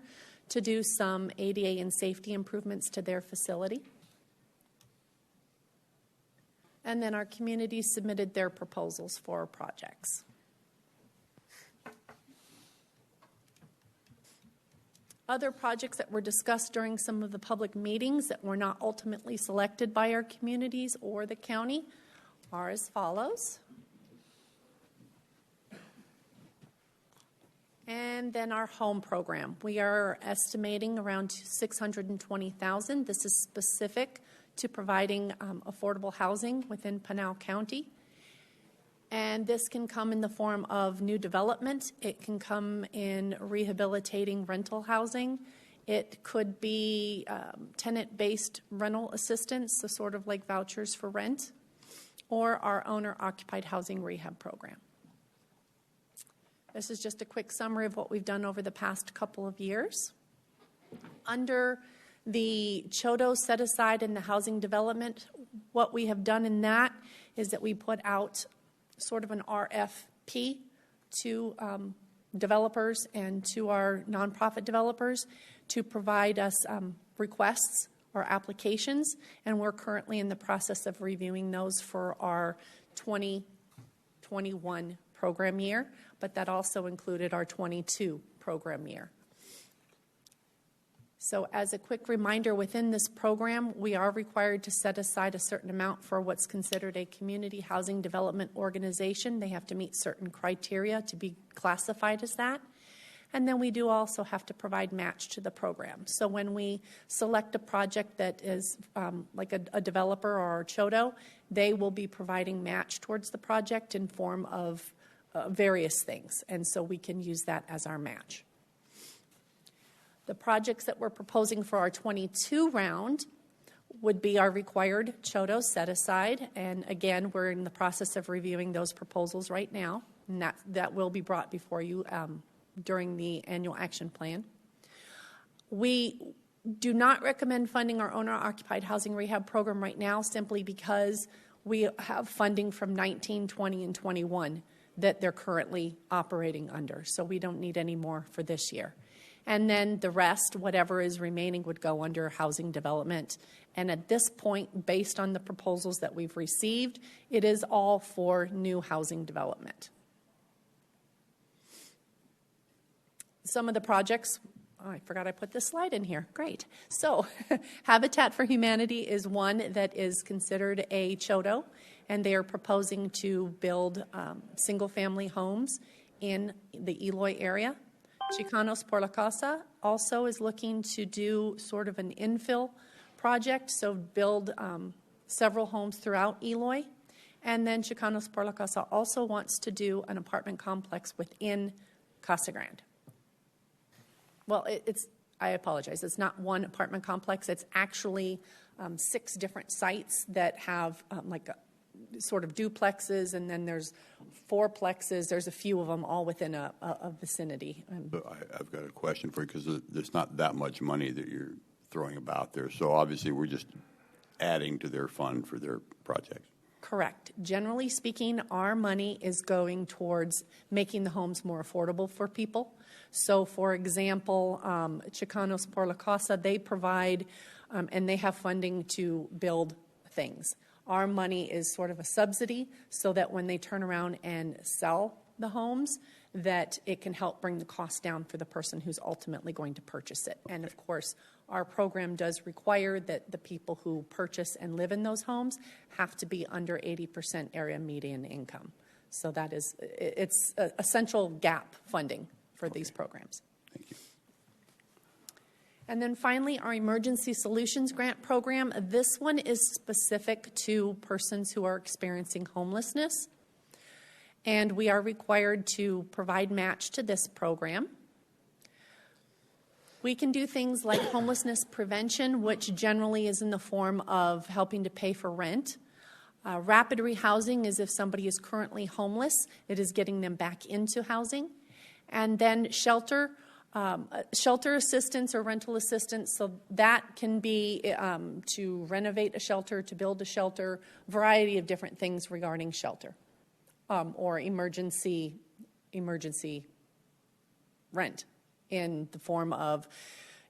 to do some ADA and safety improvements to their facility. And then our communities submitted their proposals for projects. Other projects that were discussed during some of the public meetings that were not ultimately selected by our communities or the county are as follows. And then our home program. We are estimating around $620,000. This is specific to providing affordable housing within Pinal County. And this can come in the form of new development. It can come in rehabilitating rental housing. It could be tenant-based rental assistance, so sort of like vouchers for rent, or our owner-occupied housing rehab program. This is just a quick summary of what we've done over the past couple of years. Under the CHODO set-aside in the housing development, what we have done in that is that we put out sort of an RFP to developers and to our nonprofit developers to provide us requests or applications, and we're currently in the process of reviewing those for our 2021 program year, but that also included our 22 program year. So as a quick reminder, within this program, we are required to set aside a certain amount for what's considered a community housing development organization. They have to meet certain criteria to be classified as that. And then we do also have to provide match to the program. So when we select a project that is like a developer or a CHODO, they will be providing match towards the project in form of various things. And so we can use that as our match. The projects that we're proposing for our 22 round would be our required CHODO set aside. And again, we're in the process of reviewing those proposals right now. And that will be brought before you during the annual action plan. We do not recommend funding our owner-occupied housing rehab program right now simply because we have funding from 19, 20, and 21 that they're currently operating under. So we don't need any more for this year. And then the rest, whatever is remaining, would go under housing development. And at this point, based on the proposals that we've received, it is all for new housing development. Some of the projects, I forgot I put this slide in here. Great. So Habitat for Humanity is one that is considered a CHODO, and they are proposing to build single-family homes in the Eloy area. Chicanos por la Casa also is looking to do sort of an infill project, so build several homes throughout Eloy. And then Chicanos por la Casa also wants to do an apartment complex within Casa Grande. Well, I apologize, it's not one apartment complex, it's actually 6 different sites that have like sort of duplexes, and then there's fourplexes. There's a few of them all within a vicinity. So I've got a question for you because there's not that much money that you're throwing about there. So obviously we're just adding to their fund for their projects. Correct. Generally speaking, our money is going towards making the homes more affordable for people. So, for example, Chicanos por la Casa, they provide and they have funding to build things. Our money is sort of a subsidy so that when they turn around and sell the homes, that it can help bring the cost down for the person who's ultimately going to purchase it. And of course, our program does require that the people who purchase and live in those homes have to be under 80% area median income. So that is, it's essential gap funding for these programs. Thank you. And then finally, our Emergency Solutions Grant Program. This one is specific to persons who are experiencing homelessness. And we are required to provide match to this program. We can do things like homelessness prevention, which generally is in the form of helping to pay for rent. Rapid rehousing is if somebody is currently homeless, it is getting them back into housing. And then shelter assistance or rental assistance, so that can be to renovate a shelter, to build a shelter, variety of different things regarding shelter or emergency rent in the form of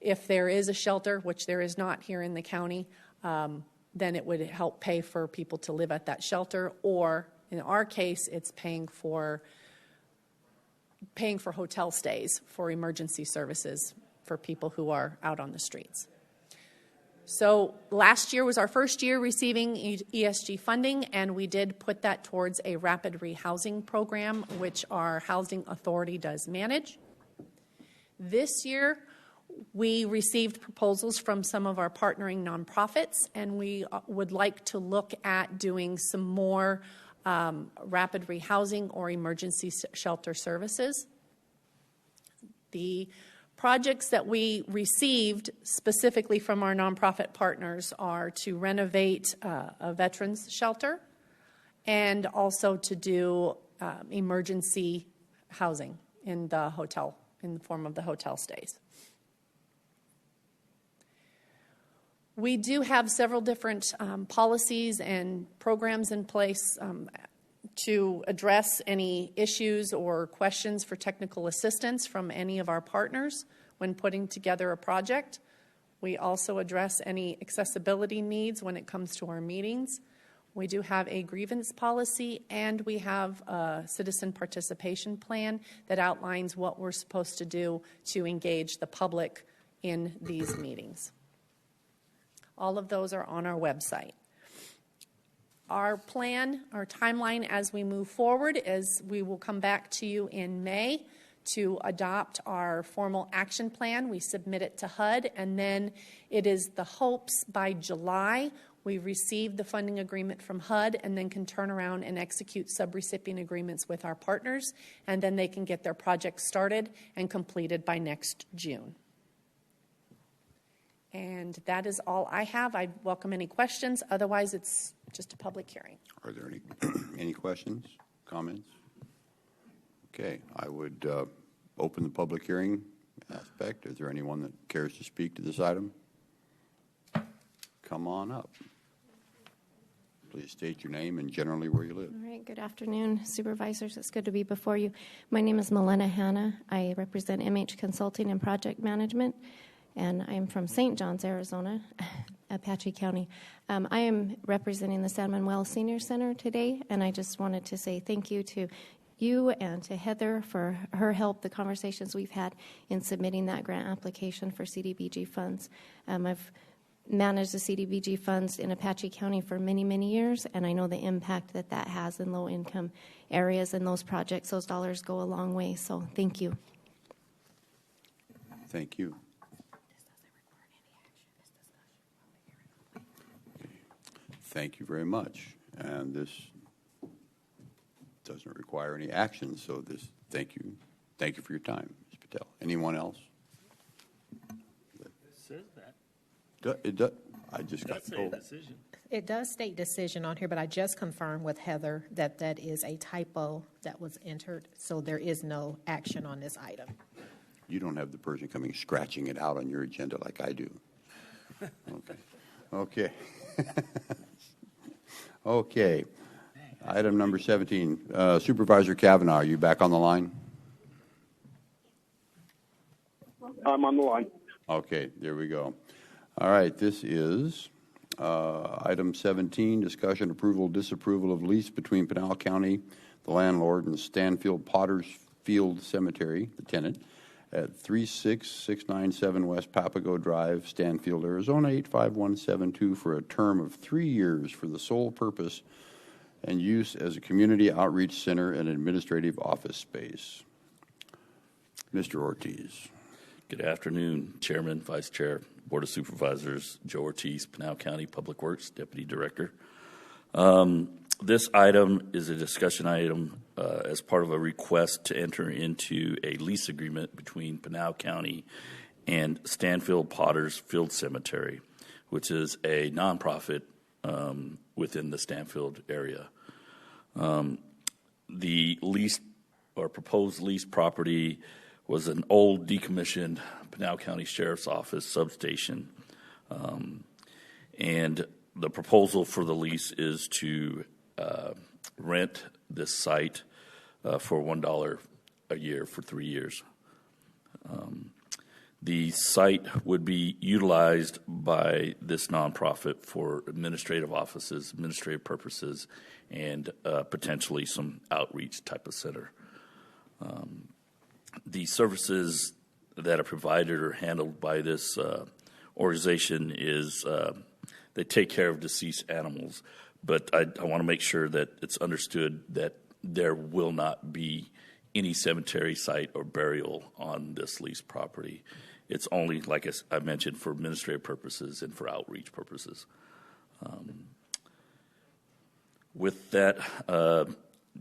if there is a shelter, which there is not here in the county, then it would help pay for people to live at that shelter, or in our case, it's paying for hotel stays for emergency services for people who are out on the streets. So last year was our first year receiving ESG funding, and we did put that towards a rapid rehousing program, which our housing authority does manage. This year, we received proposals from some of our partnering nonprofits, and we would like to look at doing some more rapid rehousing or emergency shelter services. The projects that we received specifically from our nonprofit partners are to renovate a veterans shelter and also to do emergency housing in the hotel, in the form of the hotel stays. We do have several different policies and programs in place to address any issues or questions for technical assistance from any of our partners when putting together a project. We also address any accessibility needs when it comes to our meetings. We do have a grievance policy, and we have a citizen participation plan that outlines what we're supposed to do to engage the public in these meetings. All of those are on our website. Our plan, our timeline as we move forward is we will come back to you in May to adopt our formal action plan. We submit it to HUD, and then it is the hopes by July we receive the funding agreement from HUD and then can turn around and execute subrecipient agreements with our partners, and then they can get their projects started and completed by next June. And that is all I have. I welcome any questions. Otherwise, it's just a public hearing. Are there any questions, comments? Okay, I would open the public hearing aspect. Is there anyone that cares to speak to this item? Come on up. Please state your name and generally where you live. All right, good afternoon, Supervisors. It's good to be before you. My name is Milena Hanna. I represent MH Consulting and Project Management, and I'm from St. John's, Arizona, Apache County. I am representing the San Manuel Senior Center today, and I just wanted to say thank you to you and to Heather for her help, the conversations we've had in submitting that grant application for CDBG funds. I've managed the CDBG funds in Apache County for many, many years, and I know the impact that that has in low-income areas and those projects. Those dollars go a long way, so thank you. Thank you. Thank you very much. And this doesn't require any action, so this, thank you. Thank you for your time, Ms. Patel. Anyone else? It says that. I just got That's a told. decision. It does state decision on here, but I just confirmed with Heather that that is a typo that was entered, so there is no action on this item. You don't have the person coming scratching it out on your agenda like I do. Okay. Okay. Item number 17. Supervisor Kavanaugh, are you back on the line? I'm on the line. Okay, there we go. All right, this is item 17, discussion, approval, disapproval of lease between Pinal County, the landlord, and Stanfield Potter's Field Cemetery, the tenant, at 36697 West Papago Drive, Stanfield, Arizona, 85172, for a term of 3 years for the sole purpose and use as a community outreach center and administrative office space. Mr. Ortiz. Good afternoon, Chairman, Vice Chair, Board of Supervisors, Joe Ortiz, Pinal County Public Works Deputy Director. This item is a discussion item as part of a request to enter into a lease agreement between Pinal County and Stanfield Potter's Field Cemetery, which is a nonprofit within the Stanfield area. The lease or proposed lease property was an old decommissioned Pinal County Sheriff's Office substation. And the proposal for the lease is to rent this site for $1 a year for 3 years. The site would be utilized by this nonprofit for administrative offices, administrative purposes, and potentially some outreach type of center. The services that are provided or handled by this organization is they take care of deceased animals, but I want to make sure that it's understood that there will not be any cemetery site or burial on this leased property. It's only, like I mentioned, for administrative purposes and for outreach purposes. With that,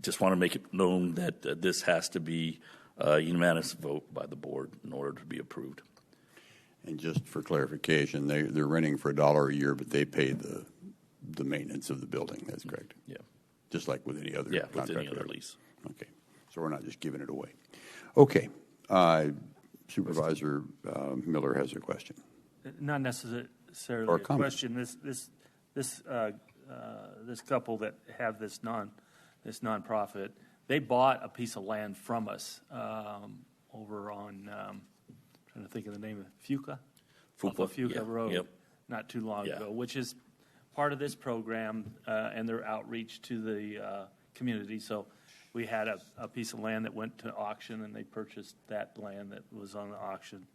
just want to make it known that this has to be a unanimous vote by the board in order to be approved. And just for clarification, they're renting for $1 a year, but they pay the maintenance of the building. That's correct. Yeah. Just like with any other with any other contract. lease. Okay. So we're not just giving it away. Okay. Supervisor Miller has a question. Not necessarily Or a comment. question. This couple that have this nonprofit, they bought a piece of land from us over on trying to think of the name of Fuqua yeah. Road, Yep. not too long ago, which is part of this program and their outreach to the community. So we had a piece of land that went to auction, and they purchased that land that was on the auction.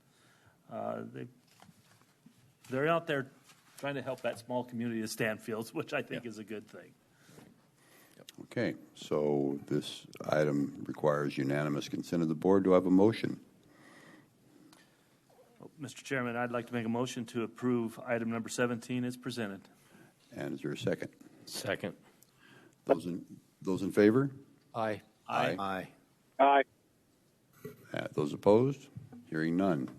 They're out there trying to help that small community of Stanfields, which I think is a good thing. Okay. So this item requires unanimous consent of the board. Do I have a motion? Mr. Chairman, I'd like to make a motion to approve item number 17 as presented. And is there a second? Second. Those in favor? Aye. Aye. Aye. Those opposed? Hearing none.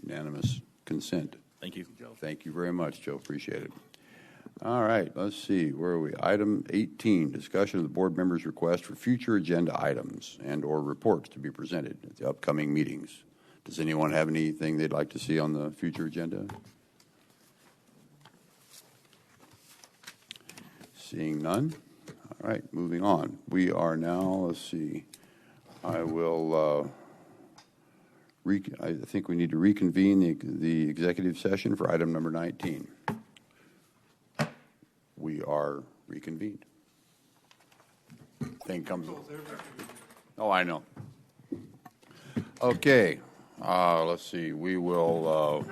Unanimous consent. Thank you. Thank you very much, Joe. Appreciate it. All right, let's see. Where are we? Item 18, discussion of the board members' request for future agenda items and or reports to be presented at the upcoming meetings. Does anyone have anything they'd like to see on the future agenda? Seeing none. All right, moving on. We are now, let's see, I will, I think we need to reconvene the executive session for item number 19. We are reconvened. Thing comes. Oh, I know. Okay, let's see. We will.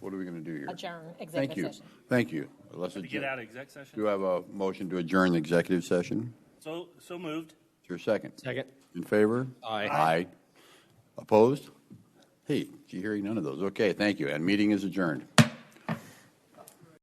What are we going to do here? Adjourn executive Thank you. session. Thank you. Let's To get out of exec session? Do I have a motion to adjourn the executive session? So moved. Is there a second? Second. In favor? Aye. Aye. Opposed? Hey, did you hear none of those? Okay, thank you. And meeting is adjourned.